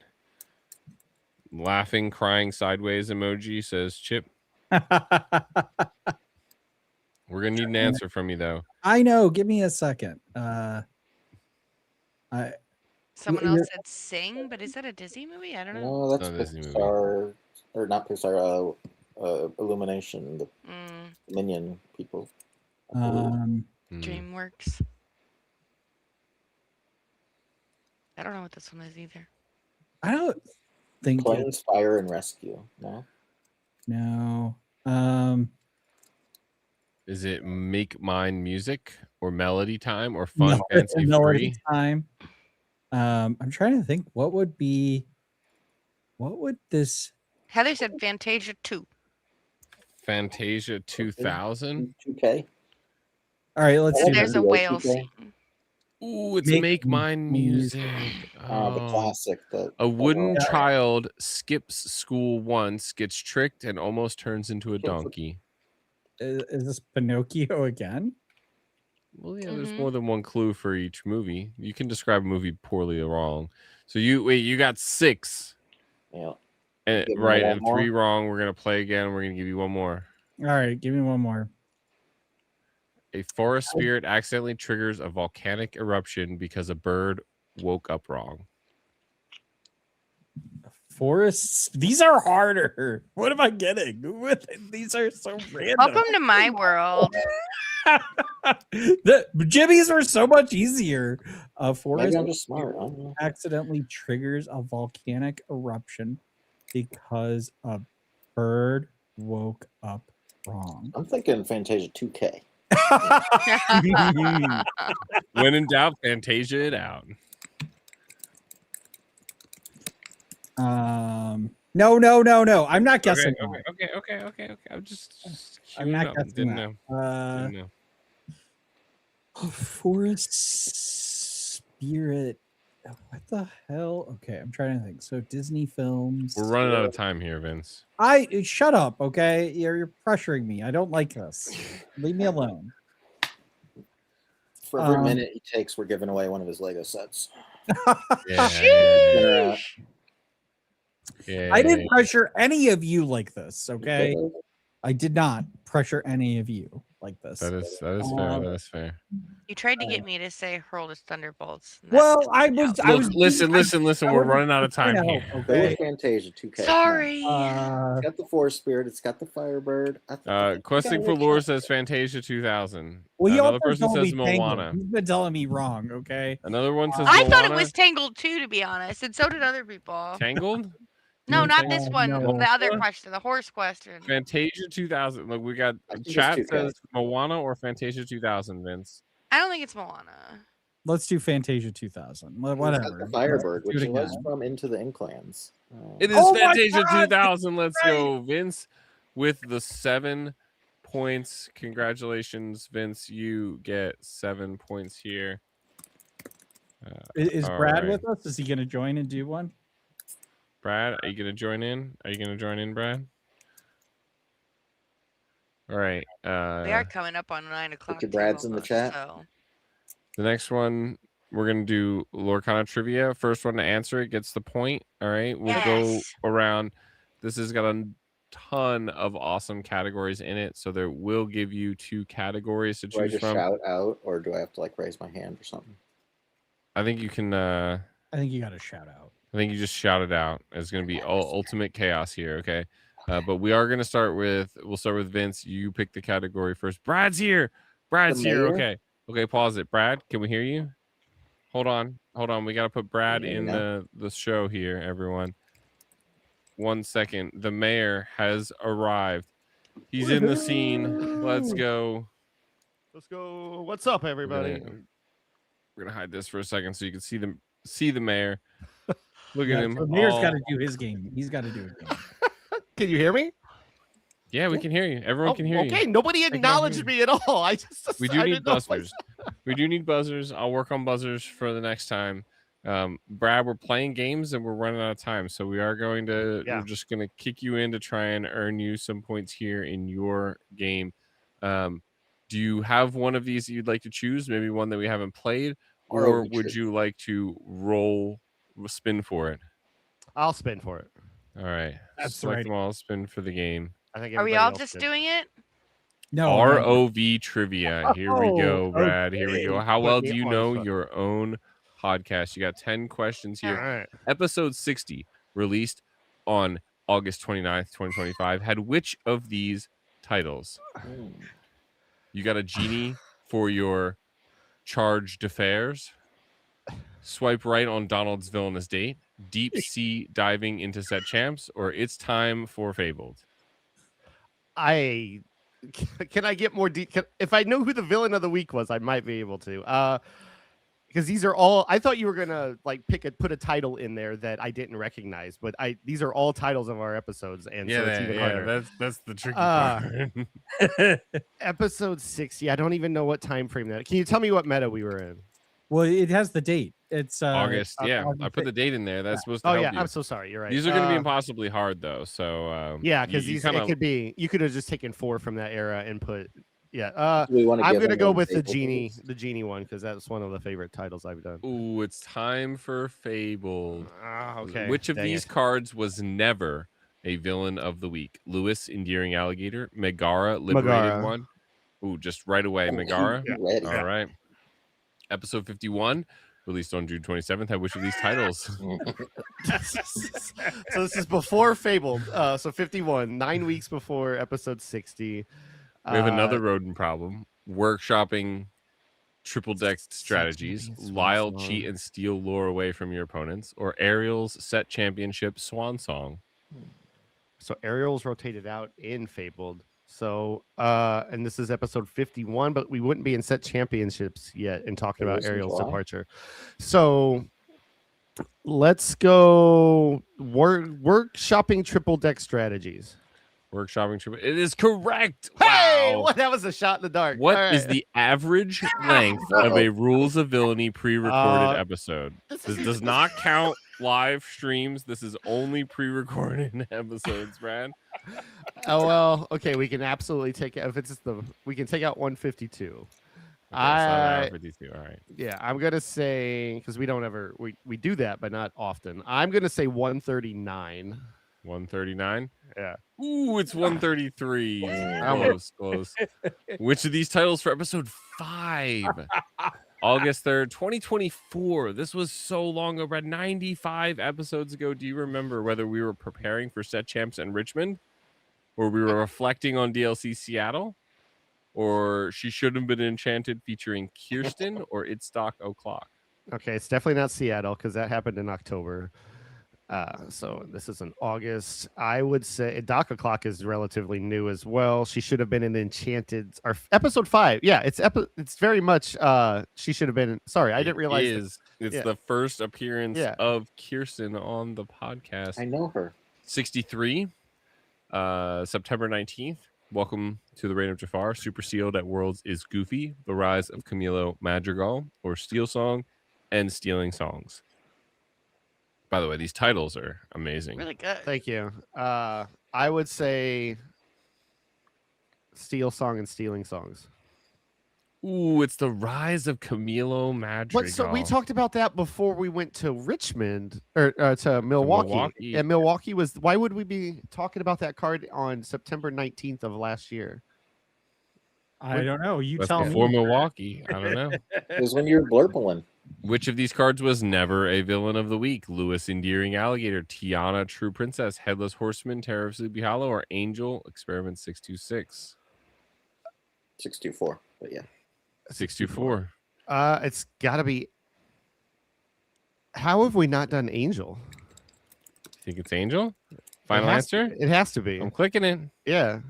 Speaker 2: Laughing, crying sideways emoji says Chip. We're gonna need an answer from you though.
Speaker 1: I know. Give me a second.
Speaker 4: Someone else said Sing, but is that a Disney movie? I don't know.
Speaker 3: No, that's Pixar, or not Pixar. Illumination, the Minion people.
Speaker 4: DreamWorks. I don't know what this one is either.
Speaker 1: I don't think
Speaker 3: Planes, Fire, and Rescue. No.
Speaker 2: Is it Make Mine Music or Melody Time or Fun
Speaker 1: No,
Speaker 2: Fancy
Speaker 1: Melody
Speaker 2: Free?
Speaker 1: Time. I'm trying to think what would this
Speaker 4: Heather said Fantasia 2.
Speaker 2: Fantasia 2000?
Speaker 3: 2K.
Speaker 1: All right, let's see.
Speaker 4: There's a whale scene.
Speaker 2: Ooh, it's Make Mine Music.
Speaker 3: The classic.
Speaker 2: A wooden child skips school once, gets tricked, and almost turns into a donkey.
Speaker 1: Is this Pinocchio again?
Speaker 2: Well, yeah, there's more than one clue for each movie. You can describe a movie poorly or wrong. So you got 6.
Speaker 3: Yeah.
Speaker 2: And, right, and 3 wrong. We're gonna play again. We're gonna give you one more.
Speaker 1: All right, give me one more.
Speaker 2: A forest spirit accidentally triggers a volcanic eruption because a bird woke up wrong.
Speaker 1: Forests. These are harder. What am I getting? These are so random.
Speaker 4: Welcome to my world.
Speaker 1: The Jimmy's were so much easier. A forest
Speaker 3: I'm just smart. I don't know.
Speaker 1: accidentally triggers a volcanic eruption because a bird woke up wrong.
Speaker 3: I'm thinking Fantasia 2K.
Speaker 2: When in doubt, Fantasia it out.
Speaker 1: No. I'm not guessing.
Speaker 2: Okay.
Speaker 1: I'm not guessing.
Speaker 2: Didn't
Speaker 1: that.
Speaker 2: know.
Speaker 1: Forest spirit. What the hell? Okay, I'm trying to think. So Disney films.
Speaker 2: We're running out of time here, Vince.
Speaker 1: Shut up, okay? You're pressuring me. I don't like this. Leave me alone.
Speaker 3: For every minute he takes, we're giving away one of his Lego sets.
Speaker 2: Yeah.
Speaker 1: I didn't pressure any of you like this, okay? I did not pressure any of you. like this.
Speaker 2: That is fair. That is fair.
Speaker 4: You tried to get me to say hurl his thunderbolts. and that
Speaker 1: Well,
Speaker 4: didn't
Speaker 1: I
Speaker 4: work
Speaker 1: was.
Speaker 4: out.
Speaker 1: I
Speaker 2: Look,
Speaker 1: was.
Speaker 2: listen.
Speaker 1: I
Speaker 2: We're
Speaker 1: wasn't
Speaker 2: running out of
Speaker 1: trying
Speaker 2: time
Speaker 1: to
Speaker 2: here.
Speaker 1: help,
Speaker 3: Go with
Speaker 1: okay.
Speaker 3: Fantasia 2K. come on.
Speaker 4: Sorry.
Speaker 3: It's got the Forest Spirit. It's got the Firebird. I think you
Speaker 2: Questing
Speaker 3: got
Speaker 2: for
Speaker 3: a
Speaker 2: Lore
Speaker 3: shot.
Speaker 2: says Fantasia 2000.
Speaker 1: Well, he
Speaker 2: Another
Speaker 1: also
Speaker 2: person
Speaker 1: told me
Speaker 2: says
Speaker 1: Tangled.
Speaker 2: Moana.
Speaker 1: He's been telling me wrong. Okay.
Speaker 2: Another one says
Speaker 4: I
Speaker 2: Moana.
Speaker 4: thought it was Tangled too, to be honest, and so did other people.
Speaker 2: Tangled.
Speaker 4: No,
Speaker 1: Mm,
Speaker 4: not this one.
Speaker 1: no.
Speaker 4: The other
Speaker 2: Moana?
Speaker 4: question, the horse question.
Speaker 2: Fantasia 2000. Look, we got
Speaker 3: I think it's
Speaker 2: chat
Speaker 3: 2K.
Speaker 2: says Moana or Fantasia 2000. Vince.
Speaker 4: I don't think it's Moana.
Speaker 1: Let's do Fantasia 2000.
Speaker 3: It's got
Speaker 1: Whatever.
Speaker 3: the Firebird,
Speaker 1: Do
Speaker 3: which
Speaker 1: it
Speaker 3: was
Speaker 1: again.
Speaker 3: from Into the Inklands.
Speaker 2: It is
Speaker 1: Oh my
Speaker 2: Fantasia
Speaker 1: God,
Speaker 2: 2000. Let's
Speaker 1: right.
Speaker 2: go, Vince, with the 7 points. Congratulations, Vince. You get 7 points here.
Speaker 1: Is
Speaker 2: all
Speaker 1: Brad
Speaker 2: right.
Speaker 1: with us? Is he going to join and do one?
Speaker 2: Brad, are you going to join in? Are you going to join in, Brad? All right.
Speaker 4: We are coming up on 9 o'clock.
Speaker 3: your Brads in the
Speaker 4: almost,
Speaker 3: chat.
Speaker 4: So.
Speaker 2: The next one, we're going to do Lorcana trivia. First one to answer it gets the point. All right. We'll go
Speaker 4: Yes.
Speaker 2: around. This has got a ton of awesome categories in it. So there will give you 2 categories to
Speaker 3: Do I
Speaker 2: choose
Speaker 3: just
Speaker 2: from.
Speaker 3: shout out, or do I have to like raise my hand or something?
Speaker 2: I think you can.
Speaker 1: I think you got to shout out.
Speaker 2: I think you just shout it out. It's going to be ultimate chaos here. Okay. But we are going to start with. We'll start with Vince. You pick the category first. Brad's here. Brad's here.
Speaker 3: mayor?
Speaker 2: Okay. Okay. Pause it. Brad, can we hear you? Hold on. We got to put Brad in the show here, everyone. 1 second. The mayor has arrived. He's in the scene. Let's go.
Speaker 5: Let's go. What's up, everybody?
Speaker 2: We're gonna hide this for a second so you can see the mayor. Look at him.
Speaker 1: The mayor's got to do his game. He's got to do a game.
Speaker 5: Can you hear me?
Speaker 2: Yeah, we can hear you. Everyone can hear you.
Speaker 5: Okay, nobody acknowledged me at all.
Speaker 2: We do need buzzers. We do need buzzers. I'll work on buzzers for the next time. Brad, we're playing games and we're running out of time, so we are going to.
Speaker 5: Yeah.
Speaker 2: We're just going to kick you in to try and earn you some points here in your game. Do you have one of these that you'd like to choose? Maybe one that we haven't played, or would you like to spin for it?
Speaker 5: I'll spin for it.
Speaker 2: All right.
Speaker 1: That's
Speaker 2: Select
Speaker 1: right.
Speaker 2: them all. Spin for the game.
Speaker 5: I think.
Speaker 4: Are we
Speaker 5: everybody
Speaker 4: all
Speaker 5: else
Speaker 4: just
Speaker 5: did.
Speaker 4: doing it?
Speaker 1: No.
Speaker 2: ROV trivia. Here we go, Brad. Here we go.
Speaker 5: Okay.
Speaker 2: How well
Speaker 5: Put
Speaker 2: do
Speaker 5: me
Speaker 2: you
Speaker 5: on
Speaker 2: know
Speaker 5: spot.
Speaker 2: your own podcast? You got 10 questions
Speaker 5: All
Speaker 2: here.
Speaker 5: right.
Speaker 2: Episode 60, released on August 29th, 2025, had which of these titles? You got a genie for your charged affairs. Swipe right on Donald's villainous date. Deep sea diving into set champs, or it's time for Fabled.
Speaker 5: Can I get more detail? If I know who the villain of the week was, I might be able to. Because these are all. I thought you were gonna like put a title in there that I didn't recognize, but these are all titles of our episodes, and so it's even harder.
Speaker 2: That's the tricky part.
Speaker 5: Episode 60. I don't even know what time frame that. Can you tell me what meta we were in?
Speaker 1: Well, it has the date. It's
Speaker 2: August. Yeah,
Speaker 1: August
Speaker 2: I put the date in there. That's supposed to
Speaker 5: Oh
Speaker 2: help
Speaker 5: yeah,
Speaker 2: you.
Speaker 5: I'm so sorry. You're right.
Speaker 2: These are going to be impossibly hard, though. So
Speaker 5: yeah, because
Speaker 2: you
Speaker 5: these
Speaker 2: kinda-
Speaker 5: it could be. You could have just taken 4 from that era and put. Yeah.
Speaker 3: Do we want
Speaker 5: I'm
Speaker 3: give
Speaker 5: gonna
Speaker 3: them
Speaker 5: go
Speaker 3: one
Speaker 5: with the
Speaker 3: Fable
Speaker 5: genie,
Speaker 3: rules?
Speaker 5: the genie one, because that's one of the favorite titles I've done.
Speaker 2: Ooh, it's time for Fabled.
Speaker 5: Okay.
Speaker 2: Which of
Speaker 5: dang
Speaker 2: these
Speaker 5: it.
Speaker 2: cards was never a villain of the week? Lewis, Endearing Alligator, Megara, Liberated
Speaker 5: Megara.
Speaker 2: One. Ooh, just right away,
Speaker 3: Oh,
Speaker 2: Megara.
Speaker 3: he ready.
Speaker 2: All right. Episode 51, released on June 27th, had which of these titles?
Speaker 5: So this is before Fabled. So 51, 9 weeks before episode 60.
Speaker 2: We have another rodent problem. Workshopping triple deck strategies.
Speaker 5: Champions,
Speaker 2: Lyle,
Speaker 5: Swan
Speaker 2: cheat,
Speaker 5: Song.
Speaker 2: and steal lore away from your opponents. Or Ariel's set championship Swan Song.
Speaker 5: So Ariel's rotated out in Fabled. So and this is episode 51, but we wouldn't be in set championships yet and talking
Speaker 3: It
Speaker 5: about
Speaker 3: was in
Speaker 5: Ariel's
Speaker 3: July.
Speaker 5: departure. So let's go workshopping triple deck strategies.
Speaker 2: Workshopping triple. It is correct.
Speaker 5: Hey,
Speaker 2: Wow.
Speaker 5: what? That was a shot in the dark.
Speaker 2: What
Speaker 5: All
Speaker 2: is
Speaker 5: right.
Speaker 2: the average length of a Rules of Villainy pre-recorded episode?
Speaker 5: This
Speaker 2: This
Speaker 5: is-
Speaker 2: does not count live streams. This is only pre-recorded episodes, Brad.
Speaker 5: Oh well, okay. We can absolutely take it if it's just we can take out 152.
Speaker 2: Okay, so hour
Speaker 5: I
Speaker 2: 52. All right.
Speaker 5: yeah, I'm gonna say because we don't ever we do that, but not often. I'm gonna say 139.
Speaker 2: 139.
Speaker 5: Yeah.
Speaker 2: Ooh, it's 133. Almost close. Which of these titles for episode 5? August 3rd, 2024. This was so long ago, 95 episodes ago. Do you remember whether we were preparing for Set Champs and Richmond, or we were reflecting on DLC Seattle, or She Should Have Been Enchanted featuring Kirsten, or It's Stock O'Clock?
Speaker 5: Okay, it's definitely not Seattle because that happened in October. So this is in August. I would say Doc O'Clock is relatively new as well. She should have been in Enchanted, or episode 5. Yeah, it's very much. She should have been. Sorry, I didn't realize.
Speaker 2: It's the first appearance of Kirsten on the podcast.
Speaker 3: I know her.
Speaker 2: 63, September 19th. Welcome to the Reign of Jafar. Super sealed at Worlds is Goofy, The Rise of Camilo Madrigal, or Steel Song, and Stealing Songs. By the way, these titles are amazing.
Speaker 4: Really good.
Speaker 5: Thank you. I would say Steel Song and Stealing Songs.
Speaker 2: Ooh, it's The Rise of Camilo Madrigal.
Speaker 5: But so we talked about that before we went to Richmond or to Milwaukee. And Milwaukee was. Why would we be talking about that card on September 19th of last year?
Speaker 1: I don't know. You
Speaker 2: That's
Speaker 1: tell
Speaker 2: before
Speaker 1: me.
Speaker 2: Milwaukee. I don't know.
Speaker 3: It was when you were blurpling.
Speaker 2: Which of these cards was never a villain of the week? Lewis Endearing Alligator, Tiana True Princess, Headless Horseman, Terror of Sleepy Hollow, or Angel Experiment 626?
Speaker 3: 624, but yeah.
Speaker 2: 624.
Speaker 5: It's got to be. How have we not done Angel?
Speaker 2: Think it's Angel? Final answer?
Speaker 5: It has to be.
Speaker 2: I'm clicking it.
Speaker 5: Yeah.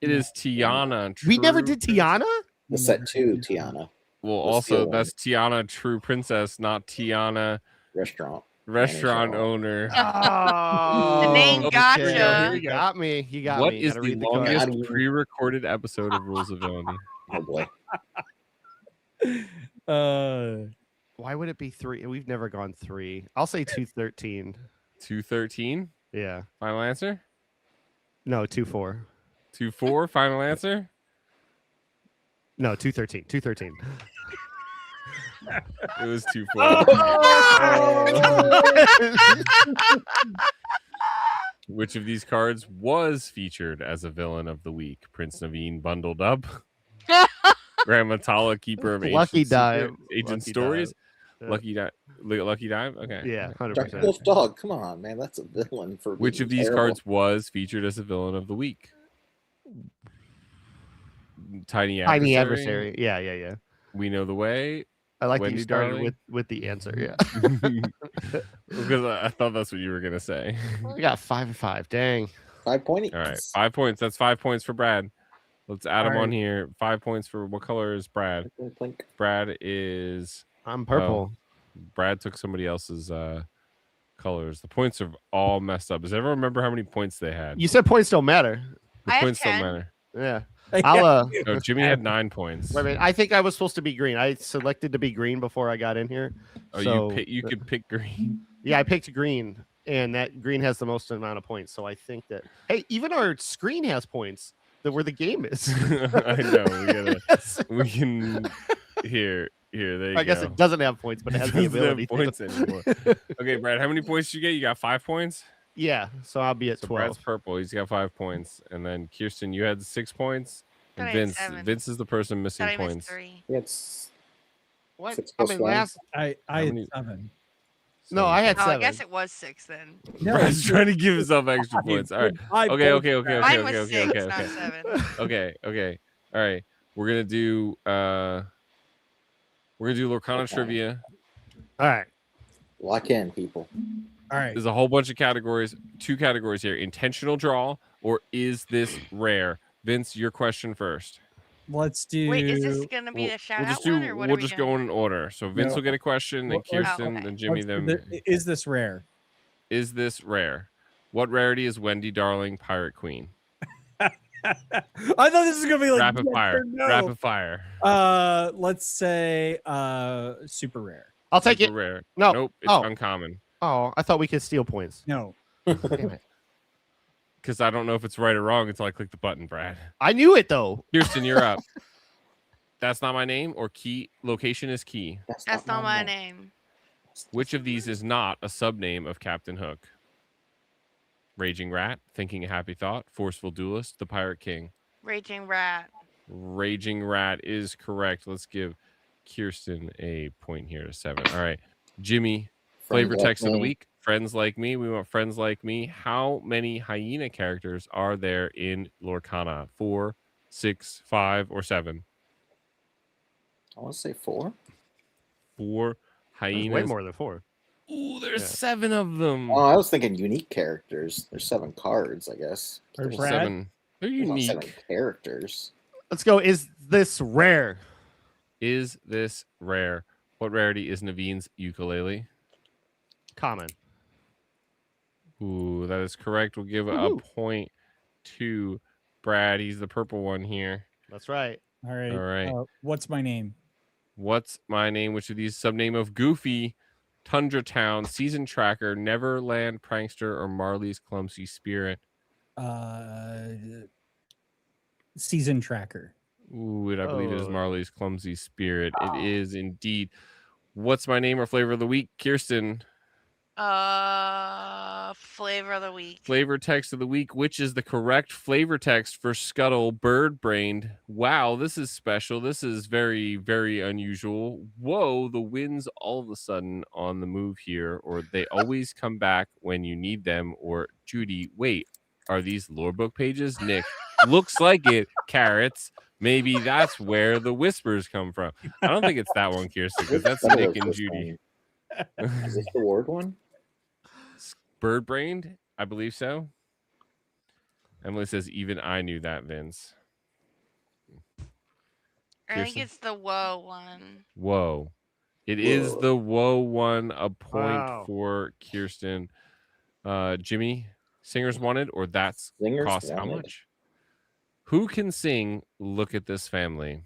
Speaker 2: It is Tiana.
Speaker 5: We never
Speaker 2: True
Speaker 5: did Tiana?
Speaker 3: The set 2, Tiana.
Speaker 2: Well,
Speaker 3: The
Speaker 2: also,
Speaker 3: steel
Speaker 2: that's Tiana True Princess, not Tiana
Speaker 3: Restaurant
Speaker 2: owner.
Speaker 5: Oh,
Speaker 4: The name gotcha.
Speaker 2: Here we
Speaker 5: You
Speaker 2: go.
Speaker 5: got me. You got
Speaker 2: What
Speaker 5: me.
Speaker 2: is
Speaker 5: Gotta
Speaker 2: the
Speaker 5: read card.
Speaker 2: longest pre-recorded episode of Rules of Villainy?
Speaker 3: Oh boy.
Speaker 5: Why would it be 3? We've never gone 3. I'll say 213.
Speaker 2: 213?
Speaker 5: Yeah.
Speaker 2: Final answer?
Speaker 5: No, 24.
Speaker 2: 24? Final answer?
Speaker 5: No, 213. 213.
Speaker 2: It was 24. Which of these cards was featured as a villain of the week? Prince Naveen bundled up. Grandma Tala, keeper of
Speaker 5: Lucky Dive.
Speaker 2: Ancient
Speaker 5: Lucky
Speaker 2: Stories.
Speaker 5: Dive.
Speaker 2: Lucky Dive. Okay.
Speaker 5: Yeah, 100%.
Speaker 3: Dark Wolf Dog. Come on, man. That's a villain for
Speaker 2: Which
Speaker 3: being
Speaker 2: of these
Speaker 3: terrible.
Speaker 2: cards was featured as a villain of the week? Tiny
Speaker 5: Adversary. Yeah.
Speaker 2: We Know the Way.
Speaker 5: I like that
Speaker 2: Wendy
Speaker 5: you started
Speaker 2: Darling?
Speaker 5: with the answer. Yeah.
Speaker 2: Because I thought that's what you were gonna say.
Speaker 5: We got 5 and 5. Dang.
Speaker 3: 5 points.
Speaker 2: All right, 5 points. That's 5 points for Brad. Let's add him
Speaker 1: All
Speaker 2: on
Speaker 1: right.
Speaker 2: here. 5 points for what color is Brad?
Speaker 3: Blink.
Speaker 2: Brad is
Speaker 5: I'm purple.
Speaker 2: Brad took somebody else's colors. The points are all messed up. Does everyone remember how many points they had?
Speaker 5: You said points don't matter.
Speaker 2: The
Speaker 4: I had
Speaker 2: points don't
Speaker 4: 10.
Speaker 2: matter.
Speaker 5: Yeah. I'll
Speaker 2: No, Jimmy had 9 points.
Speaker 5: wait a minute. I think I was supposed to be green. I selected to be green before I got in here.
Speaker 2: Oh,
Speaker 5: So,
Speaker 2: you could pick green.
Speaker 5: Yeah, I picked green, and that green has the most amount of points. So I think that even our screen has points that where the game is.
Speaker 2: I know. We can here. There you
Speaker 5: I guess
Speaker 2: go.
Speaker 5: it doesn't have points, but it has the
Speaker 2: Doesn't have
Speaker 5: ability. to.
Speaker 2: points anymore. Okay, Brad, how many points did you get? You got 5 points?
Speaker 5: Yeah, so I'll be at
Speaker 2: So
Speaker 5: 12.
Speaker 2: Brad's purple. He's got 5 points. And then Kirsten, you had 6 points. And
Speaker 4: Thought I had
Speaker 2: Vince,
Speaker 4: 7.
Speaker 2: Vince is the person missing
Speaker 4: Thought I missed
Speaker 2: points.
Speaker 4: 3.
Speaker 3: It's
Speaker 5: What?
Speaker 3: 6
Speaker 5: I
Speaker 3: plus
Speaker 5: mean,
Speaker 3: 1.
Speaker 5: last.
Speaker 1: I
Speaker 2: How
Speaker 1: had
Speaker 2: many-
Speaker 1: 7.
Speaker 5: No, I had
Speaker 4: Oh,
Speaker 5: 7.
Speaker 4: I guess it was 6 then.
Speaker 1: No,
Speaker 2: Brad's trying to give himself extra points. All right. Okay.
Speaker 4: Mine was 6,
Speaker 2: okay.
Speaker 4: not 7.
Speaker 2: Okay. All right. We're gonna do Lorcana
Speaker 3: Okay.
Speaker 2: trivia.
Speaker 5: All right.
Speaker 3: Lock in, people.
Speaker 1: All right.
Speaker 2: There's a whole bunch of categories. 2 categories here: intentional draw or is this rare? Vince, your question first.
Speaker 1: Let's do.
Speaker 4: Wait, is this going to be
Speaker 2: We'll
Speaker 4: a shout
Speaker 2: we'll
Speaker 4: out
Speaker 2: just do.
Speaker 4: one or what
Speaker 2: We'll
Speaker 4: are we
Speaker 2: just
Speaker 4: doing?
Speaker 2: go in order. So Vince
Speaker 1: No.
Speaker 2: will get a question, then
Speaker 1: Well,
Speaker 2: Kirsten,
Speaker 4: okay.
Speaker 2: then Jimmy. Then
Speaker 1: Is this rare?
Speaker 2: is this rare? What rarity is Wendy Darling, Pirate Queen?
Speaker 1: I thought this was gonna be like
Speaker 2: Rapid
Speaker 1: yes
Speaker 2: fire.
Speaker 1: or no.
Speaker 2: Rapid fire.
Speaker 1: Let's say super rare.
Speaker 5: I'll take
Speaker 2: Super
Speaker 5: it.
Speaker 2: rare.
Speaker 5: No.
Speaker 2: Nope. It's
Speaker 5: Oh.
Speaker 2: uncommon.
Speaker 5: Oh, I thought we could steal points.
Speaker 1: No.
Speaker 5: Damn it.
Speaker 2: Because I don't know if it's right or wrong until I click the button, Brad.
Speaker 5: I knew it though.
Speaker 2: Kirsten, you're up. That's not my name or key. Location is key.
Speaker 4: That's not my name.
Speaker 2: Which of these is not a subname of Captain Hook? Raging Rat, Thinking a Happy Thought, Forceful Duelist, The Pirate King.
Speaker 4: Raging Rat.
Speaker 2: Raging Rat is correct. Let's give Kirsten a point here to 7. All right. Jimmy, flavor
Speaker 3: Friends Like
Speaker 2: text of the
Speaker 3: Me.
Speaker 2: week. Friends Like Me. We want Friends Like Me. How many hyena characters are there in Lorcana? 4, 6, 5, or 7?
Speaker 3: I want to say 4.
Speaker 2: 4
Speaker 5: There's
Speaker 2: hyenas.
Speaker 5: way more than 4.
Speaker 2: Ooh, there's
Speaker 5: Yeah.
Speaker 2: 7 of them.
Speaker 3: Oh, I was thinking unique characters. There's 7 cards, I guess.
Speaker 1: Or
Speaker 3: There's
Speaker 1: Brad?
Speaker 2: 7. They're
Speaker 3: there's not 7
Speaker 2: unique.
Speaker 3: characters.
Speaker 5: Let's go. Is this rare?
Speaker 2: Is this rare? What rarity is Naveen's ukulele?
Speaker 5: Common.
Speaker 2: Ooh, that is correct. We'll give a
Speaker 5: Woohoo.
Speaker 2: point to Brad. He's the purple one here.
Speaker 5: That's right.
Speaker 1: All right.
Speaker 2: All right.
Speaker 1: What's my name?
Speaker 2: What's my name? Which of these subname of Goofy, Tundra Town, Season Tracker, Neverland Prankster, or Marley's Clumsy Spirit?
Speaker 1: Season tracker.
Speaker 2: Ooh, I believe it is
Speaker 5: Oh.
Speaker 2: Marley's Clumsy Spirit. It is indeed. What's my name or flavor of the week? Kirsten.
Speaker 4: Flavor of the week.
Speaker 2: Flavor text of the week. Which is the correct flavor text for Scuttle Bird Brained? Wow, this is special. This is very, very unusual. Whoa, the winds all of a sudden on the move here, or they always come back when you need them. Or Judy, wait, are these lore book pages? Nick, looks like it. Carrots. Maybe that's where the whispers come from. I don't think it's that one, Kirsten, because that's
Speaker 3: Better
Speaker 2: Nick
Speaker 3: with
Speaker 2: and
Speaker 3: this
Speaker 2: Judy.
Speaker 3: one. Is this the ward one?
Speaker 2: Bird brained? I believe so. Emily says, even I knew that, Vince.
Speaker 4: I think
Speaker 2: Kirsten?
Speaker 4: it's the whoa one.
Speaker 2: Whoa. It is the whoa one. A point
Speaker 5: Wow.
Speaker 2: for Kirsten. Jimmy, Singers Wanted, or that's
Speaker 3: Singers
Speaker 2: cost how
Speaker 3: Wanted.
Speaker 2: much? Who can sing Look at This Family?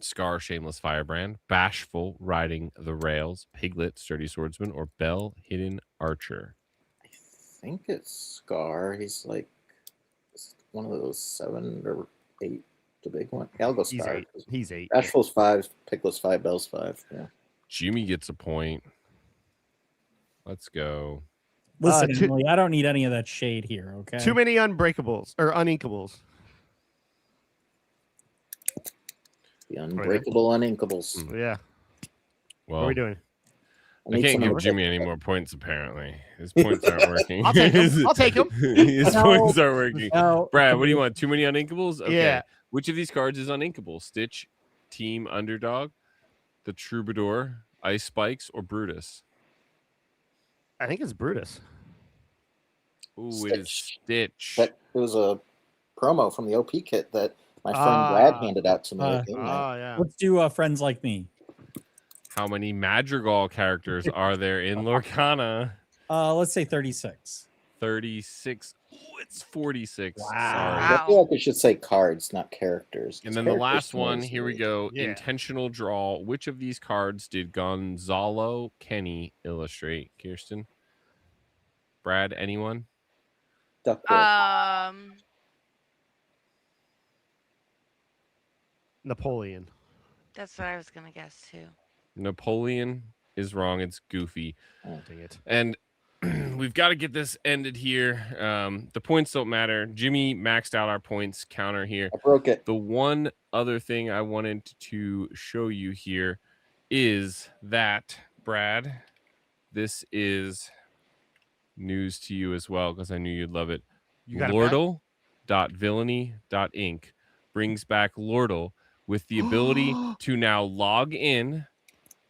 Speaker 2: Scar, Shameless Firebrand, Bashful, Riding the Rails, Piglet, Sturdy Swordsman, or Bell, Hidden Archer?
Speaker 3: I think it's Scar. He's like one of those 7 or 8, the big one. Yeah, I'll go
Speaker 5: He's
Speaker 3: Scar.
Speaker 5: 8. He's 8.
Speaker 3: Bashful's 5, Piglet's 5, Bell's 5. Yeah.
Speaker 2: Jimmy gets a point. Let's go.
Speaker 1: Listen,
Speaker 5: two-
Speaker 1: Emily, I don't need any of that shade here. Okay.
Speaker 5: Too many unbreakables or uninkables.
Speaker 3: The unbreakable uninkables.
Speaker 5: Yeah. What are
Speaker 2: Well,
Speaker 5: we doing?
Speaker 2: I
Speaker 3: need
Speaker 2: can't
Speaker 3: some
Speaker 2: give
Speaker 3: unbreak-
Speaker 2: Jimmy any more points, apparently. His points aren't working.
Speaker 5: I'll take 'em. I'll take 'em.
Speaker 2: His
Speaker 1: No.
Speaker 2: points aren't working.
Speaker 1: No,
Speaker 2: Brad, what do you want? Too many uninkables? Okay.
Speaker 5: Yeah.
Speaker 2: Which of these cards is uninkable? Stitch, Team Underdog, the Troubadour, Ice Spikes, or Brutus?
Speaker 5: I think it's Brutus.
Speaker 2: Ooh, it is Stitch.
Speaker 3: But it was a promo from the OP kit that my friend Brad
Speaker 5: Ah.
Speaker 3: handed out to me. at game night.
Speaker 5: Oh, yeah.
Speaker 1: Let's do Friends Like Me.
Speaker 2: How many Madrigal characters are there in Lorcana?
Speaker 1: Let's say 36.
Speaker 2: 36. Oh, it's 46.
Speaker 1: Wow.
Speaker 2: Sorry.
Speaker 3: I feel like we should say cards, not characters.
Speaker 2: And then the
Speaker 3: Characters
Speaker 2: last
Speaker 3: can
Speaker 2: one,
Speaker 3: always
Speaker 2: here we
Speaker 3: be-
Speaker 2: go.
Speaker 5: Yeah.
Speaker 2: Intentional draw. Which of these cards did Gonzalo Kenny illustrate? Kirsten? Brad, anyone?
Speaker 3: Duckbill.
Speaker 5: Napoleon.
Speaker 4: That's what I was gonna guess too.
Speaker 2: Napoleon is wrong. It's Goofy.
Speaker 5: Dang it.
Speaker 2: And we've got to get this ended here. The points don't matter. Jimmy maxed out our points counter here.
Speaker 3: I broke it.
Speaker 2: The one other thing I wanted to show you here is that, Brad, this is news to you as well, because I knew you'd love it.
Speaker 5: You got it back?
Speaker 2: Lordle.villainy.inc brings back Lordle with the ability to now log in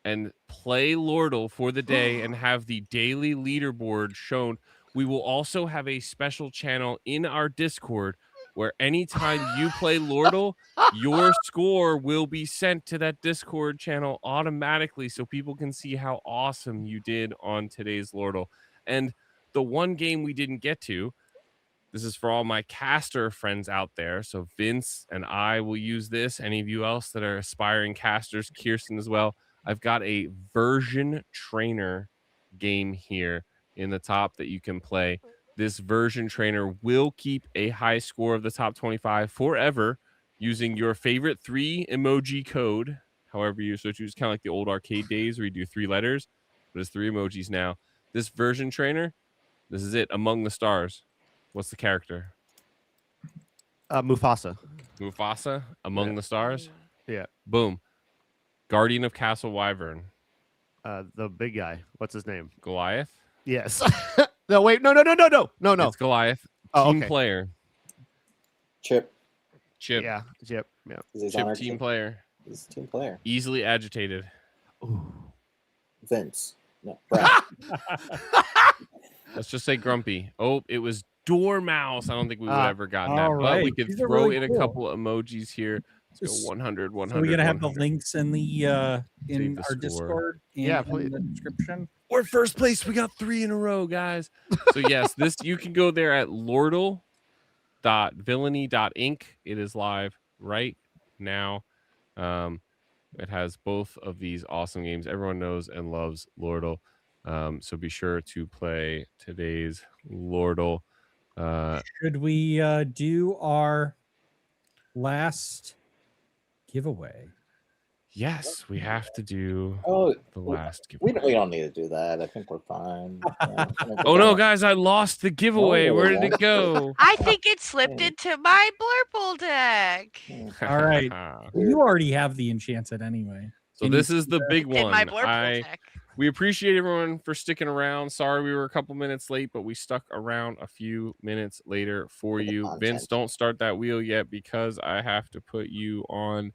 Speaker 2: and play Lordle for the day and have the daily leaderboard shown. We will also have a special channel in our Discord where anytime you play Lordle, your score will be sent to that Discord channel automatically so people can see how awesome you did on today's Lordle. And the one game we didn't get to, this is for all my caster friends out there. So Vince and I will use this. Any of you else that are aspiring casters, Kirsten as well. I've got a version trainer game here in the top that you can play. This version trainer will keep a high score of the top 25 forever using your favorite 3 emoji code. However you so choose, kind of like the old arcade days where you do 3 letters, but it's 3 emojis now. This version trainer This is it. Among the Stars. What's the character?
Speaker 5: Mufasa.
Speaker 2: Mufasa. Among the Stars.
Speaker 5: Yeah.
Speaker 2: Boom. Guardian of Castle Wyvern.
Speaker 5: The big guy. What's his name?
Speaker 2: Goliath.
Speaker 5: Yes. No, wait. No.
Speaker 2: It's Goliath.
Speaker 5: Oh,
Speaker 2: Team
Speaker 5: okay.
Speaker 2: player.
Speaker 3: Chip.
Speaker 2: Chip.
Speaker 5: Yeah. Chip. Yeah.
Speaker 3: He's on our
Speaker 2: Chip team player.
Speaker 3: He's a team player.
Speaker 2: Easily agitated.
Speaker 5: Ooh.
Speaker 3: Vince. No. Brad.
Speaker 2: Let's just say grumpy. Oh, it was Dormouse. I don't think we would ever gotten that.
Speaker 1: all
Speaker 2: But we
Speaker 1: right.
Speaker 2: could
Speaker 1: These are
Speaker 2: throw
Speaker 1: really
Speaker 2: in
Speaker 1: cool.
Speaker 2: a couple of emojis here. Let's
Speaker 1: Just-
Speaker 2: go 100, 100.
Speaker 1: So we're gonna have the
Speaker 2: 100.
Speaker 1: links in the
Speaker 2: Save
Speaker 1: in
Speaker 2: the
Speaker 1: our
Speaker 2: score.
Speaker 1: Discord and
Speaker 5: Yeah,
Speaker 1: in
Speaker 5: please.
Speaker 1: the description.
Speaker 2: We're first place. We got 3 in a row, guys. So yes, this you can go there at lordle.villainy.inc. It is live right now. It has both of these awesome games. Everyone knows and loves Lordle. So be sure to play today's Lordle.
Speaker 1: Should we do our last giveaway?
Speaker 2: Yes, we have to do
Speaker 3: Oh,
Speaker 2: the last
Speaker 3: we
Speaker 2: giveaway.
Speaker 3: don't need to do that. I think we're fine. Yeah,
Speaker 2: Oh no, guys, I lost the giveaway.
Speaker 3: Oh,
Speaker 2: Where did it
Speaker 3: that's
Speaker 2: go?
Speaker 4: I think it slipped
Speaker 3: Hmm.
Speaker 4: into my Blurple deck.
Speaker 1: All right. You already have the enchanted anyway.
Speaker 2: So
Speaker 1: Can
Speaker 2: this
Speaker 1: you
Speaker 2: is the big
Speaker 4: In my
Speaker 2: one.
Speaker 4: Blurple deck.
Speaker 2: We appreciate everyone for sticking around. Sorry we were a couple minutes late, but we stuck around a few minutes later for
Speaker 3: For the
Speaker 2: you.
Speaker 3: content.
Speaker 2: Vince, don't start that wheel yet because I have to put you on.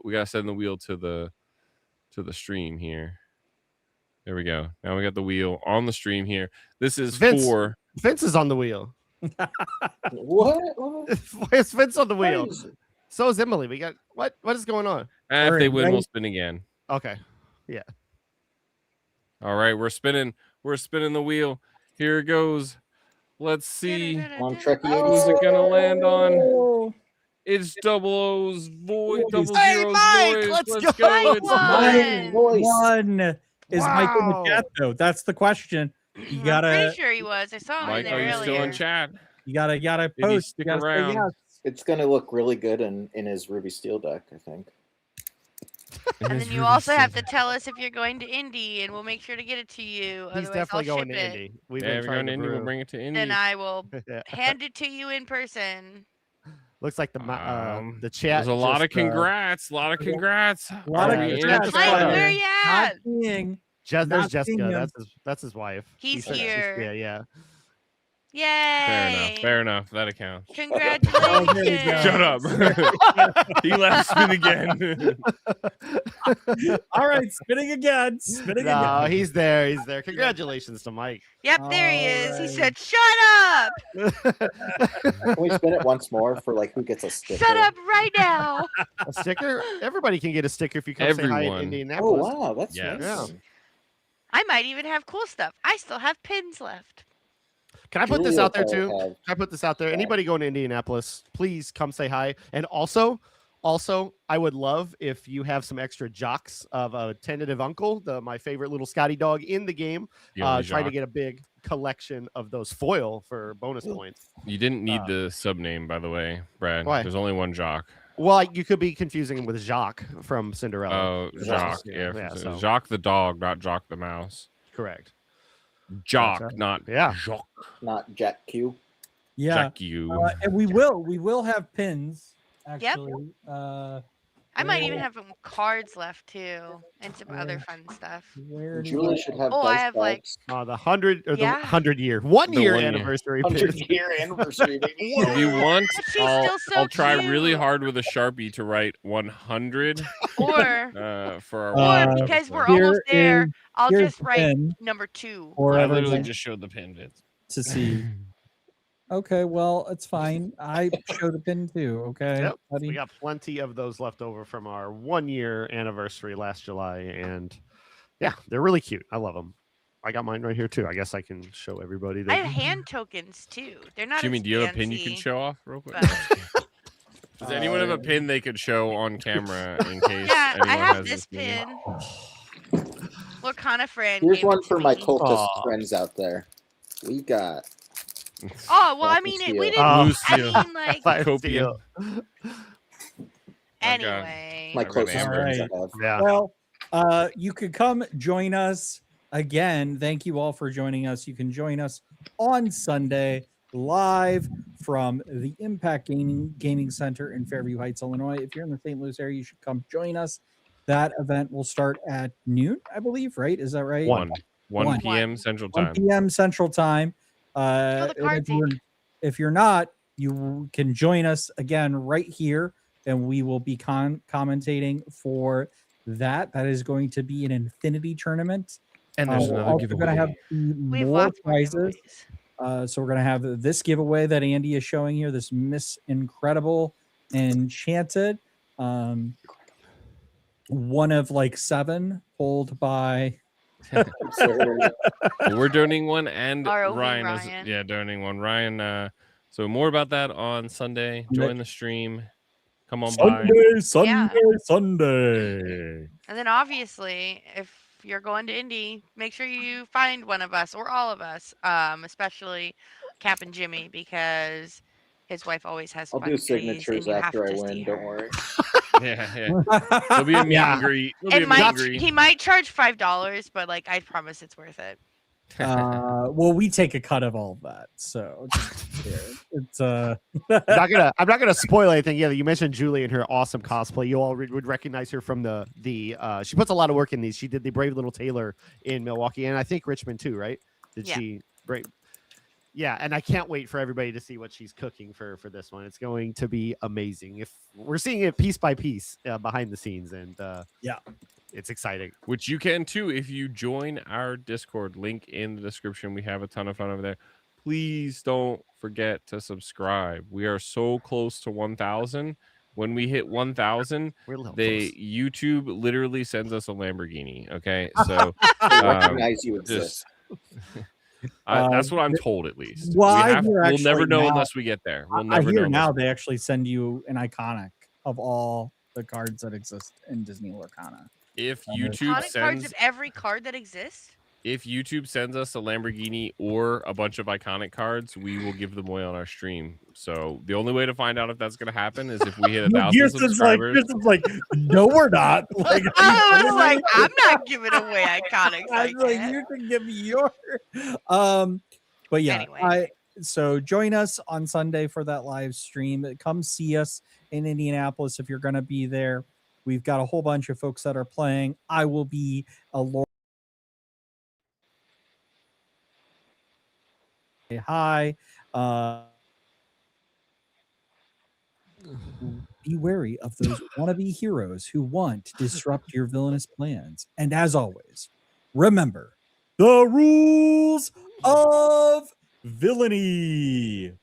Speaker 2: We gotta send the wheel to the stream here. There we go. Now we got the wheel on the stream here. This is
Speaker 5: Vince.
Speaker 2: for
Speaker 5: Vince is on the wheel.
Speaker 3: What?
Speaker 5: It's Vince on the wheel.
Speaker 3: Crazy.
Speaker 5: So is Emily. We got what? What is going on?
Speaker 2: if
Speaker 1: All
Speaker 2: they
Speaker 1: right,
Speaker 2: win, we'll
Speaker 1: ready?
Speaker 2: spin again.
Speaker 5: Okay.
Speaker 2: All right, we're spinning. We're spinning the wheel. Here it goes. Let's see.
Speaker 3: On Trekkie
Speaker 2: Who's it
Speaker 3: 86.
Speaker 2: gonna land on?
Speaker 1: Oh,
Speaker 2: It's double O's voice,
Speaker 1: Hey,
Speaker 2: double
Speaker 5: Mike,
Speaker 2: zeros
Speaker 5: let's
Speaker 2: voice.
Speaker 5: go.
Speaker 2: Let's go.
Speaker 4: Mike
Speaker 2: It's
Speaker 4: won.
Speaker 2: Mike.
Speaker 3: Voice.
Speaker 1: one is Mike in the
Speaker 5: Wow.
Speaker 1: chat though. That's the question. You
Speaker 4: I'm
Speaker 1: gotta,
Speaker 4: pretty sure he was. I saw him
Speaker 2: Mike,
Speaker 4: in
Speaker 2: are
Speaker 4: there
Speaker 2: you still in
Speaker 4: earlier.
Speaker 2: chat?
Speaker 1: you gotta
Speaker 2: Did he
Speaker 1: post.
Speaker 2: stick
Speaker 1: You gotta say
Speaker 2: around?
Speaker 1: yes.
Speaker 3: It's gonna look really good in his Ruby Steel deck, I think.
Speaker 4: And then you also have to tell us if you're going to Indy, and we'll make sure to get it to you.
Speaker 5: He's
Speaker 4: Otherwise,
Speaker 5: definitely
Speaker 4: I'll
Speaker 5: going
Speaker 4: ship
Speaker 5: to
Speaker 4: it.
Speaker 5: Indy. We've
Speaker 2: Yeah,
Speaker 5: been
Speaker 2: if you're
Speaker 5: trying
Speaker 2: going to
Speaker 5: to
Speaker 2: Indy, we'll
Speaker 5: brew.
Speaker 2: bring it to Indy.
Speaker 4: Then I will
Speaker 5: Yeah.
Speaker 4: hand it to you in person.
Speaker 5: Looks like the chat.
Speaker 2: There's a lot of
Speaker 5: just,
Speaker 2: congrats. A lot of congrats.
Speaker 1: A lot of
Speaker 2: Are we in?
Speaker 1: congrats.
Speaker 4: Mike,
Speaker 1: Fire.
Speaker 4: where you
Speaker 1: Not
Speaker 4: at?
Speaker 1: being
Speaker 5: There's
Speaker 1: not
Speaker 5: Jessica.
Speaker 1: seeing him.
Speaker 5: That's his wife.
Speaker 4: He's
Speaker 5: said she's-
Speaker 4: here.
Speaker 5: Yeah.
Speaker 4: Yay!
Speaker 2: Fair enough. Fair enough. That accounts.
Speaker 4: Congratulations.
Speaker 2: Shut up. He left spin again.
Speaker 1: all right. Spinning again. Spinning
Speaker 5: No,
Speaker 1: again.
Speaker 5: he's there. He's there. Congratulations to Mike.
Speaker 4: Yep, there he is. He
Speaker 1: Alright.
Speaker 4: said, "Shut up!
Speaker 3: Can we spin it once more for like who gets a sticker?
Speaker 4: Shut up right now!"
Speaker 5: A sticker. Everybody can get a sticker if you come say hi in
Speaker 2: Everyone.
Speaker 3: Oh
Speaker 5: Indianapolis.
Speaker 3: wow, that's
Speaker 2: Yes.
Speaker 3: nice.
Speaker 4: I might even have cool stuff. I still have pins left.
Speaker 5: Can I put this
Speaker 3: Julia
Speaker 5: out there
Speaker 3: will
Speaker 5: too?
Speaker 3: have-
Speaker 5: Can I put this out there? Anybody going to Indianapolis, please come say hi. And also, I would love if you have some extra jocks of a tentative uncle, my favorite little Scotty dog in the game.
Speaker 2: The only
Speaker 5: Trying to
Speaker 2: Jacques.
Speaker 5: get a big collection of those foil for bonus points.
Speaker 2: You didn't need the sub name, by the way, Brad.
Speaker 5: Why?
Speaker 2: There's only one Jock.
Speaker 5: Well, you could be confusing him with Jacques from Cinderella.
Speaker 2: Oh, Jock.
Speaker 5: Yeah,
Speaker 2: Yeah,
Speaker 5: so-
Speaker 2: Jock the dog, not Jock the mouse.
Speaker 5: Correct.
Speaker 2: Jock,
Speaker 5: right.
Speaker 2: not
Speaker 5: Yeah.
Speaker 2: Jock.
Speaker 3: Not Jack Q.
Speaker 1: Yeah.
Speaker 2: Jack you.
Speaker 1: And we will have pins. Actually.
Speaker 4: I might
Speaker 1: Yeah.
Speaker 4: even have some cards left too, and some other fun stuff.
Speaker 1: Where do
Speaker 3: Julie
Speaker 1: I-
Speaker 3: should have.
Speaker 4: Oh, I
Speaker 3: dice
Speaker 4: have, like,
Speaker 3: bags.
Speaker 5: The 100 or the
Speaker 4: Yeah.
Speaker 5: 100-year, 1
Speaker 2: The
Speaker 5: year
Speaker 2: 1 year.
Speaker 5: anniversary.
Speaker 3: 100-year anniversary, baby.
Speaker 2: If you want,
Speaker 4: But she's still so
Speaker 2: I'll try really
Speaker 4: cute.
Speaker 2: hard with a Sharpie to write 100
Speaker 4: Or
Speaker 2: for our
Speaker 1: Or
Speaker 4: or
Speaker 2: 100th
Speaker 4: because we're
Speaker 2: episode.
Speaker 1: Here
Speaker 4: almost there,
Speaker 1: is-
Speaker 4: I'll
Speaker 1: here's
Speaker 4: just
Speaker 1: the
Speaker 4: write
Speaker 1: pin
Speaker 4: number 2.
Speaker 1: for
Speaker 2: I literally
Speaker 1: everyone
Speaker 2: just showed the pin, Vince.
Speaker 1: to see. Okay, well, it's fine. I showed a pin too. Okay,
Speaker 5: Yep,
Speaker 1: buddy.
Speaker 5: We got plenty of those left over from our 1 year anniversary last July, and yeah, they're really cute. I love them. I got mine right here too. I guess I can show everybody.
Speaker 4: I have hand tokens too. They're not.
Speaker 2: Jimmy,
Speaker 4: as
Speaker 2: do you have a pin you can
Speaker 4: fancy,
Speaker 2: show off real quick?
Speaker 4: but-
Speaker 2: Does anyone have a pin they could show on camera in case
Speaker 4: Yeah,
Speaker 2: anyone
Speaker 4: I have
Speaker 2: has
Speaker 4: this
Speaker 2: meeting?
Speaker 4: pin. Lorcana friend.
Speaker 3: Here's
Speaker 4: gave it
Speaker 3: one
Speaker 4: to
Speaker 3: for my
Speaker 4: me.
Speaker 3: cultist
Speaker 5: Aw.
Speaker 3: friends out there. We got
Speaker 4: Oh well, I
Speaker 3: Fucking
Speaker 4: mean,
Speaker 3: steal.
Speaker 4: we didn't.
Speaker 5: Oh.
Speaker 2: Blue
Speaker 4: I
Speaker 2: steel.
Speaker 4: mean, like
Speaker 5: Fire
Speaker 2: Copium.
Speaker 5: steel.
Speaker 2: I've got-
Speaker 4: anyway.
Speaker 3: my
Speaker 2: I've got
Speaker 3: closest
Speaker 2: Amber.
Speaker 3: friends I
Speaker 1: Alright.
Speaker 3: have.
Speaker 5: Yeah.
Speaker 1: Well, you could come join us again, thank you all for joining us. You can join us on Sunday live from the Impact Gaming Center in Fairview Heights, Illinois. If you're in the St. Louis area, you should come join us. That event will start at noon, I believe, right? Is that right?
Speaker 2: 1 p.m. Central
Speaker 1: 1
Speaker 2: Time.
Speaker 1: p.m. Central Time.
Speaker 4: the
Speaker 1: And
Speaker 4: cards
Speaker 1: if you're not, you can join us again right here, and we will be commentating for that. That is going to be an infinity tournament.
Speaker 5: And there's
Speaker 1: We're
Speaker 5: another
Speaker 1: also going to have
Speaker 4: We have
Speaker 1: more
Speaker 4: lots more
Speaker 1: prizes.
Speaker 4: giveaways.
Speaker 1: So we're going to have this giveaway that Andy is showing here, this Miss Incredible Enchanted. One of like 7 pulled by
Speaker 2: We're donating one, and
Speaker 4: ROV
Speaker 2: Ryan
Speaker 4: Ryan.
Speaker 2: is donating one. Ryan, so more about that on Sunday. Join the stream. Come on by.
Speaker 1: Sunday.
Speaker 4: And then obviously, if you're going to Indy, make sure you find one of us or all of us, especially Cap and Jimmy, because his wife always has
Speaker 3: I'll
Speaker 4: fun
Speaker 3: do
Speaker 4: days,
Speaker 3: signatures
Speaker 4: and you have
Speaker 3: after I
Speaker 4: to see
Speaker 3: win.
Speaker 4: her.
Speaker 3: Don't worry.
Speaker 2: Yeah. There'll be a meet and greet. There'll be a meet and greet.
Speaker 4: He might charge $5, but like I promise it's worth it.
Speaker 1: Well, we take a cut of all of that, so it's
Speaker 5: I'm not gonna spoil anything. Yeah, you mentioned Julie and her awesome cosplay. You all would recognize her from the she puts a lot of work in these. She did the Brave Little Tailor in Milwaukee, and I think Richmond too, right? Did
Speaker 4: Yeah.
Speaker 5: she break? Yeah, and I can't wait for everybody to see what she's cooking for this one. It's going to be amazing. If we're seeing it piece by piece behind the scenes, and it's exciting.
Speaker 2: Which you can too if you join our Discord. Link in the description. We have a ton of fun over there. Please don't forget to subscribe. We are so close to 1,000. When we hit 1,000, YouTube literally sends us a Lamborghini. Okay, so
Speaker 3: recognize you exist.
Speaker 2: That's what I'm told, at least.
Speaker 1: Well,
Speaker 2: we'll never know unless we get there. We'll never know.
Speaker 1: Now they actually send you an iconic of all the cards that exist in Disney Lorcana.
Speaker 2: If YouTube
Speaker 4: Iconic cards of every card that exists.
Speaker 2: If YouTube sends us a Lamborghini or a bunch of iconic cards, we will give them away on our stream. So the only way to find out if that's going to happen is if we hit 1,000 subscribers.
Speaker 1: Kirsten's like, no, we're not. Like,
Speaker 4: I was like, I'm not giving away iconics.
Speaker 1: I was like, you can give me your. But yeah,
Speaker 4: Anyway.
Speaker 1: So join us on Sunday for that live stream. Come see us in Indianapolis if you're going to be there. We've got a whole bunch of folks that are playing. I will be a Lord. Hi. Be wary of those wannabe heroes who want to disrupt your villainous plans. And as always, remember the rules of villainy.